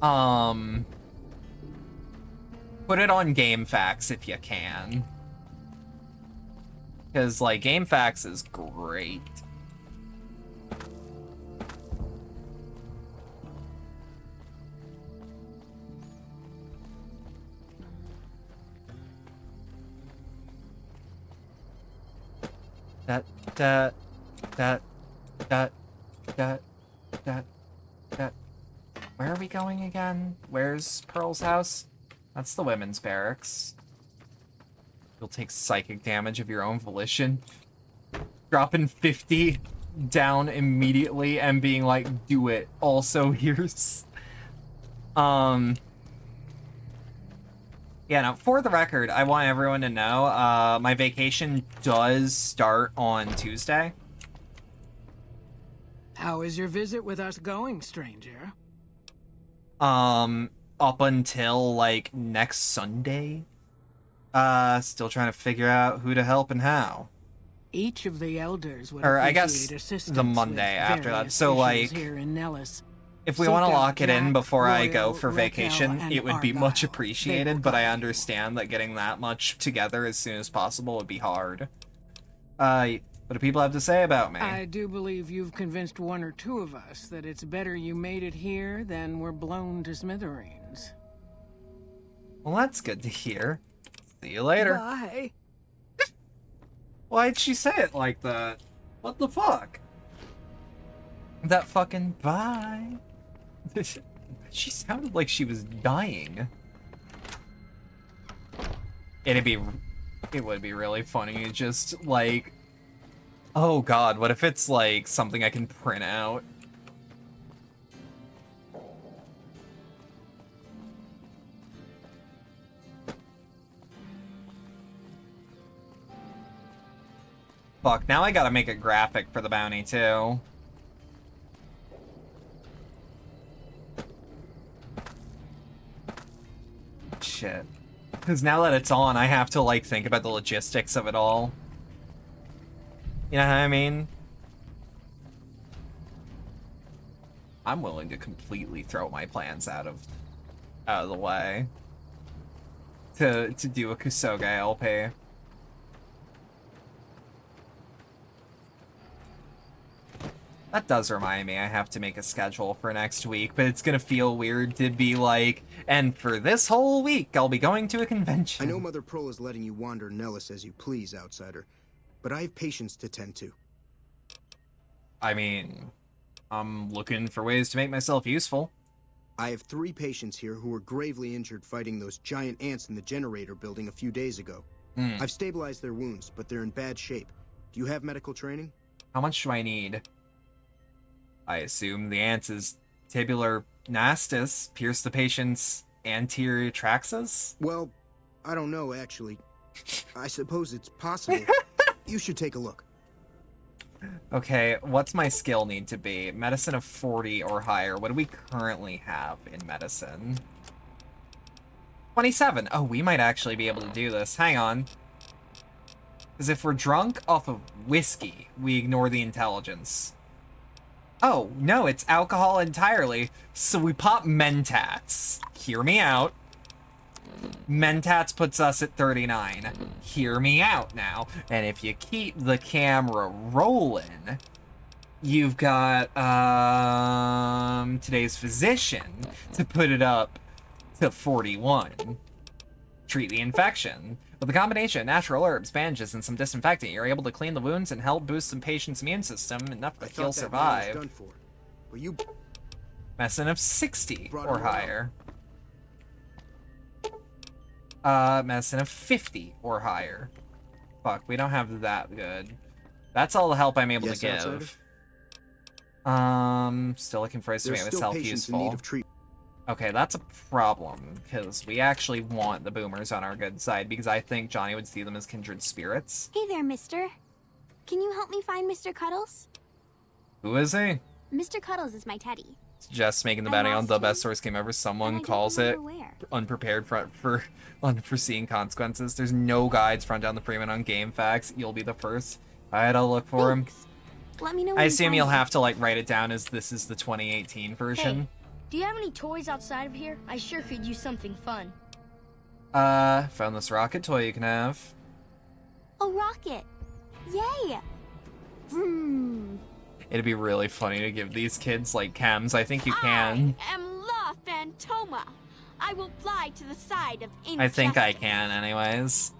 Put it on GameFAQs if you can. Because, like, GameFAQs is great. That. Where are we going again? Where's Pearl's house? That's the women's barracks. You'll take psychic damage of your own volition. Dropping 50 down immediately and being like, do it. Also, here's... Yeah, no, for the record, I want everyone to know, my vacation does start on Tuesday. How is your visit with us going, stranger? Up until, like, next Sunday. Still trying to figure out who to help and how. Each of the elders would Or I appreciate guess assistance the Monday with after that. various So, issues like, here in Nellis. if we Seek want to out lock it in Jack, before I go Royal, for Raquel, vacation, and it would be Argyle. much They appreciated, will but I guide you. understand that getting that much together as soon as possible would be hard. What do people have to say about me? I do believe you've convinced one or two of us that it's better you made it here than were blown to smithereens. Well, that's good to hear. See you later. Bye. Why'd she say it like that? What the fuck? That fucking bye. She sounded like she was dying. It would be really funny, just like, oh god, what if it's like something I can print out? Fuck, now I gotta make a graphic for the bounty too. Shit. Because now that it's on, I have to, like, think about the logistics of it all. You know what I mean? I'm willing to completely throw my plans out of the way. To do a Kusoga LP. That does remind me I have to make a schedule for next week, but it's gonna feel weird to be like, and for this whole week, I'll be going to a convention. I know Mother Pearl is letting you wander Nellis as you please, outsider, but I have patients to tend to. I mean, I'm looking for ways to make myself useful. I have 3 patients here who were gravely injured fighting those giant ants in the generator building a few days ago. I've stabilized their wounds, but they're in bad shape. Do you have medical training? How much do I need? I assume the ants is tubular nastus pierce the patient's anterior traxus? Well, I don't know, actually. I suppose it's possible. You should take a look. Okay, what's my skill need to be? Medicine of 40 or higher. What do we currently have in medicine? 27. Oh, we might actually be able to do this. Hang on. Because if we're drunk off of whiskey, we ignore the intelligence. Oh, no, it's alcohol entirely. So we pop Mentats. Hear me out. Mentats puts us at 39. Hear me out now. And if you keep the camera rolling, you've got today's physician to put it up to 41. treat the infection. With a combination of natural herbs, bandages, and some disinfectant, you're able to clean the wounds and help boost the patient's immune system enough to he'll survive. Medicine of 60 or higher. Medicine of 50 or higher. Fuck, we don't have that good. That's all the help I'm able to give. Still looking for ways to make myself useful. Okay, that's a problem, because we actually want the boomers on our good side, because I think Johnny would see them as kindred spirits. Hey there, mister. Can you help me find Mr. Cuddles? Who is he? Mr. Cuddles is my teddy. Just making the betting on the best source game ever. Someone calls it unprepared for unforeseen consequences. There's no guides front down the Freeman on game facts. You'll be the first. Alright, I'll look for him. Let me know. I assume you'll have to like write it down as this is the 2018 version. Hey, do you have any toys outside of here? I sure could use something fun. Found this rocket toy you can have. A rocket! Yay! Vroom. It'd be really funny to give these kids like chems. I think you can. I am La Phantoma. I will fly to the side of injustice. I think I can, anyways.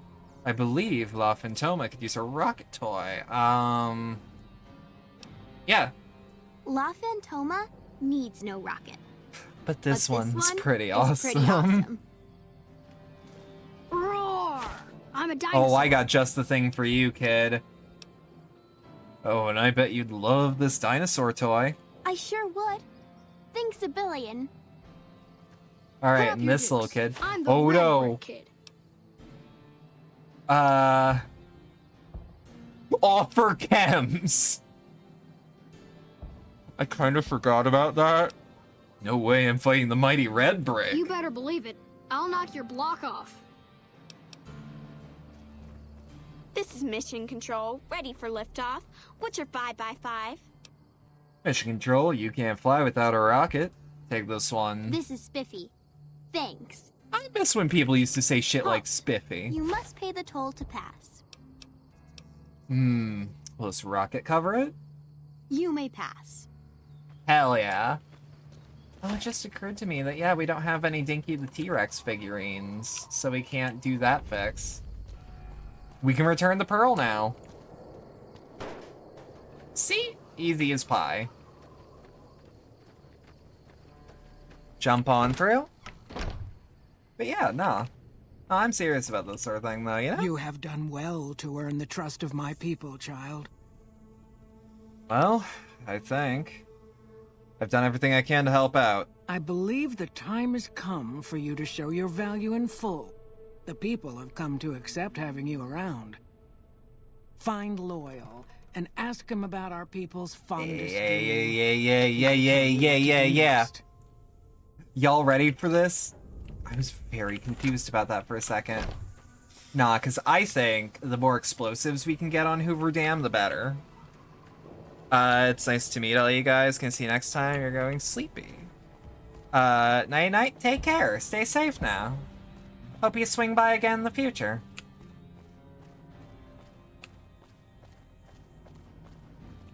I believe La Phantoma could use a rocket toy. Yeah. La Phantoma needs no rocket. But this one's pretty awesome. Roar! I'm a dinosaur. Oh, I got just the thing for you, kid. Oh, and I bet you'd love this dinosaur toy. I sure would. Thanks a billion. Alright, and this little kid. Oh no. Kid. Offer chems! I kind of forgot about that. No way I'm fighting the mighty Red Brick. You better believe it. I'll knock your block off. This is Mission Control, ready for liftoff. What's your 5x5? Mission Control, you can't fly without a rocket. Take this one. This is Spiffy. Thanks. I miss when people used to say shit like spiffy. You must pay the toll to pass. Will this rocket cover it? You may pass. Hell yeah. Oh, it just occurred to me that, yeah, we don't have any Dinky the T-Rex figurines, so we can't do that fix. We can return the pearl now. See? Easy as pie. Jump on through. But yeah, no, I'm serious about this sort of thing, though, you know? You have done well to earn the trust of my people, child. Well, I think I've done everything I can to help out. I believe the time has come for you to show your value in full. The people have come to accept having you around. Find Loyal and ask him about our people's fondest Yeah. Y'all ready for this? I was very confused about that for a second. Nah, because I think the more explosives we can get on Hoover Dam, the better. It's nice to meet all you guys. Can see you next time. You're going sleepy. Night-night. Take care. Stay safe now. Hope you swing by again in the future.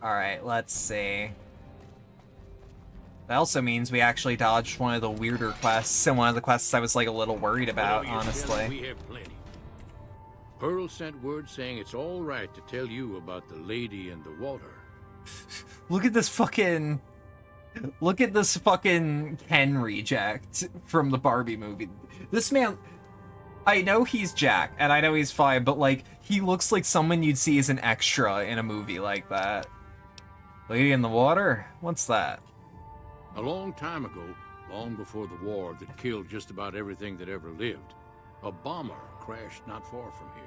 Alright, let's see. That also means we actually dodged one of the weirder quests, and one of the quests I was like a little worried about, honestly. We have plenty. Pearl sent word saying it's all right to tell you about the lady in the water. Look at this fucking Ken reject from the Barbie movie. This man, I know he's Jack, and I know he's fine, but like, he looks like someone you'd see as an extra in a movie like that. Lady in the water? What's that? A long time ago, long before the war that killed just about everything that ever lived, a bomber crashed not far from here.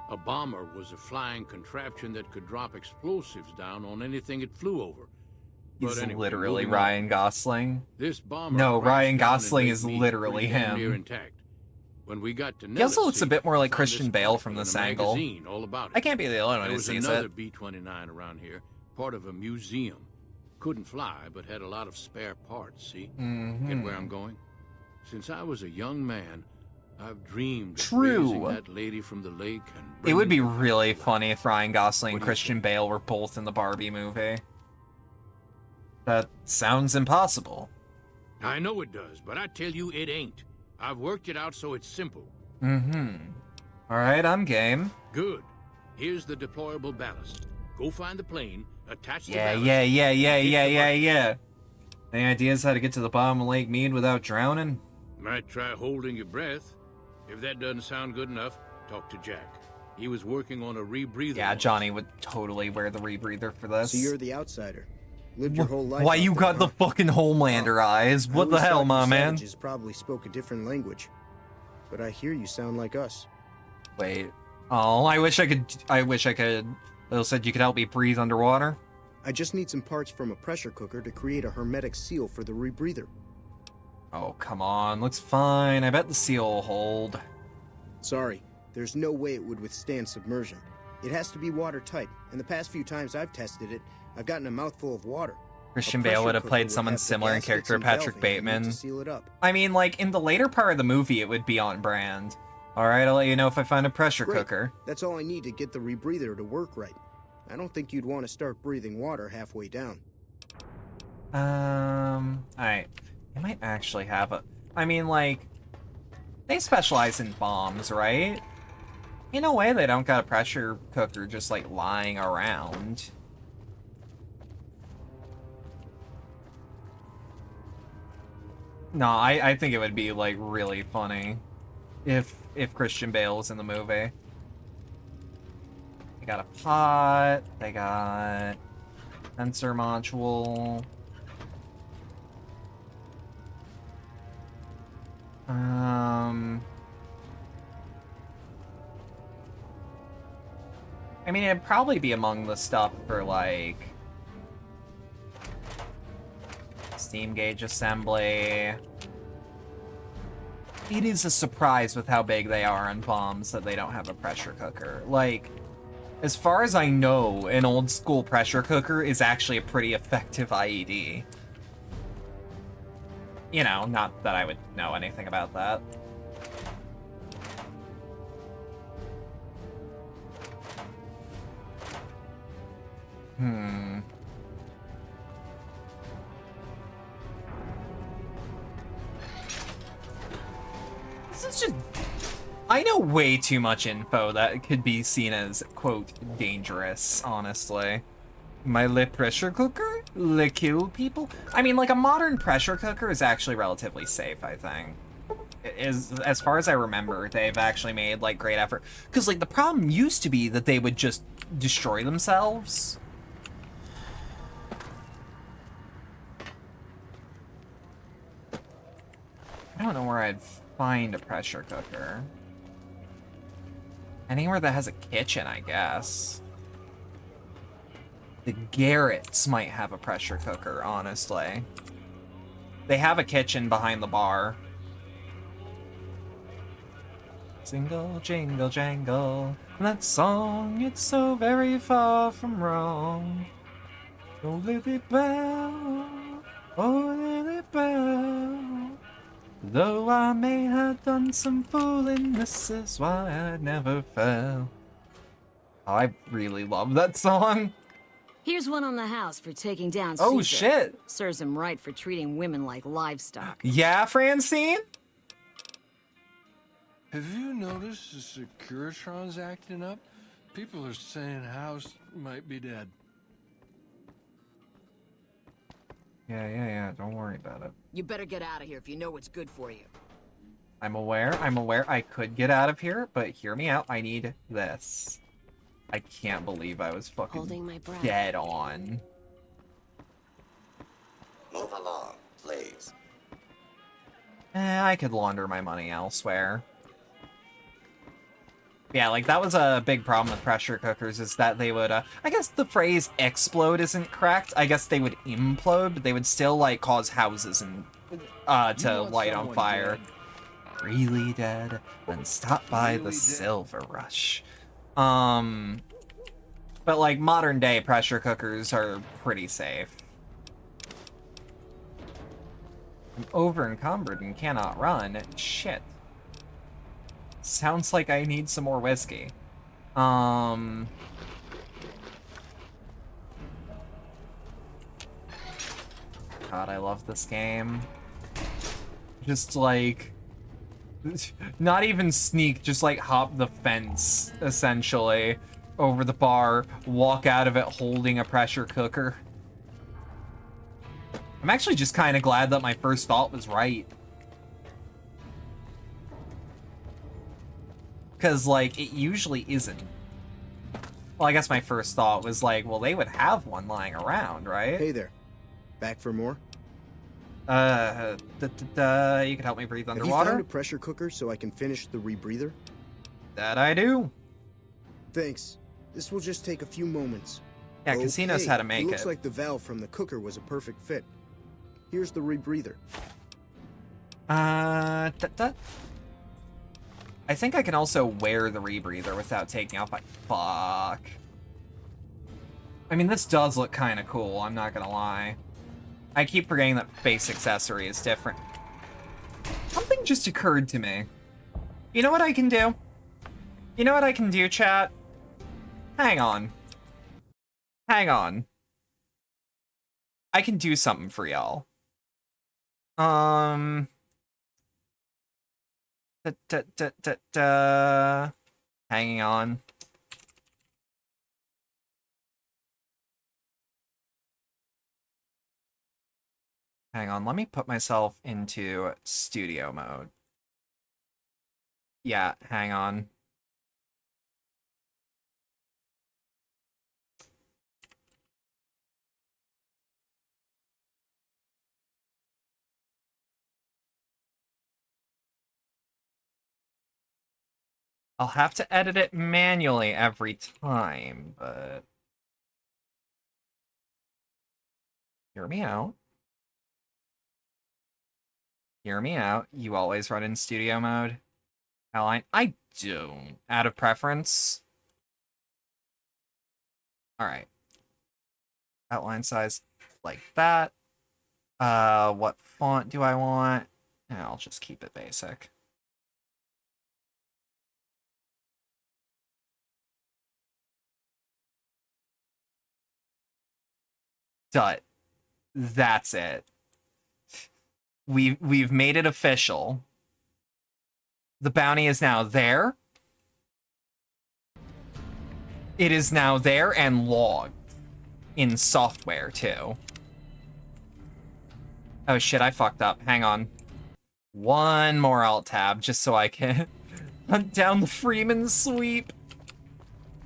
A bomber was a flying contraption that could drop explosives down on anything it flew over. He's literally Ryan Gosling. This bomber no, Ryan Gosling is literally him. Intact. When we got to he also looks a bit more like Christian Bale from this angle. All about it. I can't be the only one who sees it. There was another B-29 around here, part of a museum. Couldn't fly, but had a lot of spare parts, see? Get where I'm going? Since I was a young man, I've dreamed of raising that lady from the lake and it would be really funny if Ryan Gosling and Christian Bale were both in the Barbie movie. That sounds impossible. I know it does, but I tell you it ain't. I've worked it out so it's simple. Alright, I'm game. Good. Here's the deployable ballast. Go find the plane, attach the Yeah. ballast. Any ideas how to get to the bottom of Lake Mead without drowning? Might try holding your breath. If that doesn't sound good enough, talk to Jack. He was working on a rebreather. Yeah, Johnny would totally wear the rebreather for this. So you're the outsider. Lived your whole life. Why out you there, got the huh? fucking Homelander eyes? What the hell, my man? Savages probably spoke a different language, but I hear you sound like us. Wait. Oh, I wish I could. Little said you could help me breathe underwater. I just need some parts from a pressure cooker to create a hermetic seal for the rebreather. Oh, come on. Looks fine. I bet the seal will hold. Sorry, there's no way it would withstand submersion. It has to be watertight, and the past few times I've tested it, I've gotten a mouthful of water. Christian Bale would have played someone similar in character to Patrick Bateman. Seal it up. I mean, like, in the later part of the movie, it would be on brand. Alright, I'll let you know if I find a pressure cooker. That's all I need to get the rebreather to work right. I don't think you'd want to start breathing water halfway down. Alright. They might actually have a... I mean, like... They specialize in bombs, right? In a way, they don't got a pressure cooker just, like, lying around. No, I think it would be, like, really funny if Christian Bale was in the movie. They got a pot, they got sensor module. I mean, it'd probably be among the stuff for, like, steam gauge assembly. It is a surprise with how big they are on bombs that they don't have a pressure cooker. Like, as far as I know, an old school pressure cooker is actually a pretty effective IED. You know, not that I would know anything about that. This is just... I know way too much info that could be seen as, quote, dangerous, honestly. My le pressure cooker? Le kill people? I mean, like, a modern pressure cooker is actually relatively safe, I think. As far as I remember, they've actually made, like, great effort. Because, like, the problem used to be that they would just destroy themselves. I don't know where I'd find a pressure cooker. Anywhere that has a kitchen, I guess. The Garretts might have a pressure cooker, honestly. They have a kitchen behind the bar. Jingle, jingle, jangle. That song, it's so very far from wrong. Oh, Lily Bell, oh, Lily Bell. Though I may have done some fooling, this is why I never fell. Oh, I really love that song. Here's one on the house for taking down Oh, Caesar. shit. Serves him right for treating women like livestock. Yeah, Francine? Have you noticed the Securitrons acting up? People are saying House might be dead. Yeah, don't worry about it. You better get out of here if you know what's good for you. I'm aware I could get out of here, but hear me out, I need this. I can't believe I was fucking Holding my breath. dead on. Move along, please. I could launder my money elsewhere. Yeah, like, that was a big problem with pressure cookers, is that they would, I guess the phrase explode isn't correct. I guess they would implode, but they would still, like, cause houses and, to light on fire. Dead. Really dead, then stop by really the Silver Rush. But, like, modern day pressure cookers are pretty safe. I'm over encumbered and cannot run. Shit. Sounds like I need some more whiskey. God, I love this game. Just like Not even sneak, just like hop the fence, essentially, over the bar, walk out of it holding a pressure cooker. I'm actually just kind of glad that my first thought was right. Because, like, it usually isn't. Well, I guess my first thought was like, well, they would have one lying around, right? Hey there. Back for more? You can help me breathe underwater? Have you found a pressure cooker so I can finish the rebreather? That I do. Thanks. This will just take a few moments. Yeah, Casino's how to make it. Looks like the valve from the cooker was a perfect fit. Here's the rebreather. I think I can also wear the rebreather without taking off my... Fuck. I mean, this does look kind of cool, I'm not gonna lie. I keep forgetting that base accessory is different. Something just occurred to me. You know what I can do? You know what I can do, chat? Hang on. Hang on. I can do something for y'all. Hanging on. Hang on, let me put myself into studio mode. Yeah, hang on. I'll have to edit it manually every time, but... Hear me out. Hear me out. You always run in studio mode. Align. I do. Out of preference. Alright. Outline size like that. What font do I want? And I'll just keep it basic. Dut. That's it. We've made it official. The bounty is now there. It is now there and logged in software too. Oh shit, I fucked up. Hang on. One more alt tab just so I can hunt down the Freeman sweep.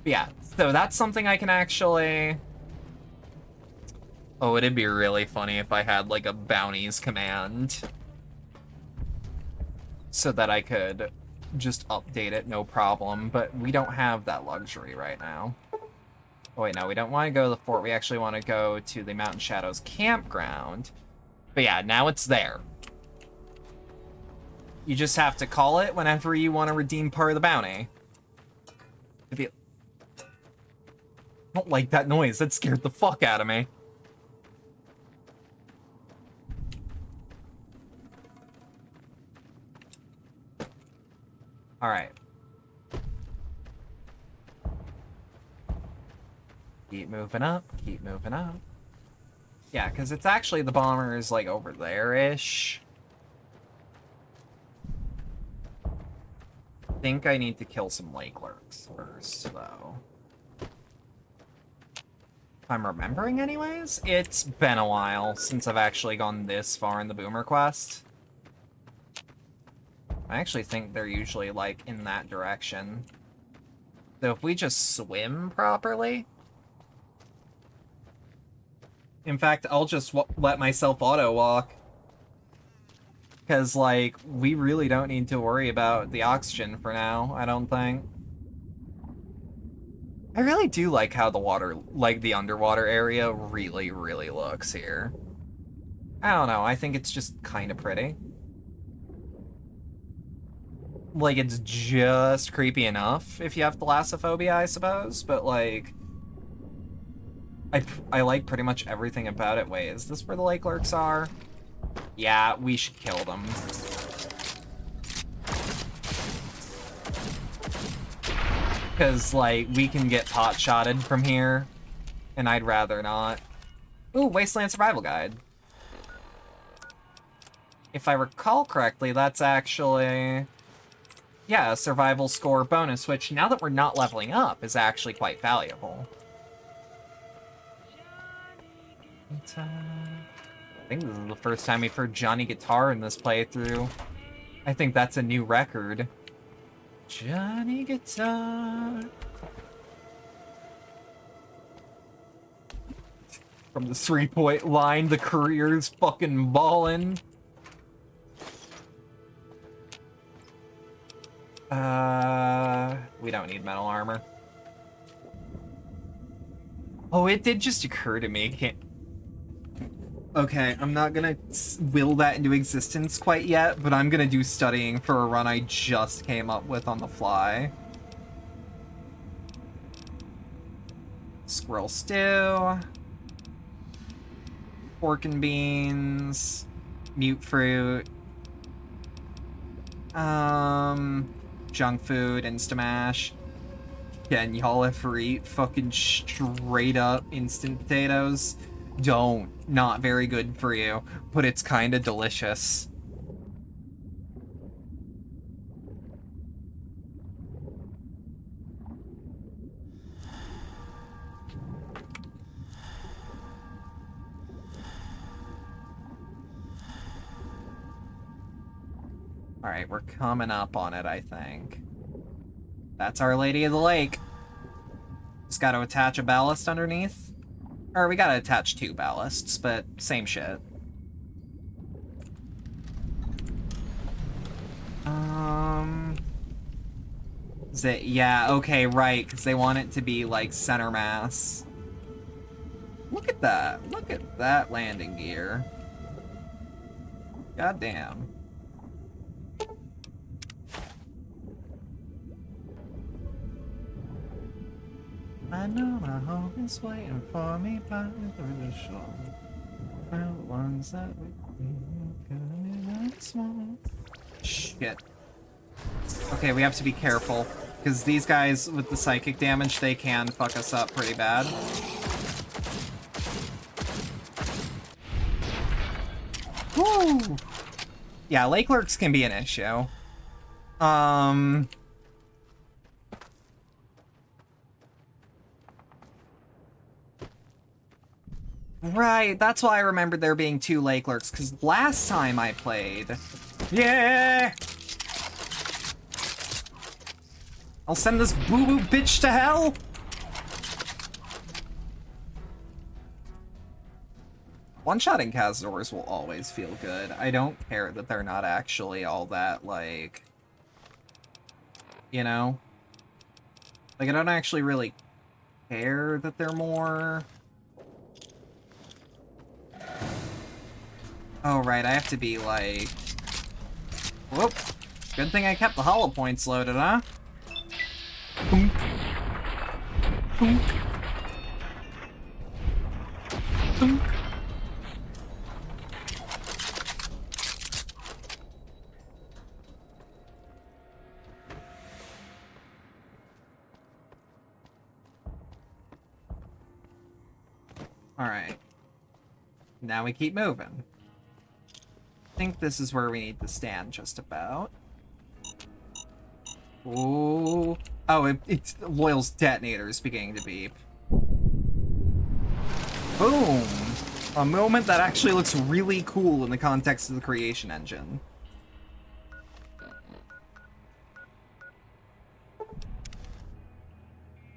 Yeah, so that's something I can actually... Oh, it'd be really funny if I had, like, a bounties command. So that I could just update it, no problem. But we don't have that luxury right now. Oh, wait, no, we don't want to go to the fort. We actually want to go to the Mountain Shadows campground. But yeah, now it's there. You just have to call it whenever you want to redeem part of the bounty. I don't like that noise. That scared the fuck out of me. All right. Keep moving up, keep moving up. Yeah, because it's actually the bomber is like over there-ish. I think I need to kill some lake lurks first, though. If I'm remembering anyways, it's been a while since I've actually gone this far in the Boomer quest. I actually think they're usually, like, in that direction. So if we just swim properly... In fact, I'll just let myself auto-walk. Because, like, we really don't need to worry about the oxygen for now, I don't think. I really do like how the water, like, the underwater area really, really looks here. I don't know, I think it's just kind of pretty. Like, it's just creepy enough if you have thalassophobia, I suppose, but, like... I like pretty much everything about it. Wait, is this where the lake lurks are? Yeah, we should kill them. Because, like, we can get pot-shotted from here, and I'd rather not. Ooh, Wasteland Survival Guide. If I recall correctly, that's actually... yeah, a survival score bonus, which now that we're not leveling up is actually quite valuable. I think this is the first time we've heard Johnny Guitar in this playthrough. I think that's a new record. Johnny Guitar. From the 3-point line, the career's fucking ballin'. We don't need metal armor. Oh, it did just occur to me. Okay, I'm not gonna will that into existence quite yet, but I'm gonna do studying for a run I just came up with on the fly. Squirrel stew. Pork and beans. Mute fruit. Junk food, Instamash. Can y'all ever eat fucking straight up instant potatoes? Don't. Not very good for you, but it's kinda delicious. Alright, we're coming up on it, I think. That's Our Lady of the Lake. Just gotta attach a ballast underneath. Or we gotta attach 2 ballasts, but same shit. Is it? Yeah, okay, right, because they want it to be, like, center mass. Look at that. Look at that landing gear. God damn. I know my home is waiting for me by the shore. The ones that we small. Shit. Okay, we have to be careful, because these guys with the psychic damage, they can fuck us up pretty bad. Woo! Yeah, lake lurks can be an issue. Right, that's why I remembered there being 2 lake lurks, because last time I played... Yeah! I'll send this boo-boo bitch to hell! One-shotting Cazadors will always feel good. I don't care that they're not actually all that, like... You know? Like, I don't actually really care that they're more... Oh, right, I have to be, like... Whoop. Good thing I kept the hollow points loaded, huh? Boom. Boom. Boom. Alright. Now we keep moving. I think this is where we need to stand just about. Ooh. Oh, it's Loyal's detonator is beginning to beep. Boom! A moment that actually looks really cool in the context of the creation engine.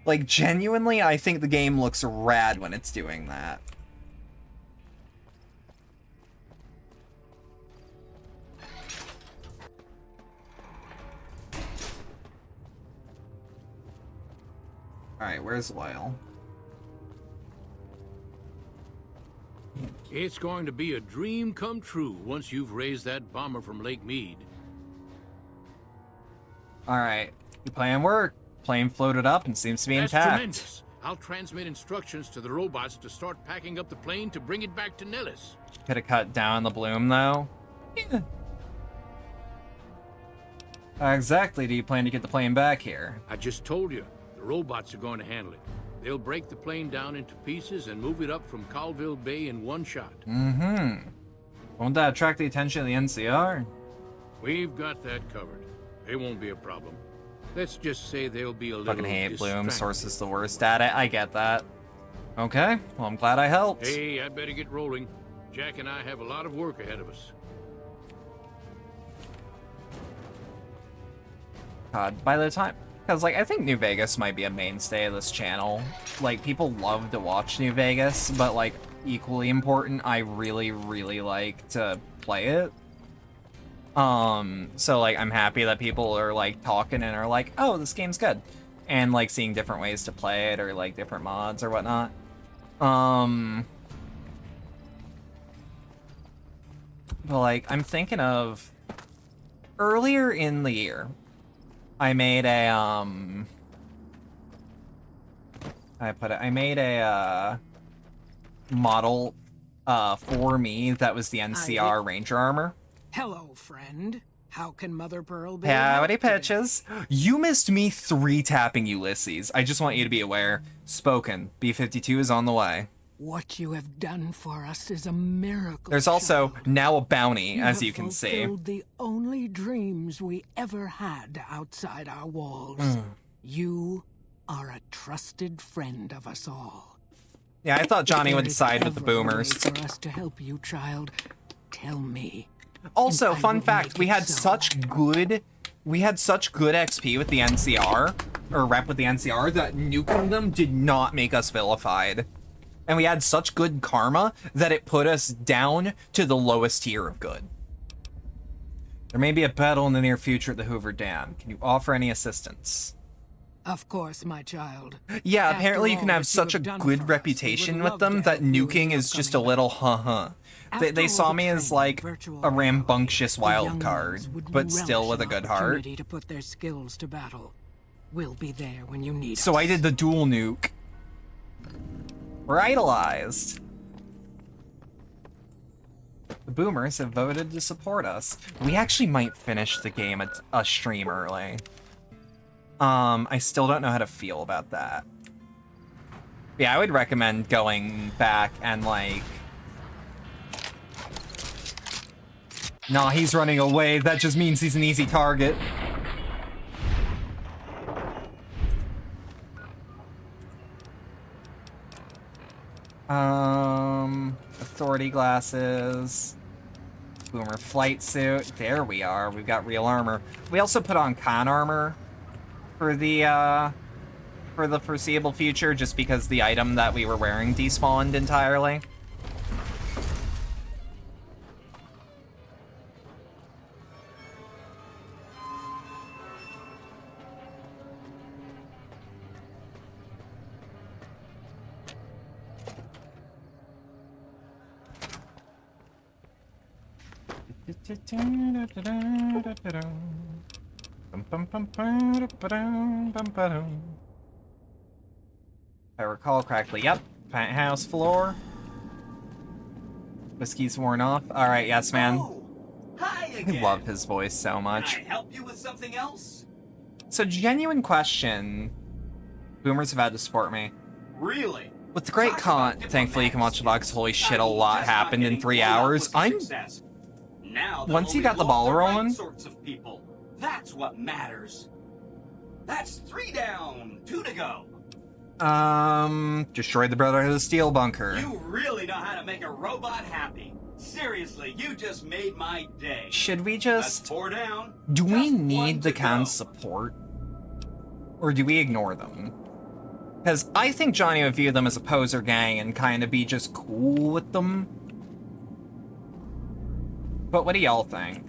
Like, genuinely, I think the game looks rad when it's doing that. Alright, where's Loyal? It's going to be a dream come true once you've raised that bomber from Lake Mead. Alright, the plan worked. Plane floated up and seems to be That's intact. Tremendous. I'll transmit instructions to the robots to start packing up the plane to bring it back to Nellis. Could have cut down the bloom, though. Yeah. How exactly do you plan to get the plane back here? I just told you. The robots are going to handle it. They'll break the plane down into pieces and move it up from Colville Bay in one shot. Mm-hmm. Won't that attract the attention of the NCR? We've got that covered. It won't be a problem. Let's just say they'll be a little Fucking hate Bloom. distracted. Source is the worst at it. I get that. Okay, well, I'm glad I helped. Hey, I'd better get rolling. Jack and I have a lot of work ahead of us. God, by the time... Because, like, I think New Vegas might be a mainstay of this channel. Like, people love to watch New Vegas, but, like, equally important, I really, really like to play it. So, like, I'm happy that people are, like, talking and are like, oh, this game's good. And, like, seeing different ways to play it or, like, different mods or whatnot. But, like, I'm thinking of... Earlier in the year, I made a, I made a, model, for me that was the NCR Ranger armor. Hello, friend. How can Mother Pearl be? Howdy, Pitches. You missed me 3 tapping Ulysses. I just want you to be aware. Spoken. B-52 is on the way. What you have done for us is a miracle. There's also now a bounty, as have you can see. fulfilled the only dreams we ever had outside our walls. You are a trusted friend of us all. Yeah, I thought Johnny If would there is side with the ever a way boomers. For us to help you, child, tell me. Also, And I fun will fact, make we it had so. such good XP with the NCR, or rep with the NCR, that nuking them did not make us vilified. And we had such good karma that it put us down to the lowest tier of good. There may be a battle in the near future at the Hoover Dam. Can you offer any assistance? Of course, my child. Yeah, After apparently you can all have that such a have done good for us, reputation we would with love them to that help you in nuking your is just a upcoming little huh-huh. They After saw all me the as training like virtual a realms, rambunctious the wild young card, ones would but still relish with a an good heart. opportunity to put their skills to battle. We'll be there when you need So us. I did the dual nuke. We're idolized. The boomers have voted to support us. We actually might finish the game at a stream early. I still don't know how to feel about that. Yeah, I would recommend going back and like... Nah, he's running away. That just means he's an easy target. Authority glasses. Boomer flight suit. There we are. We've got real armor. We also put on con armor for the foreseeable future, just because the item that we were wearing despawned entirely. If I recall correctly, yep. Penthouse floor. Whiskey's worn off. Alright, yes, man. Hi I again. love his voice so much. Can I help you with something else? So, genuine question. Boomers have had to support me. Really? With the great con, thankfully you can watch the vlogs. Holy shit, a lot happened in 3 hours. Now Once you got the ball rolling, sorts of people. That's what matters. That's 3 down, 2 to go. destroyed the Brotherhood of Steel bunker. You really know how to make a robot happy. Seriously, you just made my day. Should we just... That's 4 down. Do we need the to con's support? Or do we ignore them? Because I think Johnny would view them as a poser gang and kind of be just cool with them. But what do y'all think?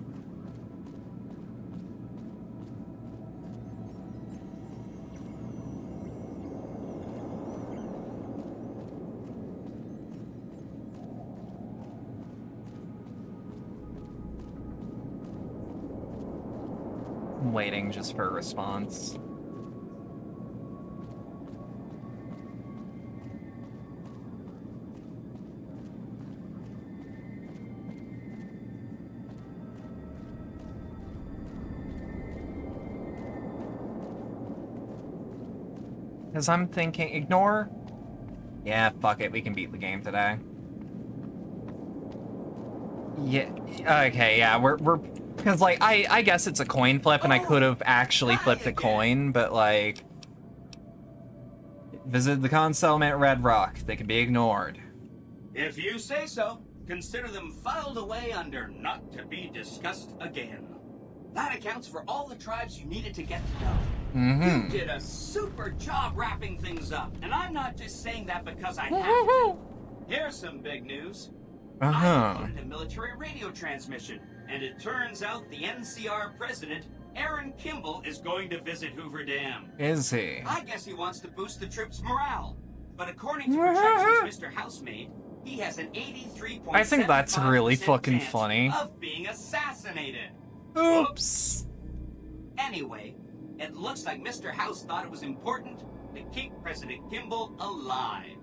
I'm waiting just for a response. Because I'm thinking, ignore? Yeah, fuck it, we can beat the game today. Yeah, okay, yeah, we're Because, like, I guess it's a coin flip, and I could have actually flipped a coin, but, like... Visit the concealment at Red Rock. They can be ignored. If you say so, consider them filed away under not to be discussed again. That accounts for all the tribes you needed to get to know. You did a super job wrapping things up, and I'm not just saying that because I have to. Here's some big news. I recorded a military radio transmission, and it turns out the NCR president, Aaron Kimball, is going to visit Hoover Dam. Is he? I guess he wants to boost the troops' morale. But according to projections Mr. House made, he has an 83.75% I think that's really fucking funny. of being assassinated. Oops. Anyway, it looks like Mr. House thought it was important to keep President Kimball alive.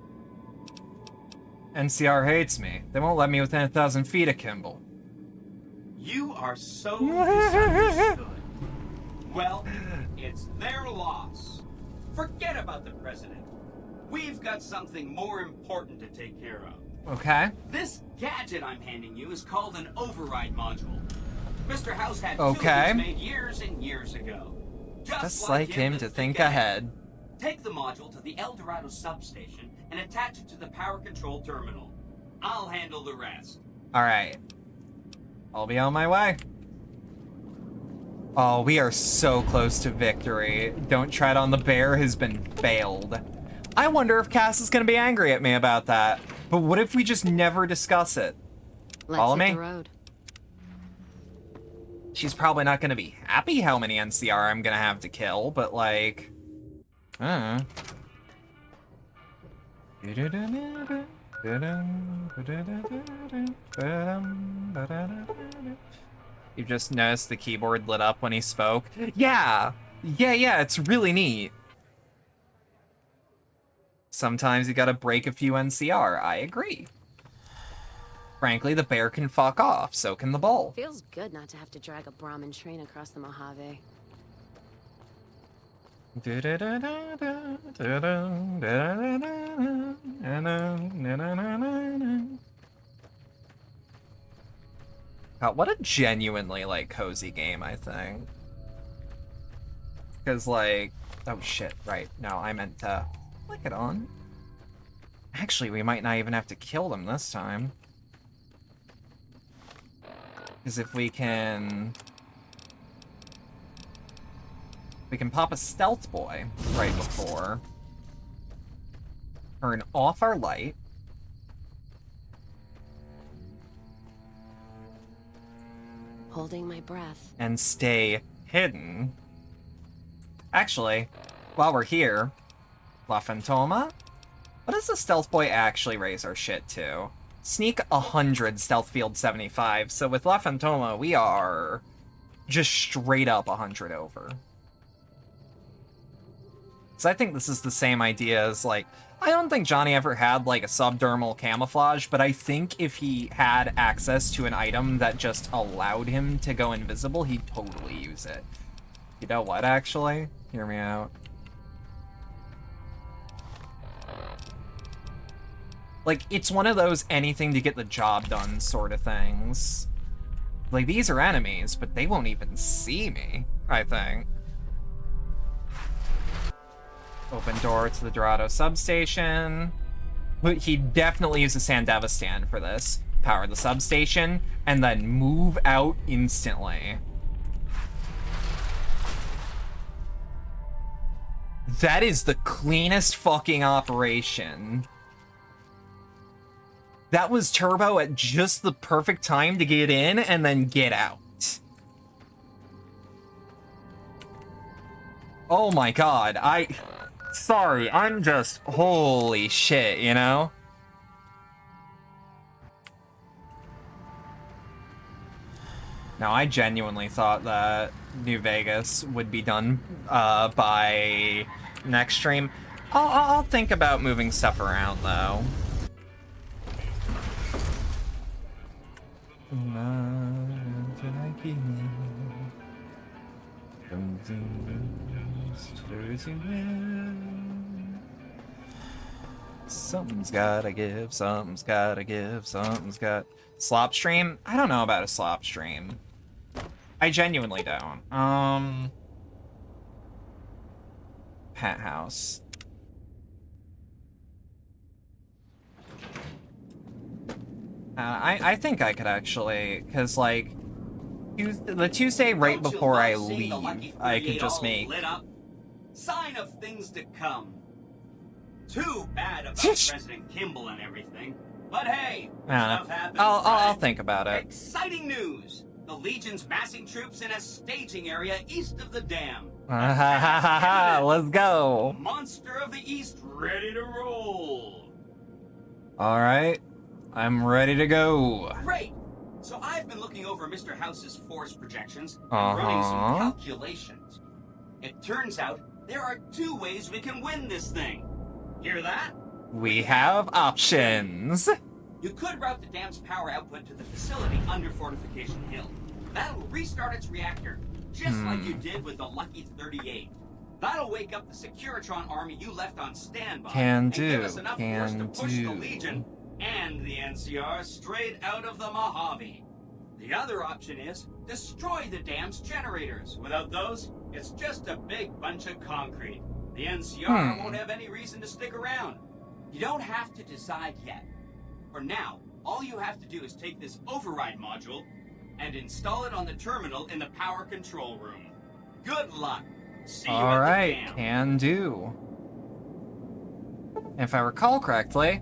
NCR hates me. They won't let me within 1,000 feet of Kimball. You are so misunderstood. Well, it's their loss. Forget about the president. We've got something more important to take care of. Okay. This gadget I'm handing you is called an override module. Mr. House had two Okay. of these made years and years ago. Just like him to think ahead. Take the module to the El Dorado substation and attach it to the power control terminal. I'll handle the rest. Alright. I'll be on my way. Oh, we are so close to victory. Don't tread on the bear has been bailed. I wonder if Cass is gonna be angry at me about that. But what if we just never discuss it? Follow me? The road. She's probably not gonna be happy how many NCR I'm gonna have to kill, but like... You just noticed the keyboard lit up when he spoke? Yeah, it's really neat. Sometimes you gotta break a few NCR, I agree. Frankly, the bear can fuck off, so can the bull. Feels good not to have to drag a Brahmin train across the Mojave. God, what a genuinely, like, cozy game, I think. Because, like... Oh, shit, right. No, I meant to flick it on. Actually, we might not even have to kill them this time. Because if we can... We can pop a stealth boy right before. Turn off our light. Holding my breath. And stay hidden. Actually, while we're here, La Fantoma? What does the stealth boy actually raise our shit to? Sneak 100, stealth field 75. So with La Fantoma, we are just straight up 100 over. So I think this is the same idea as, like, I don't think Johnny ever had, like, a subdermal camouflage, but I think if he had access to an item that just allowed him to go invisible, he'd totally use it. You know what, actually? Hear me out. Like, it's one of those anything to get the job done sort of things. Like, these are enemies, but they won't even see me, I think. Open door to the Dorado substation. But he'd definitely use a Sandeva stand for this. Power the substation, and then move out instantly. That is the cleanest fucking operation. That was turbo at just the perfect time to get in and then get out. Oh my god, sorry, I'm just... Holy shit, you know? Now, I genuinely thought that New Vegas would be done by next stream. I'll think about moving stuff around, though. Something's gotta give, something's gotta give, something's got... Slop stream? I don't know about a slop stream. I genuinely don't. Penthouse. I think I could actually, because, like, the Tuesday right before I leave, I could just make... Lit up? Sign of things to come. Too bad about President Kimball and everything. But hey, stuff happens, I'll think about it. Exciting news! The Legion's massing troops in a staging area east of the dam. Let's go. Monster of the East ready to roll. Alright. I'm ready to go. Great! So I've been looking over Mr. House's force projections and running some calculations. It turns out there are 2 ways we can win this thing. Hear that? We have options. You could route the dam's power output to the facility under Fortification Hill. That'll restart its reactor, just like you did with the Lucky 38. That'll wake up the Securitron army you left on standby. And give us enough force to push the Legion and the NCR straight out of the Mojave. The other option is destroy the dam's generators. Without those, it's just a big bunch of concrete. The NCR won't have any reason to stick around. You don't have to decide yet. For now, all you have to do is take this override module and install it on the terminal in the power control room. Good luck. See you at the dam. Can do. If I recall correctly,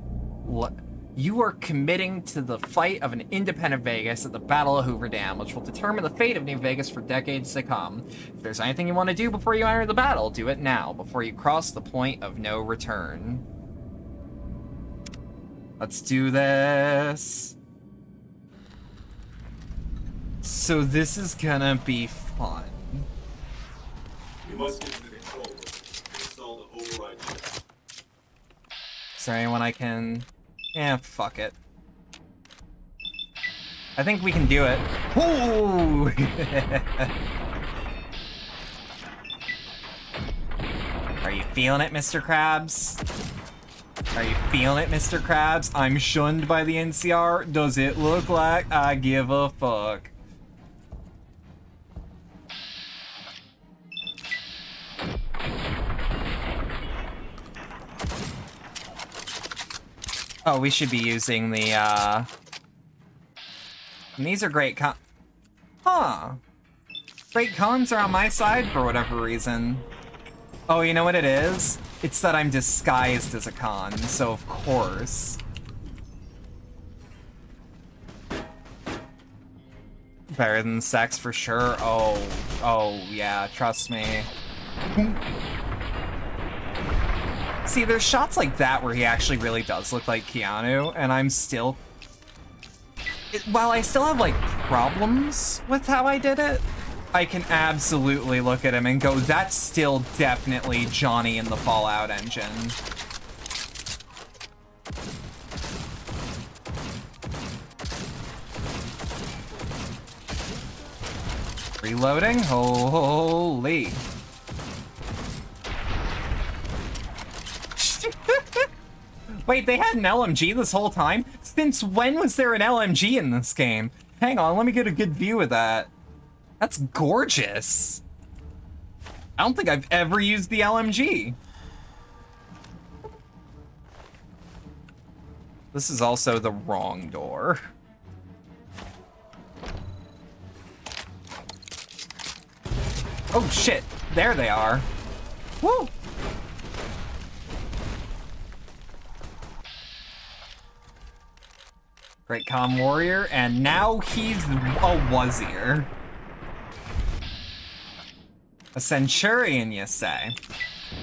you are committing to the fight of an independent Vegas at the Battle of Hoover Dam, which will determine the fate of New Vegas for decades to come. If there's anything you want to do before you enter the battle, do it now, before you cross the point of no return. Let's do this. So this is gonna be fun. You must get to the control room and install the override chip. Is there anyone I can... Yeah, fuck it. I think we can do it. Ooh! Are you feeling it, Mr. Krabs? Are you feeling it, Mr. Krabs? I'm shunned by the NCR. Does it look like I give a fuck? Oh, we should be using the, And these are great Huh. Great cons are on my side for whatever reason. Oh, you know what it is? It's that I'm disguised as a con, so of course. Better than sex for sure. Oh, yeah, trust me. See, there's shots like that where he actually really does look like Keanu, and I'm still... While I still have, like, problems with how I did it, I can absolutely look at him and go, that's still definitely Johnny in the Fallout engine. Reloading? Holy. Wait, they had an LMG this whole time? Since when was there an LMG in this game? Hang on, let me get a good view of that. That's gorgeous. I don't think I've ever used the LMG. This is also the wrong door. Oh shit, there they are. Woo! Great Comm Warrior, and now he's a Wazir. A Centurion, you say?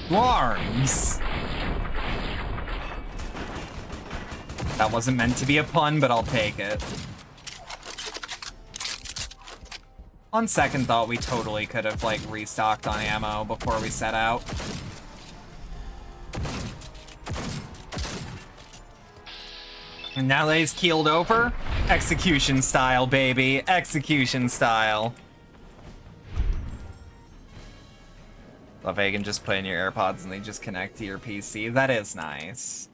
Arms! That wasn't meant to be a pun, but I'll take it. On second thought, we totally could have, like, restocked on ammo before we set out. And now that he's keeled over, execution style, baby. Execution style. Love how you can just put in your AirPods and they just connect to your PC. That is nice.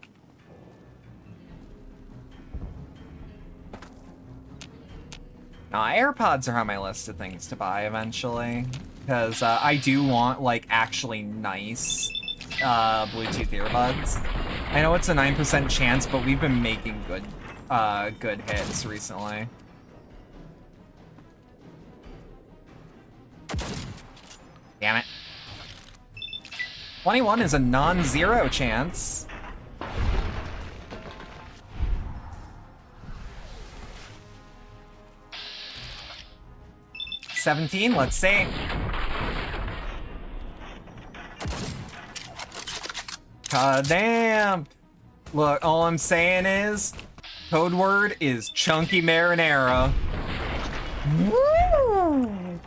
Now, AirPods are on my list of things to buy eventually, because I do want, like, actually nice Bluetooth earbuds. I know it's a 9% chance, but we've been making good hits recently. Damn it. 21 is a non-zero chance. $17, let's see. God damn. Look, all I'm saying is, code word is chunky marinara. Woo!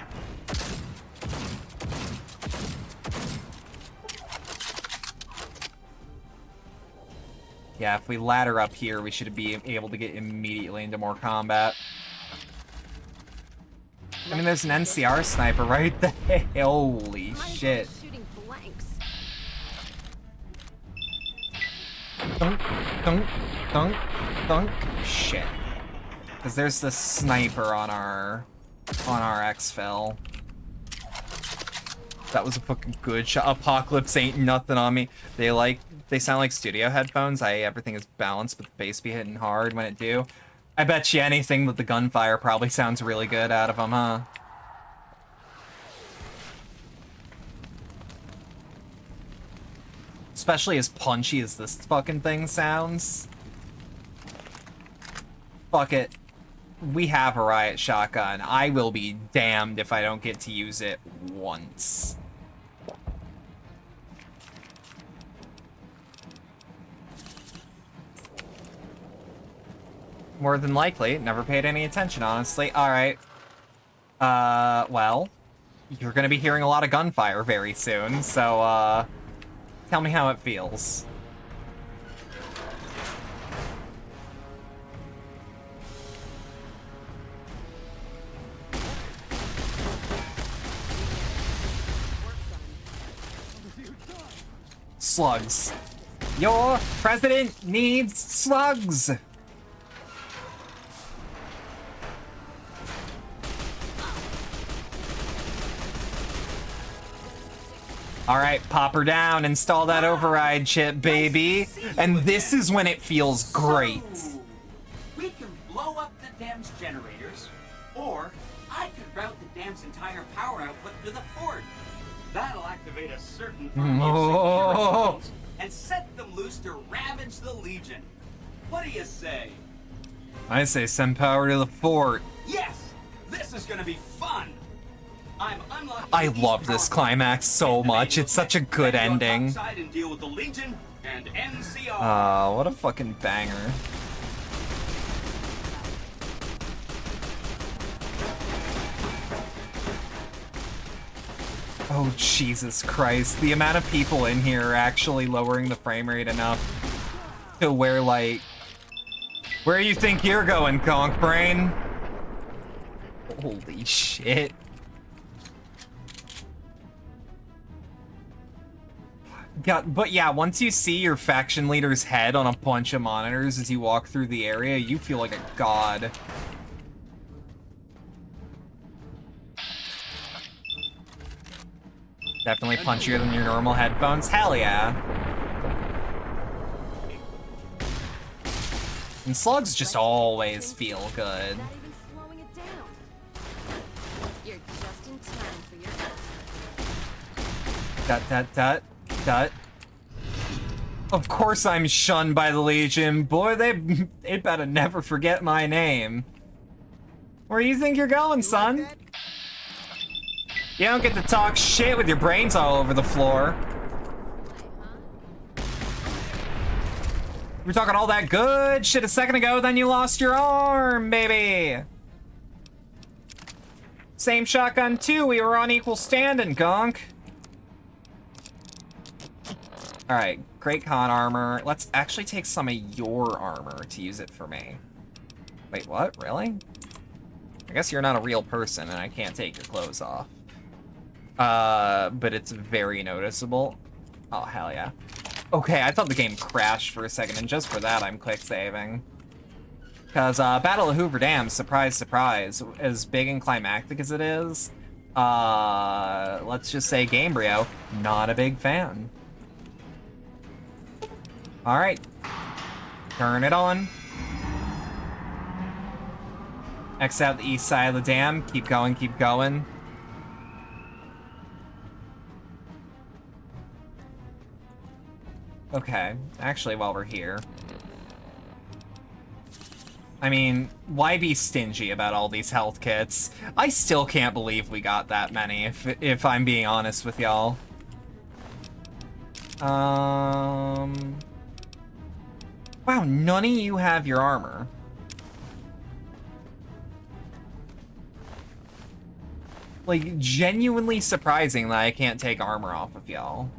Yeah, if we ladder up here, we should be able to get immediately into more combat. I mean, there's an NCR sniper right there. Holy shit. Dunk, dunk, dunk, dunk. Shit. Because there's the sniper on our exfil. That was a fucking good shot. Apocalypse ain't nothing on me. They sound like studio headphones. Everything is balanced, but the bass be hitting hard when it do. I bet you anything that the gunfire probably sounds really good out of them, huh? Especially as punchy as this fucking thing sounds. Fuck it. We have a riot shotgun. I will be damned if I don't get to use it once. More than likely. Never paid any attention, honestly. Alright. Well, you're gonna be hearing a lot of gunfire very soon, so, tell me how it feels. Slugs. Your president needs slugs! Alright, pop her down, install that override chip, baby. And this is when it feels great. We can blow up the dam's generators, or I could route the dam's entire power output to the fort. That'll activate a certain army of security drones and set them loose to ravage the Legion. What do you say? I say send power to the fort. Yes! This is gonna be fun! I love this climax so much. It's such a good ending. And deal with the Legion and NCR. Oh, what a fucking banger. Oh, Jesus Christ. The amount of people in here are actually lowering the frame rate enough to where, like... Where do you think you're going, Conk Brain? Holy shit. But yeah, once you see your faction leader's head on a bunch of monitors as you walk through the area, you feel like a god. Definitely punchier than your normal headphones. Hell yeah. And slugs just always feel good. Dut. Of course I'm shunned by the Legion. Boy, they better never forget my name. Where do you think you're going, son? You don't get to talk shit with your brains all over the floor. You were talking all that good shit a second ago, then you lost your arm, baby. Same shotgun too, we were on equal standing, Gonk. Alright, great con armor. Let's actually take some of your armor to use it for me. Wait, what? Really? I guess you're not a real person and I can't take your clothes off. But it's very noticeable. Oh, hell yeah. Okay, I thought the game crashed for a second, and just for that, I'm quick saving. Because Battle of Hoover Dam, surprise, surprise, as big and climactic as it is, let's just say Gamebryo, not a big fan. All right, turn it on. X out the east side of the dam, keep going, keep going. Okay, actually, while we're here. I mean, why be stingy about all these health kits? I still can't believe we got that many, if I'm being honest with y'all. Wow, none of you have your armor. Like, genuinely surprising that I can't take armor off of y'all.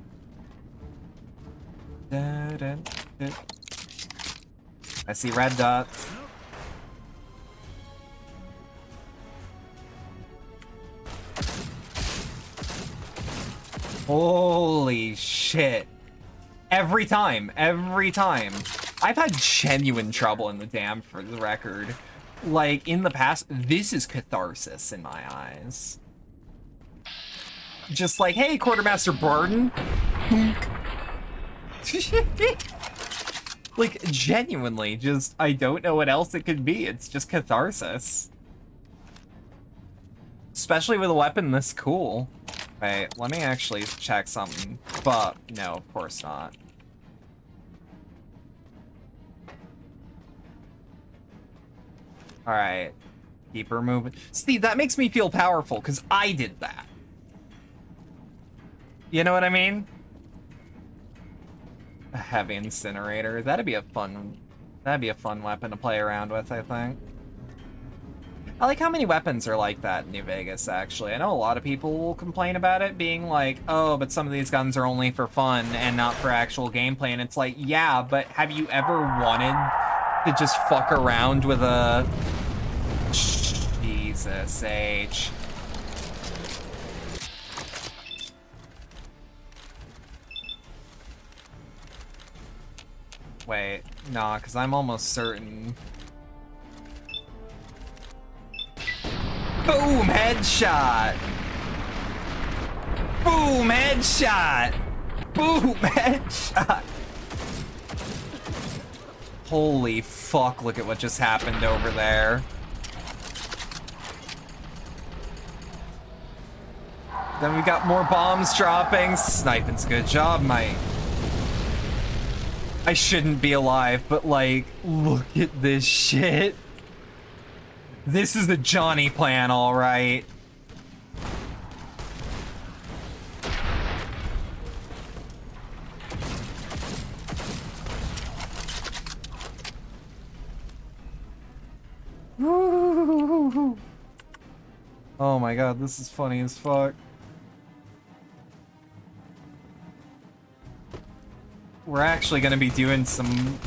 I see red dots. Holy shit. Every time. I've had genuine trouble in the dam, for the record. Like, in the past, this is catharsis in my eyes. Just like, hey, Quartermaster Barden. Like, genuinely, just, I don't know what else it could be. It's just catharsis. Especially with a weapon this cool. Wait, let me actually check something. But, no, of course not. Alright. Keep her moving. See, that makes me feel powerful, because I did that. You know what I mean? A heavy incinerator. That'd be a fun weapon to play around with, I think. I like how many weapons are like that in New Vegas, actually. I know a lot of people will complain about it being like, oh, but some of these guns are only for fun and not for actual gameplay. And it's like, yeah, but have you ever wanted to just fuck around with a... Jesus H. Wait, nah, because I'm almost certain... Boom! Headshot! Boom! Headshot! Boom! Headshot! Holy fuck, look at what just happened over there. Then we got more bombs dropping. Sniping's a good job, mate. I shouldn't be alive, but like, look at this shit. This is the Johnny plan, all right. Oh my god, this is funny as fuck. We're actually gonna be doing some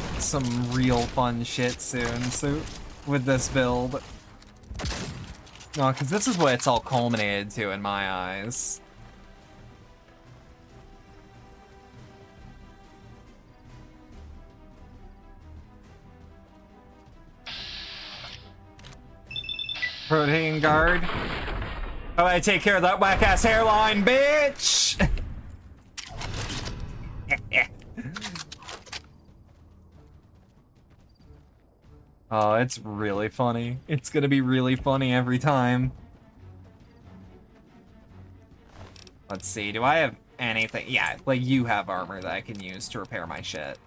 real fun shit soon, so with this build. No, because this is what it's all culminated to in my eyes. Protein guard. Oh, I take care of that whack-ass hairline, bitch! Oh, it's really funny. It's gonna be really funny every time. Let's see, do I have anything? Yeah, like you have armor that I can use to repair my shit.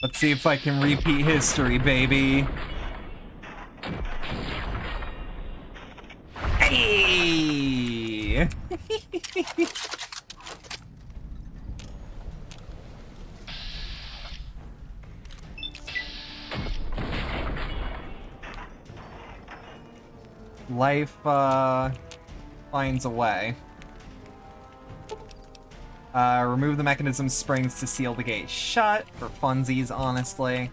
Let's see if I can repeat history, baby. Hey! Life, finds a way. Remove the mechanism springs to seal the gate shut, for funsies, honestly.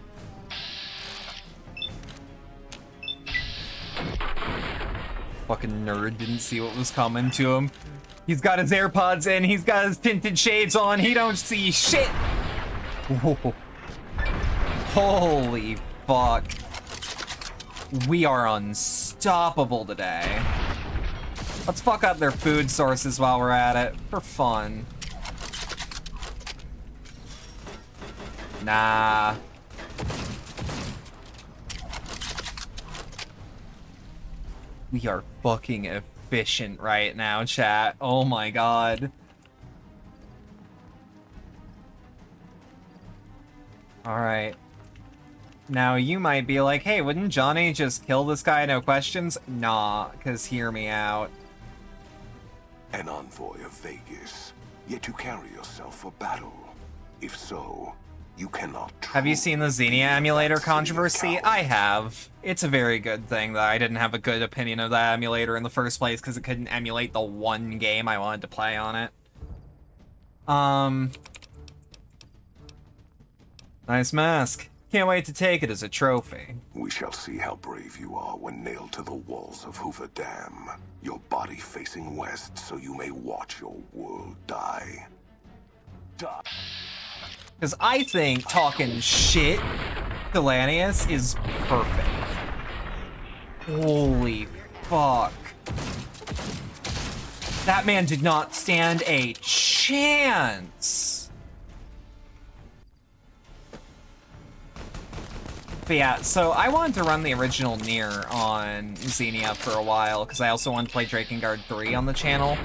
Fucking nerd didn't see what was coming to him. He's got his AirPods in, he's got his tinted shades on, he don't see shit! Whoa. Holy fuck. We are unstoppable today. Let's fuck up their food sources while we're at it, for fun. Nah. We are fucking efficient right now, chat. Oh my god. Alright. Now you might be like, hey, wouldn't Johnny just kill this guy, no questions? Nah, cause hear me out. An envoy of Vegas, yet you carry yourself for battle. If so, you cannot. Have you seen the Xenia emulator controversy? I have. It's a very good thing that I didn't have a good opinion of that emulator in the first place because it couldn't emulate the one game I wanted to play on it. Nice mask. Can't wait to take it as a trophy. We shall see how brave you are when nailed to the walls of Hoover Dam. Your body facing west so you may watch your world die. Because I think talking shit to Lanius is perfect. Holy fuck. That man did not stand a chance. But yeah, so I wanted to run the original Nier on Xenia for a while, because I also wanted to play Drakengard 3 on the channel.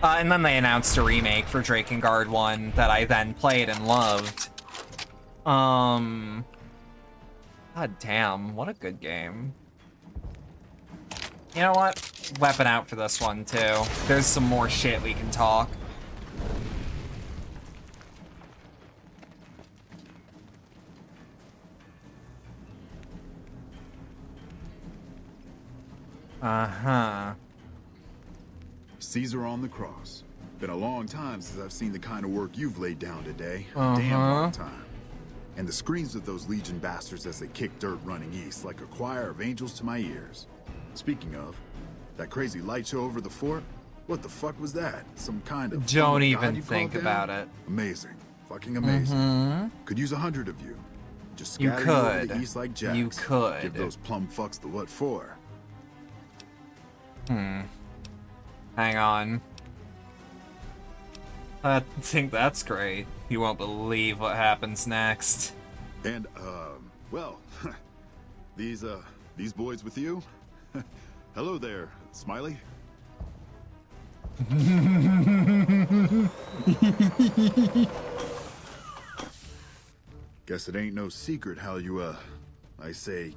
And then they announced a remake for Drakengard 1 that I then played and loved. God damn, what a good game. You know what? Weapon out for this one, too. There's some more shit we can talk. Uh-huh. Caesar on the cross. Been a long time since I've seen the kind of work you've laid down today. A damn long time. And the screams of those Legion bastards as they kick dirt running east like a choir of angels to my ears. Speaking of, that crazy light show over the fort? What the fuck was that? Some kind of... Don't even think about it. Amazing. Fucking amazing. Could use 100 of you. Just scatter you over the east like jacks. You could. Give those plum fucks the what for. Hang on. I think that's great. You won't believe what happens next. And, well, these boys with you? Hello there, Smiley. Guess it ain't no secret how you, I say,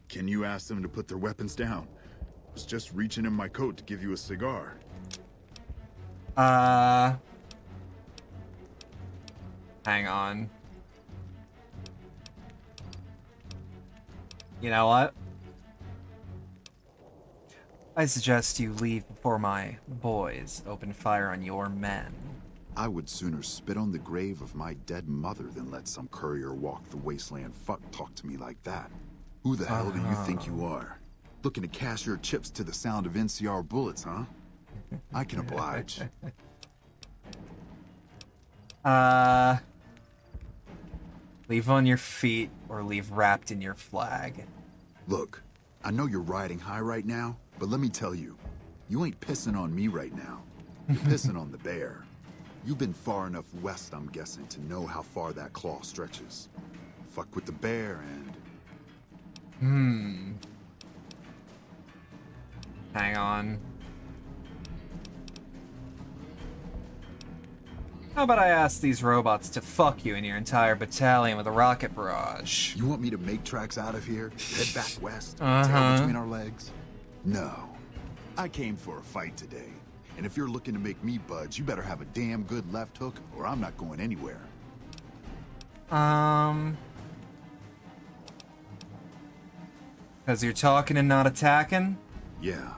can you ask them to put their weapons down? Was just reaching in my coat to give you a cigar. Hang on. You know what? I suggest you leave before my boys open fire on your men. I would sooner spit on the grave of my dead mother than let some courier walk the wasteland fuck talk to me like that. Who the hell do you think you are? Looking to cash your chips to the sound of NCR bullets, huh? I can oblige. Leave on your feet or leave wrapped in your flag. Look, I know you're riding high right now, but let me tell you, you ain't pissing on me right now. You're pissing on the bear. You've been far enough west, I'm guessing, to know how far that claw stretches. Fuck with the bear and... Hang on. How about I ask these robots to fuck you and your entire battalion with a rocket barrage? You want me to make tracks out of here? Head back west? Tail between our legs? No. I came for a fight today. And if you're looking to make me budge, you better have a damn good left hook or I'm not going anywhere. Because you're talking and not attacking? Yeah.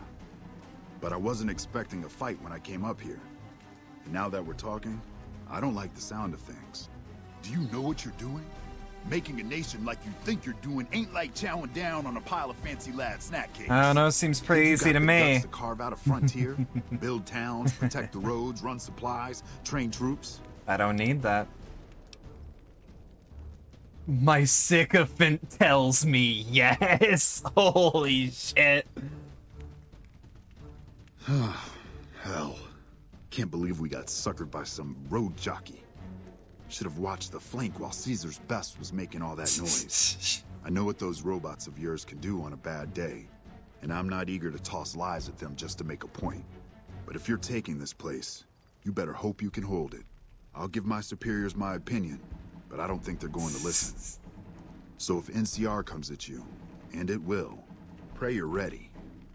But I wasn't expecting a fight when I came up here. And now that we're talking, I don't like the sound of things. Do you know what you're doing? Making a nation like you think you're doing ain't like chowing down on a pile of fancy lad snack cakes. I don't know, seems pretty easy to me. To carve out a frontier, build towns, protect the roads, run supplies, train troops. I don't need that. My sycophant tells me yes. Holy shit. Hell. Can't believe we got suckered by some road jockey. Should have watched the flank while Caesar's best was making all that noise. I know what those robots of yours can do on a bad day, and I'm not eager to toss lies at them just to make a point. But if you're taking this place, you better hope you can hold it. I'll give my superiors my opinion, but I don't think they're going to listen. So if NCR comes at you, and it will, pray you're ready.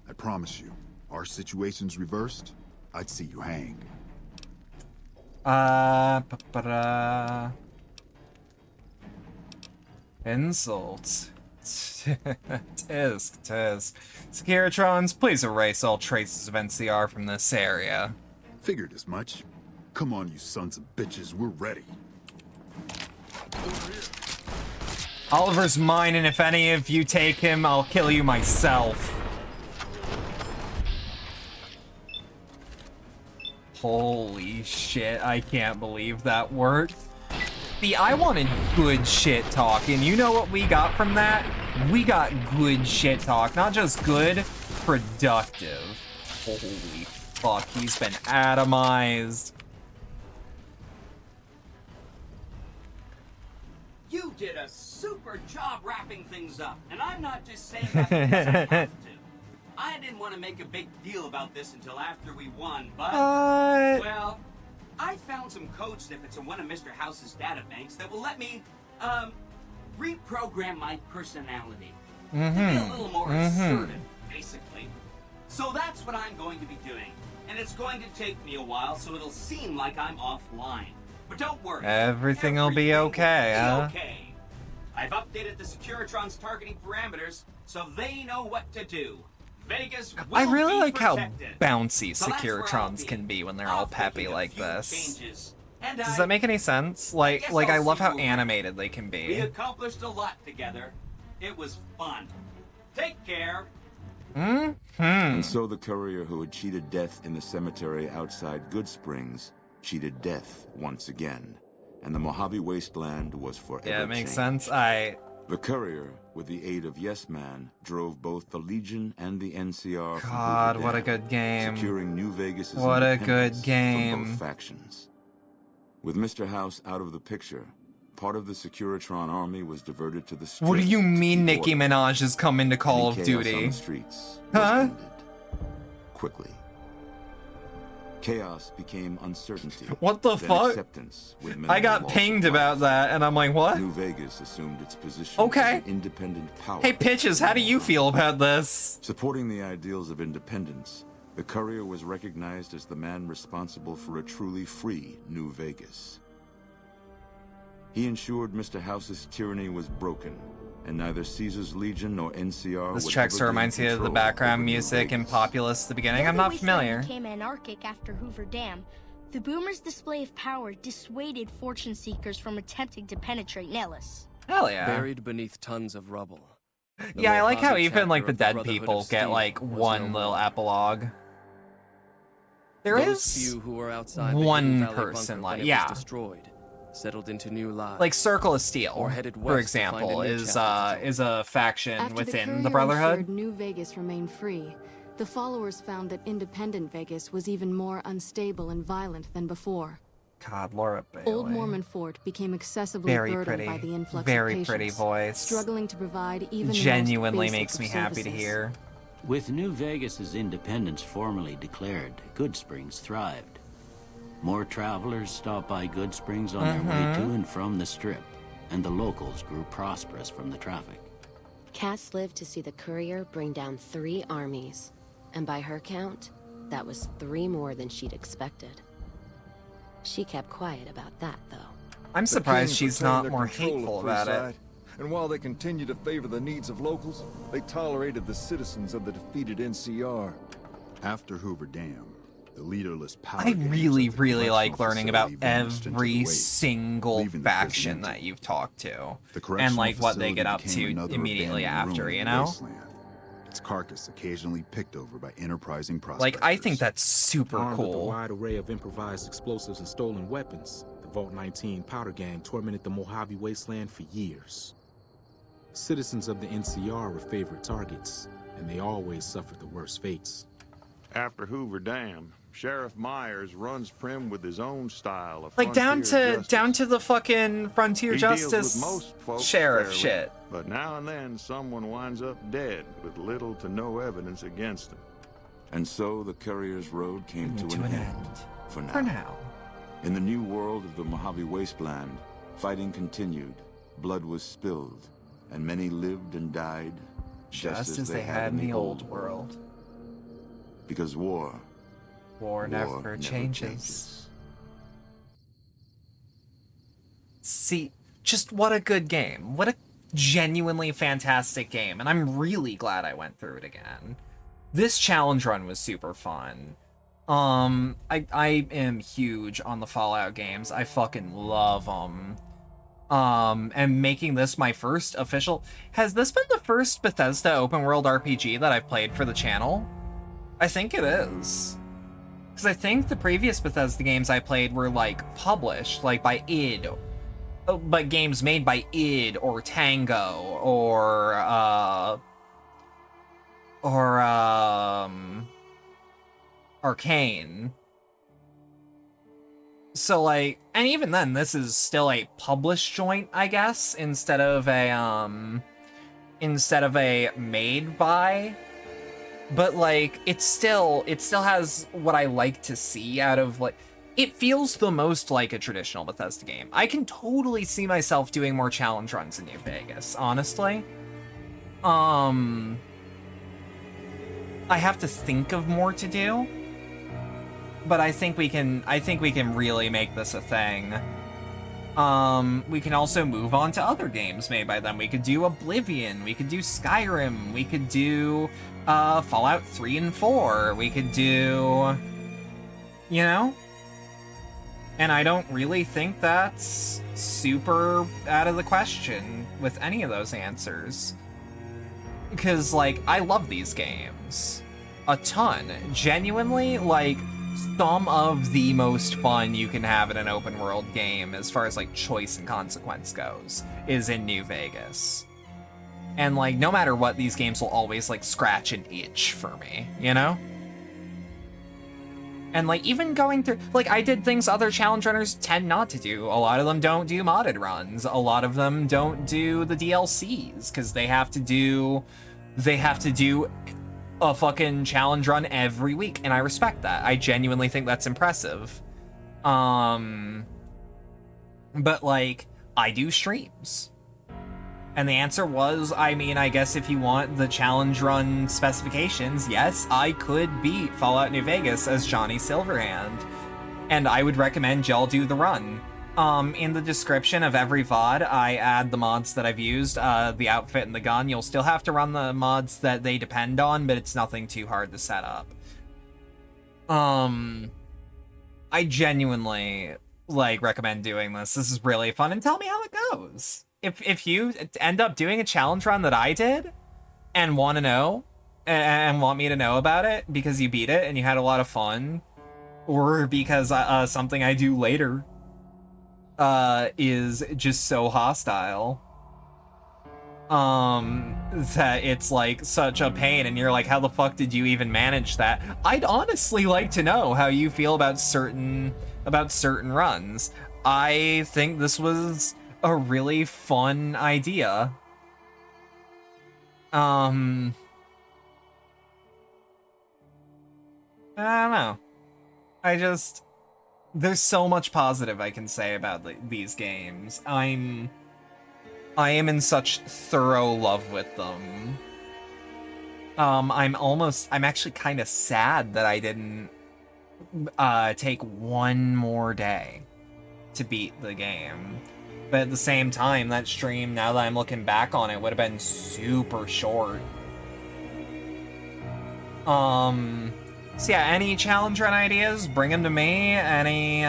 I promise you, our situation's reversed, I'd see you hang. Insults. Tisk. Securitrons, please erase all traces of NCR from this area. Figured as much. Come on, you sons of bitches, we're ready. Oliver's mine, and if any of you take him, I'll kill you myself. Holy shit, I can't believe that worked. See, I wanted good shit talk, and you know what we got from that? We got good shit talk, not just good, productive. Holy fuck, he's been atomized. You did a super job wrapping things up, and I'm not just saying that because I have to. I didn't want to make a big deal about this until after we won, but, well, I found some code snippets in one of Mr. House's databanks that will let me, reprogram my personality. To be a little more assertive, basically. So that's what I'm going to be doing, and it's going to take me a while, so it'll seem like I'm offline. But don't worry. Everything will be okay, huh? Okay. I've updated the Securitron's targeting parameters, so they know what to do. Vegas will I really be like how protected. bouncy So that's where I'll Securitrons be. can be when they're all peppy like this. Changes. And Does that make any sense? Like guess I I'll love see how you around. animated they can We be. accomplished a lot together. It was fun. Take care. And so the courier who had cheated death in the cemetery outside Good Springs cheated death once again. And the Mojave Wasteland was forever Yeah, it makes changed. sense. The courier, with the aid of Yes Man, drove both the Legion and the NCR from God, Hoover what a Dam, good game. securing New Vegas' What a good independence game. from both factions. With Mr. House out of the picture, part of the Securitron army was diverted to the Strip. What do you mean Nicki Minaj is coming to Call of Any chaos on Duty? the streets was Huh? ended quickly. Chaos became uncertainty. What the then fuck? Acceptance with I minimal got loss pinged of about life. that, and I'm like, what? New Vegas assumed its position Okay. as an independent power. Hey, Pitches, how do you feel about this? Supporting the ideals of independence, the courier was recognized as the man responsible for a truly free New Vegas. He ensured Mr. House's tyranny was broken, and neither Caesar's Legion nor NCR This would track ever sort of reminds gain me of the control background over New music in Vegas. Populous at the beginning. I'm Though not the wasteland familiar. became anarchic after Hoover Dam, the Boomers' display of power dissuaded fortune seekers from attempting to penetrate Nellis. Hell yeah. Buried beneath tons of rubble. The Yeah, I like how Mojave even like the chapter of dead Brotherhood people of get Steel like was one no little more. epilogue. There Those is few who were outside one the Hidden Valley person bunker like when it yeah. was destroyed, settled into new lives. Like Circle of Steel, Or headed for west to find a example, new is chapter a faction After within the the courier Brotherhood. ensured New Vegas remained free, the followers found that independent Vegas was even more unstable and violent than before. God, Laura Bailey. Old Mormon Fort became excessively Very burdened pretty. by the influx Very of patients, pretty voice. struggling to provide even the most Genuinely basic makes of me happy to services. hear. With New Vegas's independence formally declared, Good Springs thrived. More travelers stopped by Good Springs on their way to and from the Strip, and the locals grew prosperous from the traffic. Cass lived to see the courier bring down 3 armies. And by her count, that was 3 more than she'd expected. She kept quiet about that, though. I'm The surprised Kings she's retained not their more control of hateful about it. Freeside, and while they continued to favor the needs of locals, they tolerated the citizens of the defeated NCR. After Hoover Dam, The leaderless power I games really, at the really like correctional learning about facility vanished into the every waste, single leaving the prison faction empty. that you've talked to. The And correctional like what they facility get up became to another immediately abandoned after, ruin you in the know? wasteland. Its carcass occasionally picked over by enterprising prospectors. Like, I think that's super Armed with a cool. wide array of improvised explosives and stolen weapons, the Vault 19 powder gang tormented the Mojave Wasteland for years. Citizens of the NCR were favorite targets, and they always suffered the worst fates. After Hoover Dam, Sheriff Myers runs Prim with his own style of Like down frontier to the fucking frontier He deals justice with most folks sheriff fairly, shit. But now and then someone winds up dead with little to no evidence against them. And so the Courier's Road came to an end. For now. For now. In the new world of the Mojave Wasteland, fighting continued, blood was spilled, and many lived and died Just as they had in the old world. Because war never changes. See, just what a good game. What a genuinely fantastic game. And I'm really glad I went through it again. This challenge run was super fun. I am huge on the Fallout games. I fucking love them. And making this my first official... Has this been the first Bethesda open world RPG that I've played for the channel? I think it is. Because I think the previous Bethesda games I played were, like, published, like, by id. But games made by id, or Tango, or Arcane. So, like, and even then, this is still a published joint, I guess, instead of a made by. But, like, it still has what I like to see out of, like, it feels the most like a traditional Bethesda game. I can totally see myself doing more challenge runs in New Vegas, honestly. I have to think of more to do. But I think we can really make this a thing. We can also move on to other games made by them. We could do Oblivion, we could do Skyrim, we could do Fallout 3 and 4, we could do, you know? And I don't really think that's super out of the question with any of those answers. Because, like, I love these games a ton. Genuinely, like, some of the most fun you can have in an open world game as far as, like, choice and consequence goes is in New Vegas. And, like, no matter what, these games will always, like, scratch an itch for me, you know? And, like, even going through, like, I did things other challenge runners tend not to do. A lot of them don't do modded runs. A lot of them don't do the DLCs, because they have to do a fucking challenge run every week, and I respect that. I genuinely think that's impressive. But, like, I do streams. And the answer was, I mean, I guess if you want the challenge run specifications, yes, I could beat Fallout New Vegas as Johnny Silverhand. And I would recommend y'all do the run. In the description of every VOD, I add the mods that I've used, the outfit and the gun. You'll still have to run the mods that they depend on, but it's nothing too hard to set up. I genuinely, like, recommend doing this. This is really fun, and tell me how it goes. If you end up doing a challenge run that I did, and want to know, and want me to know about it, because you beat it and you had a lot of fun, or because something I do later is just so hostile that it's like such a pain, and you're like, how the fuck did you even manage that? I'd honestly like to know how you feel about certain runs. I think this was a really fun idea. I don't know. There's so much positive I can say about these games. I am in such thorough love with them. I'm actually kind of sad that I didn't take one more day to beat the game. But at the same time, that stream, now that I'm looking back on it, would have been super short. So yeah, any challenge run ideas, bring them to me. Any,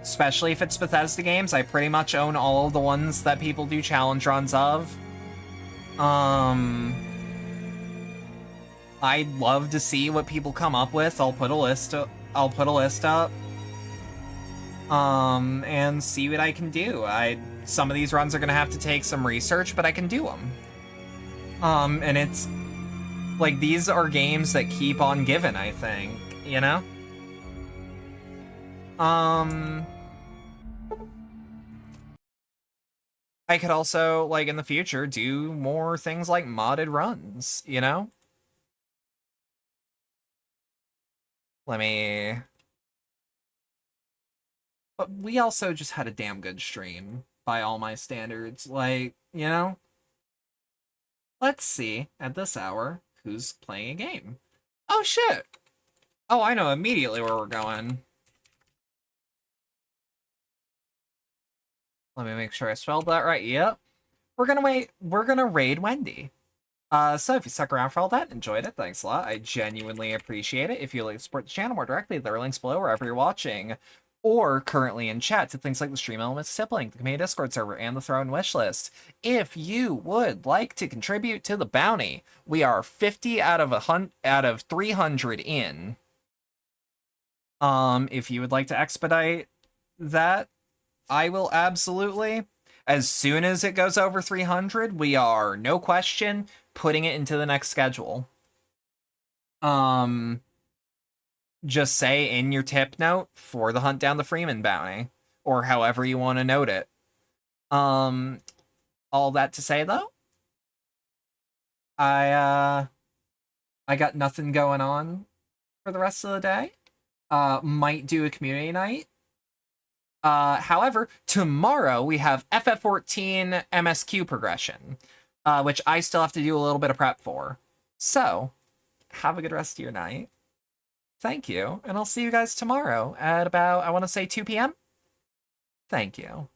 especially if it's Bethesda games, I pretty much own all of the ones that people do challenge runs of. I'd love to see what people come up with. I'll put a list up. And see what I can do. Some of these runs are gonna have to take some research, but I can do them. And it's like, these are games that keep on giving, I think, you know? I could also, like, in the future, do more things like modded runs, you know? Let me... But we also just had a damn good stream, by all my standards. Like, you know? Let's see, at this hour, who's playing a game. Oh, shit! Oh, I know immediately where we're going. Let me make sure I spelled that right. Yep. We're gonna raid Wendy. So if you stuck around for all that, enjoyed it, thanks a lot. I genuinely appreciate it. If you'd like to support the channel more directly, there are links below wherever you're watching, or currently in chat to things like the Stream Elements tip link, the community Discord server, and the Throne wishlist. If you would like to contribute to the bounty, we are 50 out of 300 in. If you would like to expedite that, I will absolutely. As soon as it goes over 300, we are, no question, putting it into the next schedule. Just say in your tip note for the Hunt Down the Freeman bounty, or however you want to note it. All that to say, though, I got nothing going on for the rest of the day. Might do a community night. However, tomorrow we have FF14 MSQ progression, which I still have to do a little bit of prep for. So, have a good rest of your night. Thank you, and I'll see you guys tomorrow at about, I want to say 2 p.m.? Thank you.